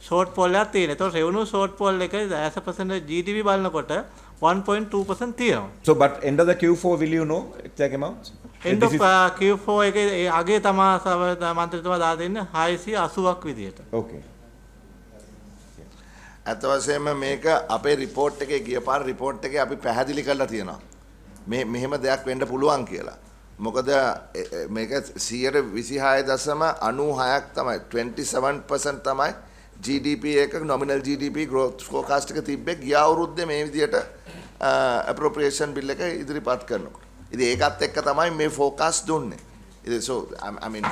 shortfall එකක් තියෙන්නේ. ඒතකොට revenue shortfall එක as a percentage GDP බලනකොට 1.2% තියෙනවා. So but end of the Q4 will you know exact amount? End of Q4 එකේ අගේ තමයි මන්ත්‍රීතුමා දාලා දෙන්නේ 680ක් විදියට. Okay. අත වශයෙන්ම මේක අපේ report එකේ ගිය පාර report එකේ අපි පැහැදිලි කරලා තියෙනවා. මෙහෙම දෙයක් වෙන්න පුළුවන් කියලා. මොකද මේක 126.96ක් තමයි 27% තමයි GDP එක nominal GDP growth forecast එක තිබ්බේ ගිය අවුරුද්දේ මේ විදියට appropriation bill එක ඉදිරිපත් කරනකොට. ඉතින් ඒකත් එක්ක තමයි මේ forecast දුන්නේ. So I mean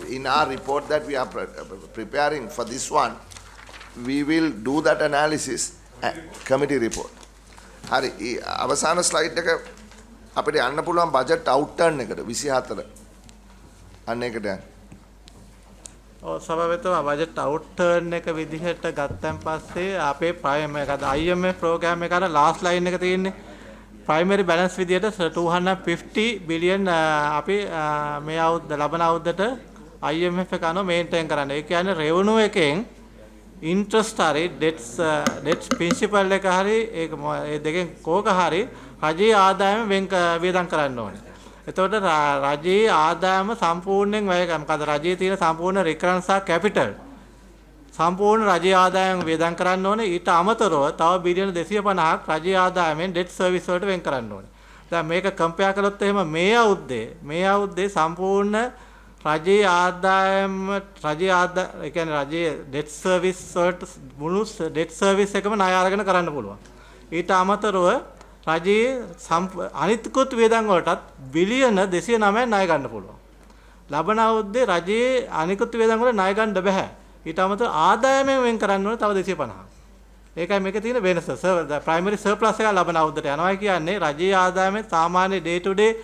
in our report that we are preparing for this one we will do that analysis committee report. හරි අවසාන slide එක අපිට යන්න පුළුවන් budget outturn එකට 24 අන්න ඒකට යන්න. සභාවතුමා budget outturn එක විදිහට ගත්තන් පස්සේ අපේ IMF program එක අර last line එක තියෙන්නේ primary balance විදිහට 250 billion අපි මේ අවුරුද්ද ලබන අවුරුද්දට IMF එක අනුව maintain කරන්න. ඒ කියන්නේ revenue එකෙන් interest හරි debts principal එක හරි ඒක ඒ දෙකෙන් කෝක හරි රජයේ ආදායම වියදම් කරන්න ඕනේ. එතකොට රජයේ ආදායම සම්පූර්ණයෙන් වැය කරනවා. මොකද රජයේ තියෙන සම්පූර්ණ recurrence capital සම්පූර්ණ රජයේ ආදායම වේදම් කරන්න ඕනේ. ඊට අමතරව තව බිලියන 250ක් රජයේ ආදායමෙන් ඩෙට් සර්විස් වලට වෙන් කරන්න ඕනේ. දැන් මේක කම්පෙයාර් කළොත් එහෙම මේ අවුරුද්දේ සම්පූර්ණ රජයේ ආදායම ඒ කියන්නේ රජයේ ඩෙට් සර්විස් වලට මුළු ඩෙට් සර්විස් එකම ණය අරගෙන කරන්න පුළුවන්. ඊට අමතරව රජයේ අනිත්කුත් වේදම් වලටත් බිලියන 209ක් ණය ගන්න පුළුවන්. ලබන අවුරුද්දේ රජයේ අනිකුත් වේදම් වල ණය ගන්න බෑ. ඊට අමතරව ආදායමෙන් වෙන් කරන්න ඕනේ තව 250ක්. ඒකයි මේකේ තියෙන වෙනස. ප්‍රයිමරි සර්ප්ලස් එක ලබන අවුරුද්දට යනවා කියන්නේ රජයේ ආදායමෙන් සාමාන්‍ය ඩේ ටු ඩේ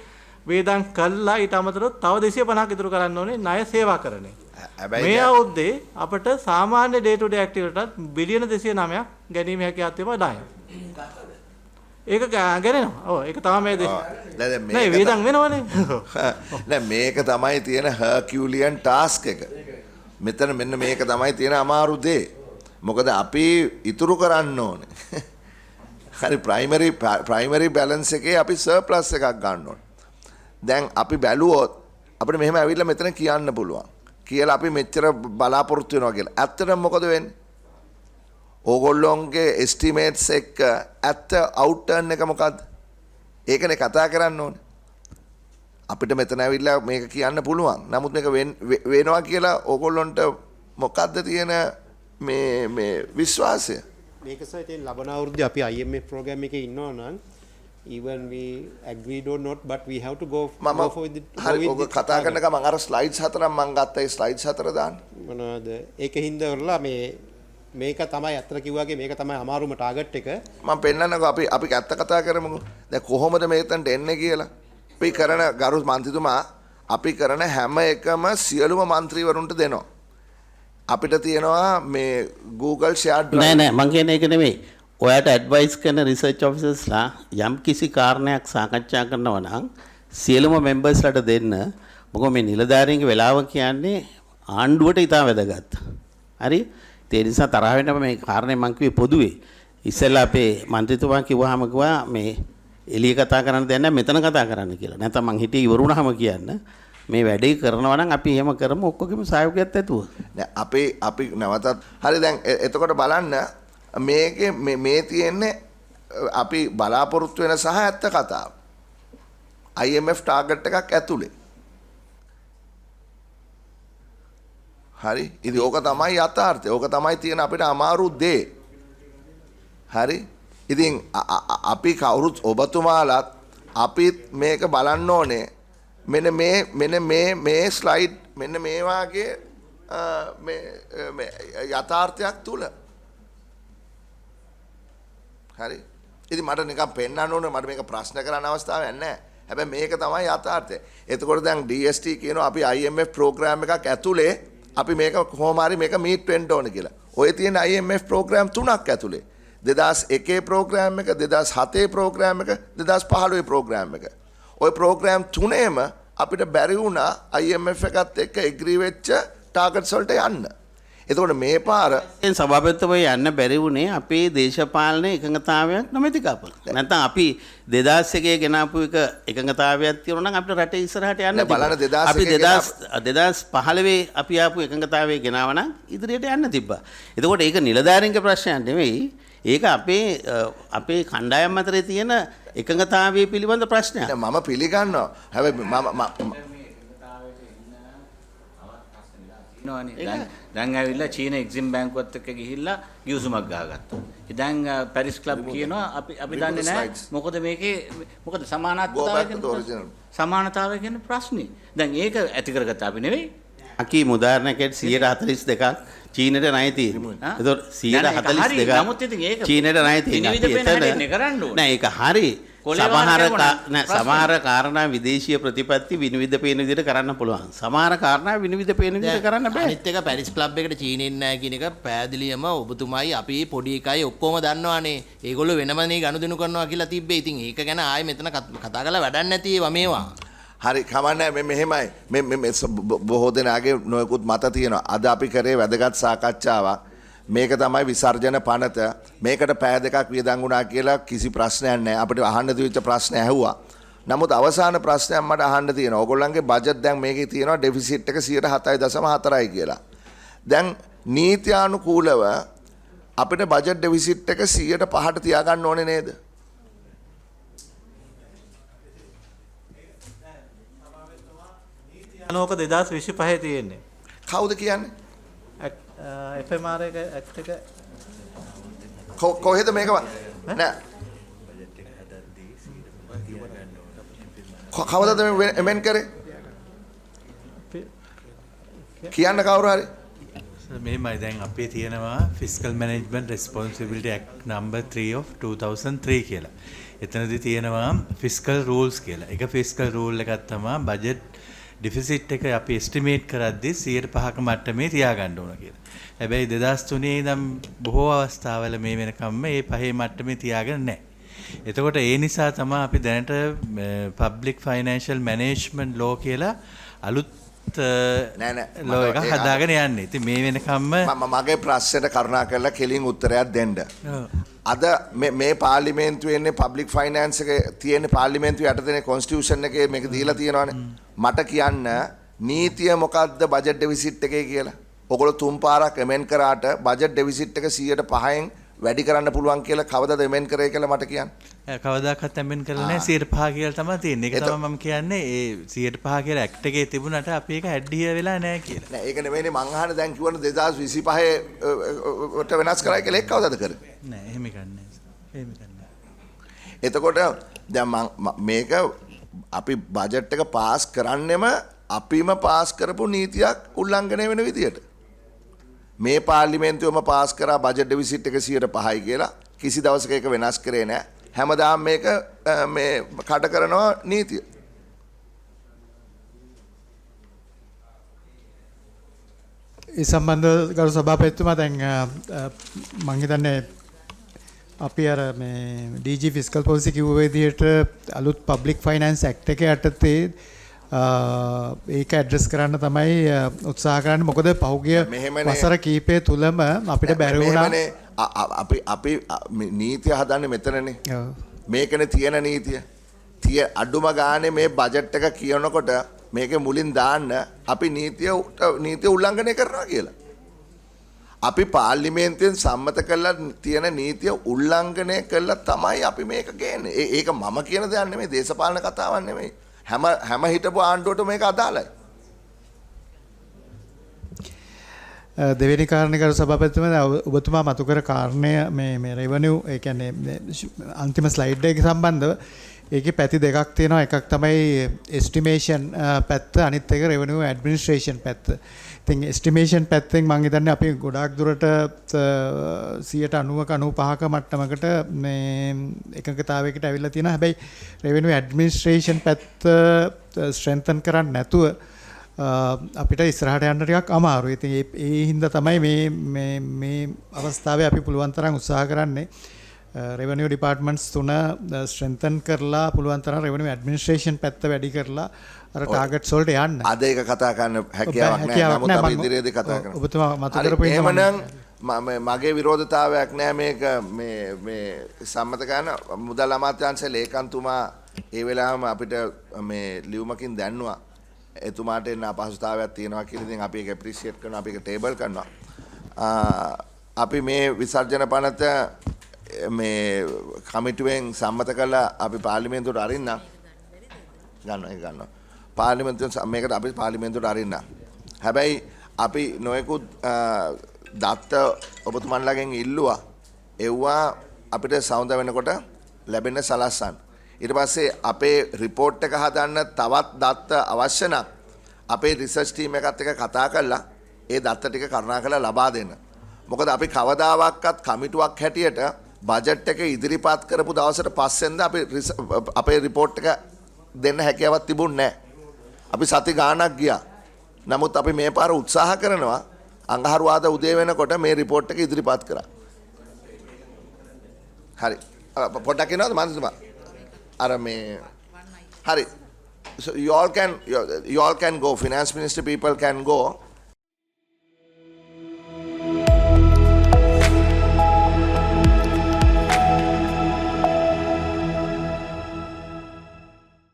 වේදම් කළා ඊට අමතරව තව 250ක් ඉතුරු කරන්න ඕනේ ණය සේවාකරණය. මේ අවුරුද්දේ අපිට සාමාන්‍ය ඩේ ටු ඩේ ඇක්ටිවිටියට බිලියන 209ක් ගැනීම හැකියාවක් තිබුණා ණය. ඒක ගණනවා. ඔව් ඒක තමයි මේ නෑ වේදම් වෙනවනේ. නෑ මේක තමයි තියෙන හර්කියුලියන් ටාස්ක් එක. මෙතන මෙන්න මේක තමයි තියෙන අමාරු දේ. මොකද අපි ඉතුරු කරන්න ඕනේ. හරි ප්‍රයිමරි බැලන්ස් එකේ අපි සර්ප්ලස් එකක් ගන්න ඕනේ. දැන් අපි බැලුවොත් අපිට මෙහෙම ඇවිල්ලා මෙතන කියන්න පුළුවන්. කියලා අපි මෙච්චර බලාපොරොත්තු වෙනවා කියලා. ඇත්තටම මොකද වෙන්නේ? ඕගොල්ලොන්ගේ එස්ටිමේට්ස් එක ඇත්ත අවුට්ටර්න් එක මොකද්ද? ඒකනේ කතා කරන්න ඕනේ. අපිට මෙතන ඇවිල්ලා මේක කියන්න පුළුවන්. නමුත් මේක වෙනවා කියලා ඕගොල්ලොන්ට මොකද්ද තියෙන මේ විශ්වාසය? මේක සයිතෙන් ලබන අවුරුද්දේ අපි IMF ප්‍රෝග්‍රෑම් එකේ ඉන්නවා නම් even we agreed or not but we have to go for with හරි ඔක කතා කරනකම් මම අර ස්ලයිඩ්ස් හතරක් මම ගත්තා. ඒ ස්ලයිඩ්ස් හතර දාන්න. මොනවාද? ඒකින්ද වරලා මේක තමයි අත්‍තර කිව්වාගේ මේක තමයි අමාරුම ටාගට් එක. මම පෙන්නන්නකෝ අපි ඇත්ත කතා කරමුකෝ. දැන් කොහොමද මේතනට එන්නේ කියලා. අපි කරන ගරු මන්ත්‍රීතුමා අපි කරන හැම එකම සියලුම മന്ത്രിවරුන්ට දෙනවා. අපිට තියෙනවා මේ Google shared drive. නෑ මං කියන්නේ ඒක නෙමෙයි. ඔයාට ඇඩ්වයිස් කරන රිසර්ච් ඔෆිසර්ස්ලා යම් කිසි කාරණයක් සාකච්ඡා කරනවා නම් සියලුම මෙම්බර්ස්ලාට දෙන්න. මොකද මේ නිලධාරීන්ගේ වෙලාව කියන්නේ ආණ්ඩුවට ඉතා වැදගත්. හරි? ඒ නිසා තරහ වෙන්න මේ කාරණේ මං කිව්වේ පොදුවේ. ඉස්සෙල්ලා අපේ മന്ത്രിතුමා කිව්වහම කිව්වා මේ එළිය කතා කරන්න දෙන්නේ නැහැ මෙතන කතා කරන්න කියලා. නැත්නම් මං හිටියේ ඉවරුණාම කියන්න. මේ වැඩේ කරනවා නම් අපි එහෙම කරමු ඔක්කොගෙම සහයෝගයත් ඇතුව. දැන් අපි නැවතත් හරි දැන් එතකොට බලන්න මේකේ මේ තියෙන්නේ අපි බලාපොරොත්තු වෙන සහ ඇත්ත කතාව. IMF ටාගට් එකක් ඇතුලේ. හරි ඉතින් ඕක තමයි යථාර්ථය. ඕක තමයි තියෙන අපිට අමාරු දේ. හරි ඉතින් අපි කවුරුත් ඔබතුමාලත් අපිත් මේක බලන්න ඕනේ. මෙන්න මේ ස්ලයිඩ් මෙන්න මේ වාගේ මේ යථාර්ථයක් තුල. හරි ඉතින් මට නිකන් පෙන්නන්න ඕනේ මට මේක ප්‍රශ්න කරන්න අවස්ථාවක් නැහැ. හැබැයි මේක තමයි යථාර්ථය. එතකොට දැන් DST කියනවා අපි IMF ප්‍රෝග්‍රෑම් එකක් ඇතුලේ අපි මේක කොහොම හරි මේක මීට් වෙන්න ඕනේ කියලා. ඔය තියෙන IMF ප්‍රෝග්‍රෑම් තුනක් ඇතුලේ 2001 ප්‍රෝග්‍රෑම් එක 2007 ප්‍රෝග්‍රෑම් එක 2015 ප්‍රෝග්‍රෑම් එක. ඔය ප්‍රෝග්‍රෑම් තුනේම අපිට බැරි වුණා IMF එකත් එක්ක එග්‍රී වෙච්ච ටාගට්ස් වලට යන්න. එතකොට මේ පාර සභාපතිතුමා යන්න බැරි වුණේ අපේ දේශපාලන එකඟතාවයක් නොමැති කප. නැත්නම් අපි 2001 ගෙනාපු එක එකඟතාවයක් තියෙනවා නම් අපිට රටේ ඉස්සරහට යන්න තිබුණා. අපි 2015 අපි ආපු එකඟතාවයේ ගෙනාව නම් ඉදිරියට යන්න තිබ්බා. එතකොට ඒක නිලධාරීන්ගේ ප්‍රශ්නයක් නෙවෙයි. ඒක අපේ කණ්ඩායම් අතරේ තියෙන එකඟතාවයේ පිළිබඳ ප්‍රශ්නයක්. මම පිළිගන්නවා. හැබැයි දැන් ඇවිල්ලා චීන එක්සිම් බැංකුවත් එක්ක ගිහිල්ලා ගිවිසුමක් ගහගත්තා. දැන් පැරිස් ක්ලබ් කියනවා අපි දන්නේ නැහැ මොකද මේකේ මොකද සමානතාවය කියන ප්‍රශ්නේ. දැන් ඒක ඇති කරගත්ත අපි නෙවෙයි. අකි උදාහරණයකට 142ක් චීනට ණය තියෙනවා. ඒතකොට 142ක් චීනට ණය තියෙනවා. නෑ ඒක හරි. සමහර කාරණා විදේශීය ප්‍රතිපත්ති විනිවිද පේන විදිහට කරන්න පුළුවන්. සමහර කාරණා විනිවිද පේන විදිහට කරන්න බෑ. අනිත් එක පැරිස් ක්ලබ් එකට චීනෙන් නැහැ කියන එක පැහැදිලියම ඔබතුමායි අපි පොඩි එකයි ඔක්කොම දන්නවානේ. ඒගොල්ලෝ වෙනමනේ ගනුදෙනු කරනවා කියලා තිබ්බේ. ඉතින් ඒක ගැන ආයේ මෙතන කතා කරලා වැඩක් නැති ඒවා මේවා. හරි කමන්නේ මෙහෙමයි මේ බොහෝ දෙනාගේ නොයෙකුත් මත තියෙනවා. අද අපි කරේ වැදගත් සාකච්ඡාවක්. මේක තමයි විසර්ජන පනත. මේකට පෑ දෙකක් වියදම් වුණා කියලා කිසි ප්‍රශ්නයක් නැහැ. අපිට අහන්න තිබිච්ච ප්‍රශ්න ඇහුවා. නමුත් අවසාන ප්‍රශ්නයක් මට අහන්න තියෙනවා. ඕගොල්ලන්ගේ බජට් දැන් මේකේ තියෙනවා ඩෙෆිසිට් එක 7.4යි කියලා. දැන් නීත්‍යානුකූලව අපිට බජට් ඩෙෆිසිට් එක 100% තියාගන්න ඕනේ නේද? අනෝක 2025 තියෙන්නේ. කවුද කියන්නේ? FMR එක ඇක්ට් එක කොහෙද මේක නෑ කවදද මේ එමෙන් කරේ? කියන්න කවුරු හරි? මෙහෙමයි දැන් අපේ තියෙනවා Fiscal Management Responsibility Act number 3 of 2003 කියලා. එතනදී තියෙනවා fiscal rules කියලා. එක fiscal rule එකක් තමයි budget deficit එක අපි estimate කරද්දී 105ක මට්ටමේ තියාගන්න ඕන කියලා. හැබැයි 2003 ඉඳන් බොහෝ අවස්ථාවල මේ වෙනකම්ම මේ පහේ මට්ටමේ තියාගෙන නැහැ. එතකොට ඒ නිසා තමයි අපි දැනට public financial management law කියලා අලුත් ලෝ එක හදාගෙන යන්නේ. ඉතින් මේ වෙනකම්ම මගේ ප්‍රශ්නෙට කරුණා කරලා කෙලින් උත්තරයක් දෙන්න. අද මේ පාර්ලිමේන්තුවේ ඉන්නේ පබ්ලික් ෆයිනෑන්ස් එක තියෙන පාර්ලිමේන්තුවේ යටතේ කොන්ස්ටිටියුෂන් එකේ මේක දීලා තියෙනවානේ. මට කියන්න නීතිය මොකක්ද බජට් ඩෙෆිසිට් එකේ කියලා. ඔයගොල්ලෝ තුන් පාරක් එමෙන් කරාට බජට් ඩෙෆිසිට් එක 105න් වැඩි කරන්න පුළුවන් කියලා කවදාද එමෙන් කරේ කියලා මට කියන්න. කවදාකවත් එමෙන් කරලා නැහැ 105 කියලා තමයි තියෙන්නේ. ඒක තමයි මම කියන්නේ ඒ 105 කියලා ඇක්ට් එකේ තිබුණාට අපි ඒක ඇඩ්හියර් වෙලා නැහැ කියලා. නෑ ඒක නෙමෙයිනේ මං අහන්නේ දැන් කියවන 2025 ට වෙනස් කරයි කියලා ඒක කවදාද කරේ? නෑ එහෙම ගන්නෑ. එහෙම ගන්නෑ. එතකොට දැන් මේක අපි බජට් එක පාස් කරන්නෙම අපිම පාස් කරපු නීතියක් උල්ලංඝනය වෙන විදියට. මේ පාර්ලිමේන්තුවම පාස් කරා බජට් ඩෙෆිසිට් එක 105යි කියලා කිසි දවසක ඒක වෙනස් කරේ නැහැ. හැමදාම මේක මේ කඩ කරනවා නීතිය. ඒ සම්බන්ධව ගරු සභාපතිතුමා දැන් මම හිතන්නේ අපි අර මේ DG ෆිස්කල් පොලිසි කිව්ව විදිහට අලුත් පබ්ලික් ෆයිනෑන්ස් ඇක්ට් එක යටතේ ඒක ඇඩ්‍රස් කරන්න තමයි උත්සාහ කරන්නේ. මොකද පහුගිය වසර කීපය තුලම අපිට බැරි වුණා අපි නීතිය හදන්නේ මෙතනනේ. මේකනේ තියෙන නීතිය. අඩුම ගානේ මේ බජට් එක කියනකොට මේකේ මුලින් දාන්න අපි නීතිය උල්ලංඝනය කරනවා කියලා. අපි පාර්ලිමේන්තුවෙන් සම්මත කරලා තියෙන නීතිය උල්ලංඝනය කළා තමයි අපි මේක ගේන්නේ. ඒක මම කියන දෙයක් නෙමෙයි, දේශපාලන කතාවක් නෙමෙයි. හැම හිටපු ආණ්ඩුවට මේක අදාළයි. දෙවෙනි කාරණේ කරු සභාපතිතුමා ඔබතුමා මතු කර කාරණය මේ රෙවෙනියු ඒ කියන්නේ අන්තිම ස්ලයිඩ් එක සම්බන්ධව ඒකේ පැති දෙකක් තියෙනවා. එකක් තමයි එස්ටිමේෂන් පැත්ත, අනිත් එක රෙවෙනියු ඇඩ්මිනිස්ට්‍රේෂන් පැත්ත. ඉතින් එස්ටිමේෂන් පැත්තෙන් මම හිතන්නේ අපි ගොඩාක් දුරට 90ක 95ක මට්ටමකට මේ එකඟතාවයකට අවිල්ලා තියෙනවා. හැබැයි රෙවෙනියු ඇඩ්මිනිස්ට්‍රේෂන් පැත්ත ස්ට්‍රෙන්තන් කරන්න නැතුව අපිට ඉස්සරහට යන්න ටිකක් අමාරුයි. ඉතින් ඒ හින්දා තමයි මේ අවස්ථාවේ අපි පුළුවන් තරම් උත්සාහ කරන්නේ රෙවෙනියු ඩිපාර්ට්මන්ට්ස් තුන ස්ට්‍රෙන්තන් කරලා පුළුවන් තරම් රෙවෙනියු ඇඩ්මිනිස්ට්‍රේෂන් පැත්ත වැඩි කරලා අර ටාගට්ස් වලට යන්න. අද ඒක කතා කරන්න හැකියාවක් නැහැ. නමුත් අපි ඉදිරියේදී කතා කරමු. ඔබතුමා මතු කරපු එහෙමනම් මගේ විරෝධතාවයක් නැහැ මේක මේ සම්මත කරන මුදල් අමාත්‍යාංශයේ ලේකම්තුමා ඒ වෙලාවම අපිට මේ ලියුමකින් දැන්නුවා. එතුමාට එන්න අපහසුතාවයක් තියෙනවා කියලා. ඉතින් අපි ඒක ඇප්‍රීෂিয়েට් කරනවා, අපි ඒක ටේබල් කරනවා. අපි මේ විසර්ජන පනත මේ කමිටුවෙන් සම්මත කළා අපි පාර්ලිමේන්තුවට අරින්න ගන්නවා. පාර්ලිමේන්තුවෙන් මේකට අපි පාර්ලිමේන්තුවට අරින්න. හැබැයි අපි නොයෙකුත් දත්ත ඔබතුමන්ලාගෙන් ඉල්ලුවා. එව්වා අපිට සෞන්ද වෙනකොට ලැබෙන්න සලස්සන්න. ඊට පස්සේ අපේ රිපෝට් එක හදන්න තවත් දත්ත අවශ්‍ය නම් අපේ රිසර්ච් ටීම් එකත් එක්ක කතා කරලා ඒ දත්ත ටික කරුණාකරලා ලබා දෙන්න. මොකද අපි කවදාවත් කමිටුවක් හැටියට බජට් එක ඉදිරිපත් කරපු දවසට පස්සෙන්ද අපේ රිපෝට් එක දෙන්න හැකියාවක් තිබුණේ නැහැ. අපි සති ගාණක් ගියා. නමුත් අපි මේ පාර උත්සාහ කරනවා අඟහරුවාදා උදේ වෙනකොට මේ රිපෝට් එක ඉදිරිපත් කරා. හරි. පොඩ්ඩක් එනවද මන්ත්‍රීතුමා? අර මේ හරි. So you all can go, finance minister people can go.